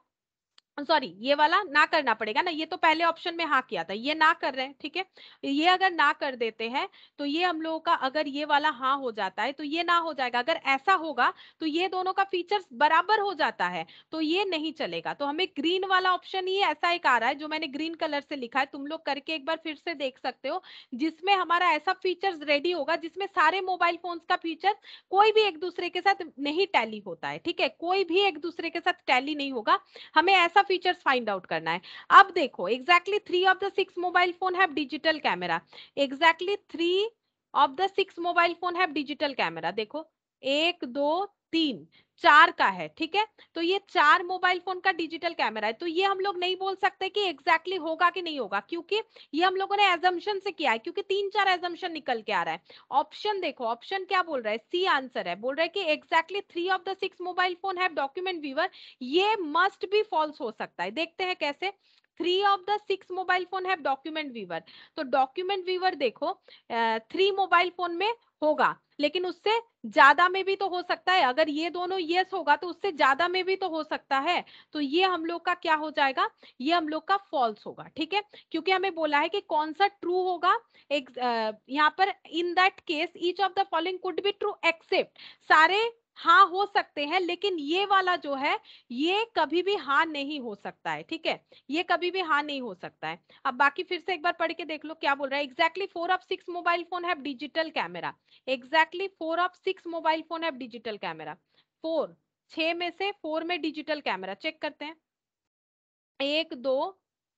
सॉरी ये वाला ना करना पड़ेगा ना, ये तो पहले ऑप्शन में हाँ किया था, ये ना कर रहे हैं, ठीक है। ये अगर ना कर देते हैं तो ये हम लोगों का, अगर ये वाला हाँ हो जाता है तो ये ना हो जाएगा, अगर ऐसा होगा तो ये दोनों का फीचर्स बराबर हो जाता है, तो ये नहीं चलेगा। तो हमें ग्रीन वाला ऑप्शन ही ऐसा एक आ रहा है जो मैंने ग्रीन कलर से लिखा है, तुम लोग करके एक बार फिर से देख सकते हो, जिसमें हमारा ऐसा फीचर्स रेडी होगा जिसमें सारे मोबाइल फोन्स का फीचर कोई भी एक दूसरे के साथ नहीं टैली होता है, ठीक है, कोई भी एक दूसरे के साथ टैली नहीं होगा, हमें ऐसा फीचर्स फाइंड आउट करना है। अब देखो exactly 3 of the 6 mobile phone have digital camera, exactly 3 of the 6 mobile phone have digital camera, देखो 1 2 3 4 का है, ठीक है, तो ये 4 मोबाइल फोन का डिजिटल कैमरा है, तो ये हम लोग नहीं बोल सकते कि एग्जैक्टली होगा कि नहीं होगा, क्योंकि ये हम लोगों ने एजम्पशन से किया है, क्योंकि 3-4 एजम्पशन निकल के आ रहा है। ऑप्शन देखो, ऑप्शन क्या बोल रहा है, सी आंसर है, बोल रहा है कि exactly 3 of the 6 mobile phone have document viewer, ये मस्ट भी फॉल्स हो सकता है। देखते हैं कैसे, 3 of the 6 mobile phone have document viewer, तो डॉक्यूमेंट व्यूअर देखो 3 मोबाइल फोन में होगा, लेकिन उससे ज्यादा में भी तो हो सकता है, अगर ये दोनों यस होगा तो उससे ज्यादा में भी तो हो सकता है, तो ये हम लोग का क्या हो जाएगा, ये हम लोग का फॉल्स होगा, ठीक है, क्योंकि हमें बोला है कि कौन सा ट्रू होगा। एक यहाँ पर in that case each of the following could be true except, सारे हाँ हो सकते हैं, लेकिन ये वाला जो है ये कभी भी हाँ नहीं हो सकता है, ठीक है, ये कभी भी हाँ नहीं हो सकता है। अब बाकी फिर से एक बार पढ़ के देख लो क्या बोल रहा है, exactly 4 of 6 mobile phone have digital camera, exactly 4 of 6 mobile phone have digital camera, 4 6 में से 4 में डिजिटल कैमरा, चेक करते हैं, 1 2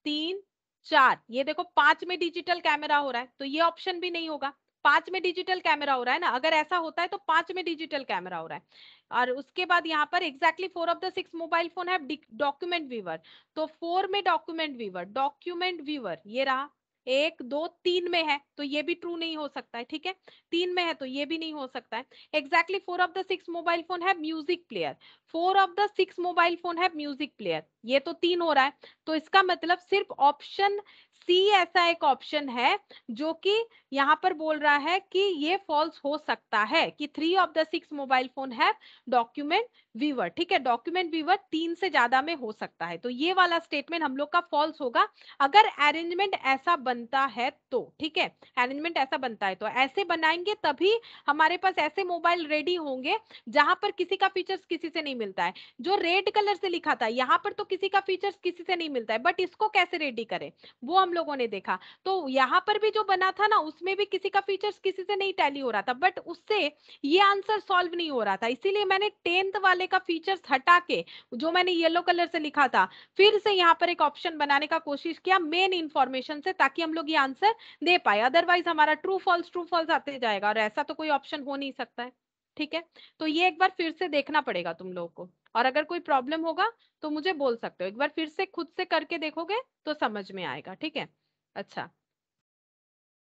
3 4, ये देखो 5 में डिजिटल कैमरा हो रहा है, तो ये ऑप्शन भी नहीं होगा, 5 में डिजिटल कैमरा हो रहा है ना, अगर ऐसा होता है तो 5 में डिजिटल कैमरा हो रहा है। और उसके बाद यहाँ पर exactly 4 of the 6 mobile phone है डॉक्यूमेंट व्यूअर, तो 4 में डॉक्यूमेंट व्यूअर ये रहा, 1 2 3 में है तो ये भी ट्रू नहीं हो सकता है, ठीक है, 3 में है तो ये भी नहीं हो सकता है। Exactly 4 of the 6 mobile phone have music player, 4 of the 6 mobile phone have music player, ये तो 3 हो रहा है, तो इसका मतलब सिर्फ ऑप्शन सी ऐसा एक ऑप्शन है जो कि यहाँ पर बोल रहा है कि ये फॉल्स हो सकता है कि 3 ऑफ द 6 मोबाइल फोन है डॉक्यूमेंट व्यूअर, ठीक है, डॉक्यूमेंट व्यूअर 3 से ज्यादा में हो सकता है, तो ये वाला स्टेटमेंट हम लोग का फॉल्स होगा अगर अरेंजमेंट ऐसा बनता है तो, ठीक है, अरेंजमेंट ऐसा बनता है तो ऐसे बनाएंगे तभी हमारे पास ऐसे मोबाइल रेडी होंगे जहां पर किसी का फीचर्स किसी से नहीं मिलता है। जो रेड कलर से लिखा था यहाँ पर तो किसी का फीचर्स किसी से नहीं मिलता है, बट इसको कैसे रेडी करें वो हम लोगों ने देखा, तो यहाँ पर भी जो बना था ना उसमें भी किसी का फीचर्स किसी से नहीं टैली हो रहा था, बट उससे ये आंसर सॉल्व नहीं हो रहा था, इसीलिए मैंने 10th वाले का फीचर्स हटा के जो मैंने येलो कलर से लिखा था फिर से यहाँ पर एक ऑप्शन बनाने का कोशिश किया मेन इंफॉर्मेशन से, ताकि हम लोग ये आंसर दे पाए, अदरवाइज हमारा ट्रू फॉल्स आते जाएगा और ऐसा तो कोई ऑप्शन हो नहीं सकता है, ठीक है। तो ये एक बार फिर से देखना पड़ेगा तुम लोगों को, और अगर कोई प्रॉब्लम होगा तो मुझे बोल सकते हो, एक बार फिर से खुद से करके देखोगे तो समझ में आएगा, ठीक है। अच्छा,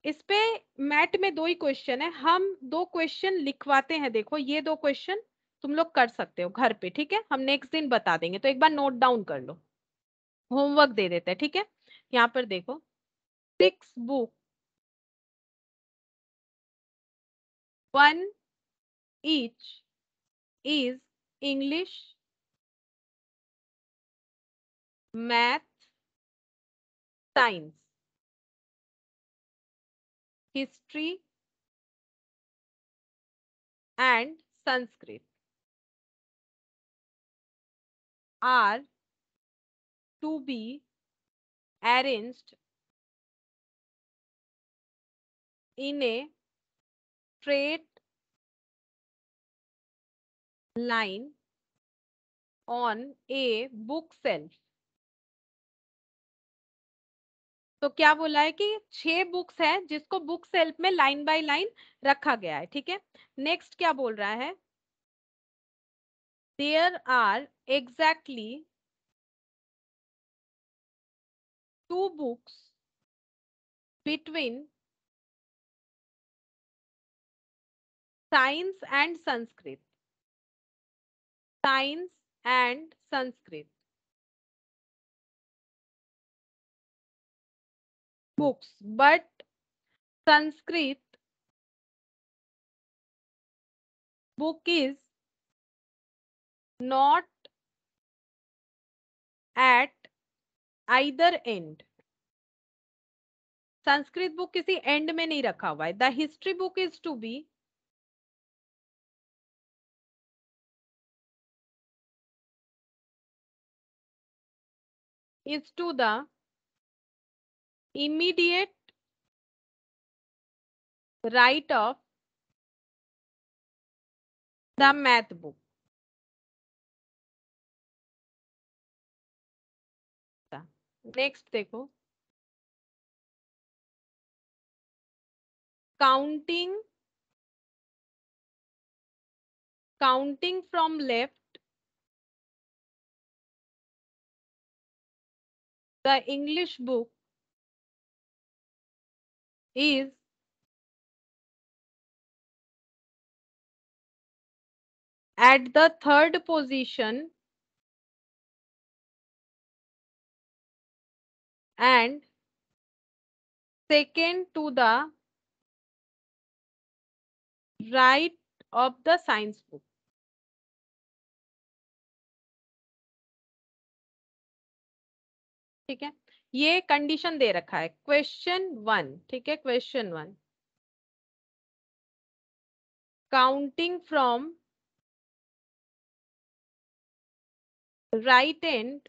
इस पे मैट में 2 ही क्वेश्चन है, हम 2 क्वेश्चन लिखवाते हैं, देखो ये 2 क्वेश्चन तुम लोग कर सकते हो घर पे, ठीक है, हम नेक्स्ट दिन बता देंगे, तो एक बार नोट डाउन कर लो, होमवर्क दे देते हैं, ठीक है। यहाँ पर देखो 6 book 1 each is English, math, science, history and Sanskrit are to be arranged in a straight line on a bookshelf तो क्या बोला है कि 6 बुक्स है जिसको बुक सेल्फ में लाइन बाय लाइन रखा गया है, ठीक है। नेक्स्ट क्या बोल रहा है, there are exactly 2 books between science and Sanskrit, science and Sanskrit books, but Sanskrit book is not at either end. Sanskrit book किसी एंड में नहीं रखा हुआ है. The history book is to be is to the immediate right of the math book. Next देखो, counting counting from left, the English book is at the third position and second to the right of the science book. ठीक है, ये condition दे रखा है question 1, ठीक है। Question 1, counting from right end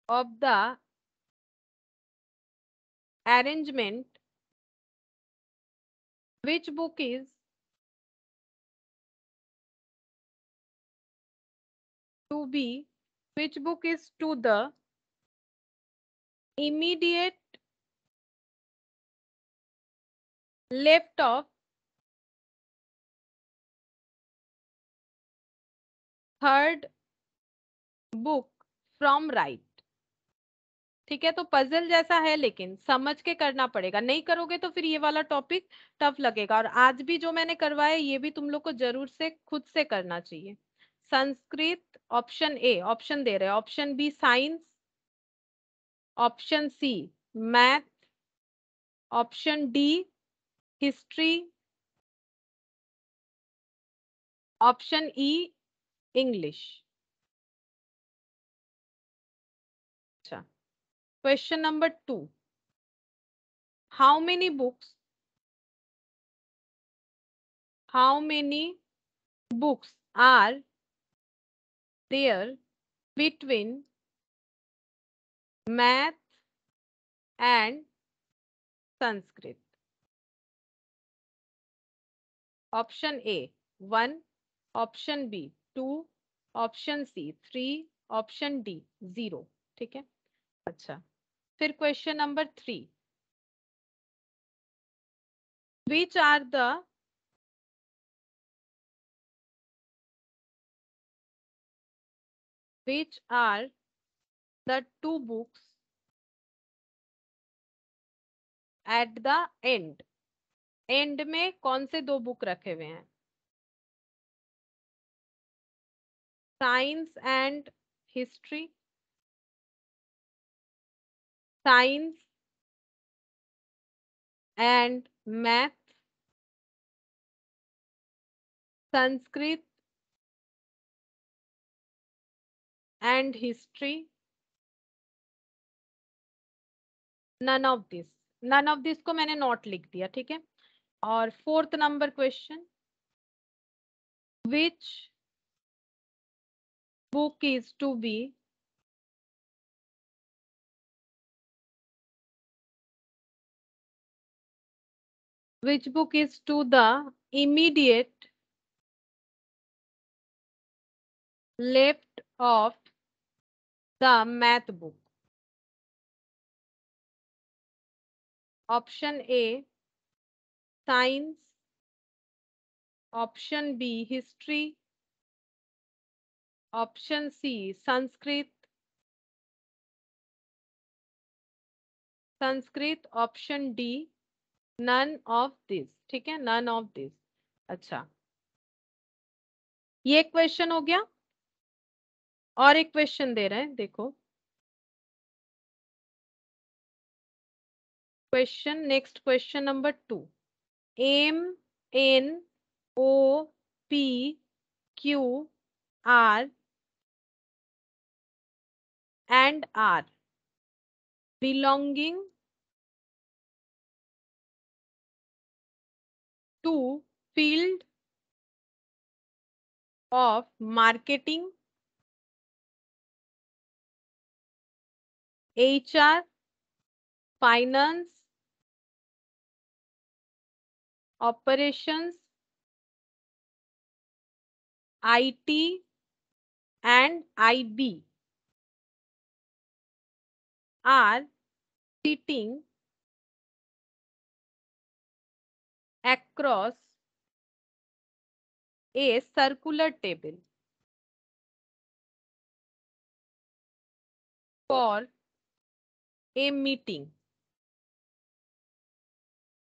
of the arrangement, which book is to be, which book is to the immediate left of third book from right। ठीक है, तो पजल जैसा है लेकिन समझ के करना पड़ेगा, नहीं करोगे तो फिर ये वाला टॉपिक टफ लगेगा। और आज भी जो मैंने करवाया ये भी तुम लोग को जरूर से खुद से करना चाहिए। संस्कृत ऑप्शन ए, ऑप्शन दे रहे हैं option B science, option C math, option D history, option E English. अच्छा, question number 2, how many books, how many books are there between math and Sanskrit. Option A 1, option B 2, option C 3, option D 0। ठीक है, अच्छा फिर question number 3, which are the which are the 2 books at the end, and में कौन से 2 book रखे हुए हैं, science and history, science and math, Sanskrit and history, none of this. None of this को मैंने नॉट लिख दिया, ठीक है। और 4th number question, which book is to be which book is to the immediate left of the math book। Option A science, option B history, option C Sanskrit, option D none of this. ठीक है, none of this. अच्छा, ये question हो गया। और एक question दे रहे हैं, देखो question, next question number 2। M N O P Q R and are belonging to field of marketing, HR, finance, operations, IT and IB are sitting across a circular table for a meeting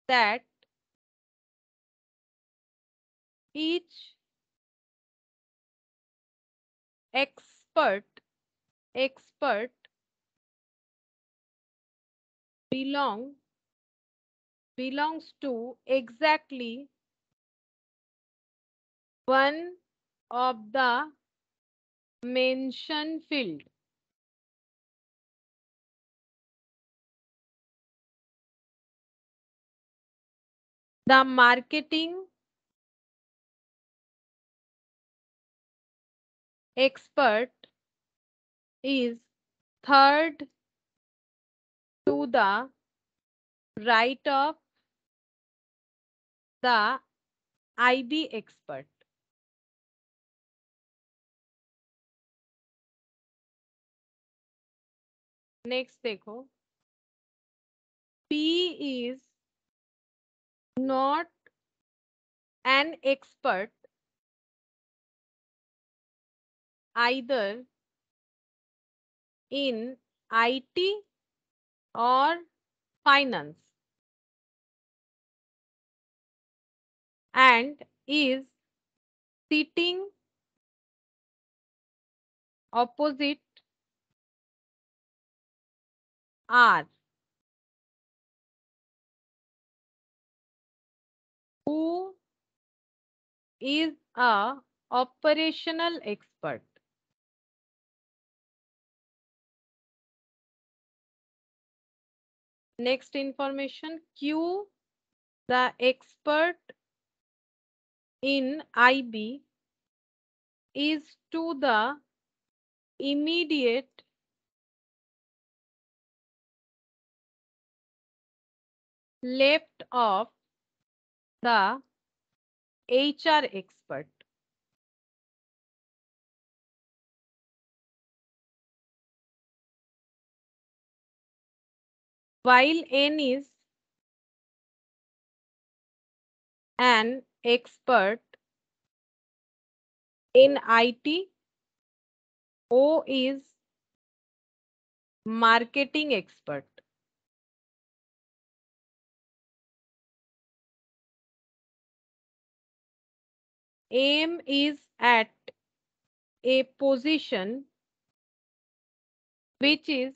that each expert belong belongs to exactly one of the mentioned field. The marketing expert is third to the right of the IB expert. Next देखो, P is not an expert either in IT or finance and is sitting opposite R, who is a operational expert. Next information, Q, the expert in IB, is to the immediate left of the HR expert. While N is an expert in IT, O is marketing expert. M is at a position which is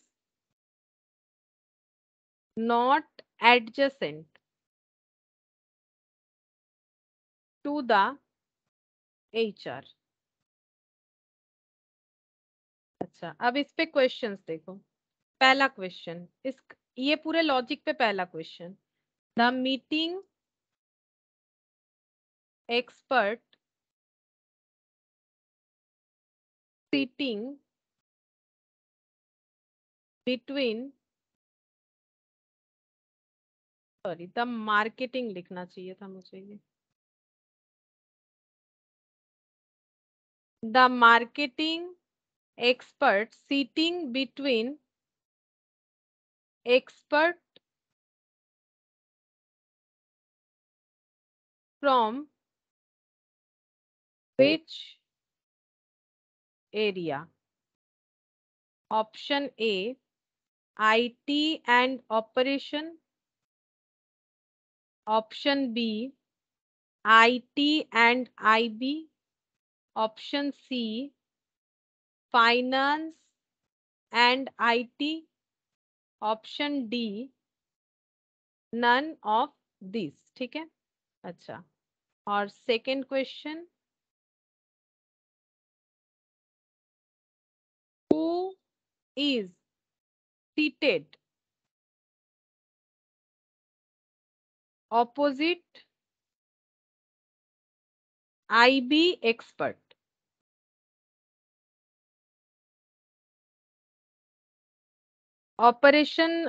not adjacent to the HR. अच्छा, अब इस पे questions देखो। पहला question, इस ये पूरे logic पे पहला question, the meeting expert sitting between, sorry the marketing लिखना चाहिए था मुझे ये, the marketing expert sitting between expert from which area? Option A, IT and operation. Option B, IT and IB. Option C, finance and IT. Option D, none of these. ठीक है, अच्छा, और second question, who is seated opposite IB expert? Operation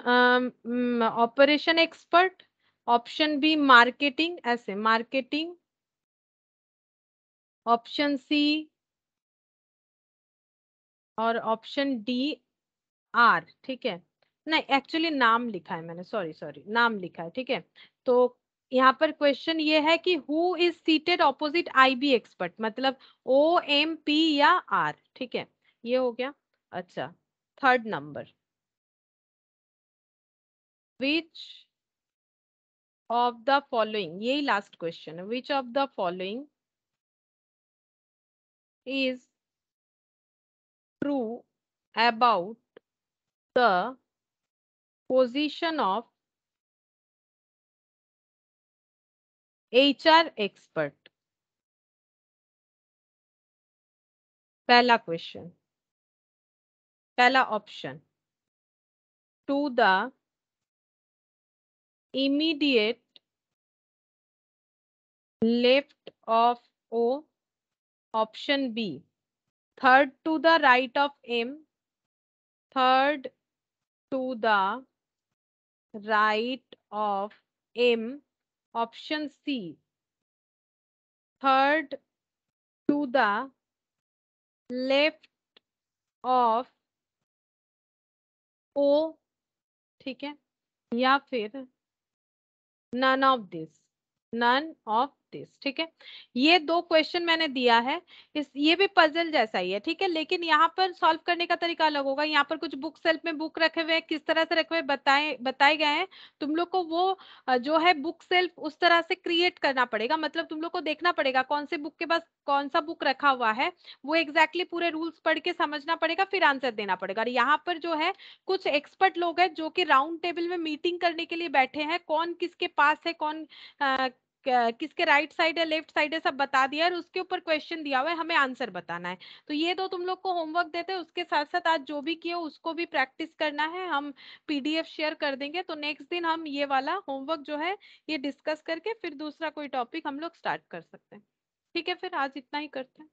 expert, option B marketing, ऐसे marketing, option C और option D R. ठीक है, नहीं actually नाम लिखा है मैंने, सॉरी सॉरी, नाम लिखा है। ठीक है, तो यहाँ पर क्वेश्चन ये है कि who is seated opposite IB expert, मतलब ओ एम पी या आर। ठीक है, ये हो गया। अच्छा, third number, which of the following, यही लास्ट क्वेश्चन है, विच of the following is true about the position of HR expert? पहला क्वेश्चन, पहला option, to the immediate left of O. Option B, third to the right of M. Third to the right of M. Option C, third to the left of O। ठीक है, या फिर none of this, none of this. ठीक है, ये दो question मैंने दिया है, इस ये भी पजल जैसा ही है। ठीक है, लेकिन यहाँ पर सॉल्व करने का तरीका अलग होगा। यहाँ पर कुछ बुक सेल्फ में बुक रखे हुए हैं, किस तरह से रखे हुए बताए गए हैं। तुम लोग को वो जो है बुक सेल्फ उस तरह से क्रिएट करना पड़ेगा, मतलब तुम लोग को देखना पड़ेगा कौन से बुक के पास कौन सा बुक रखा हुआ है, वो एग्जैक्टली पूरे रूल्स पढ़ के समझना पड़ेगा, फिर आंसर देना पड़ेगा। और यहाँ पर जो है कुछ एक्सपर्ट लोग हैं जो कि राउंड टेबल में मीटिंग करने के लिए बैठे हैं, कौन किसके पास है, कौन किसके राइट साइड है, लेफ्ट साइड है, सब बता दिया है, और उसके ऊपर क्वेश्चन दिया हुआ है, हमें आंसर बताना है। तो ये दो तुम लोग को होमवर्क देते हैं, उसके साथ साथ आज जो भी किए उसको भी प्रैक्टिस करना है। हम पीडीएफ शेयर कर देंगे, तो नेक्स्ट दिन हम ये वाला होमवर्क जो है ये डिस्कस करके फिर दूसरा कोई टॉपिक हम लोग स्टार्ट कर सकते हैं। ठीक है, फिर आज इतना ही करते हैं।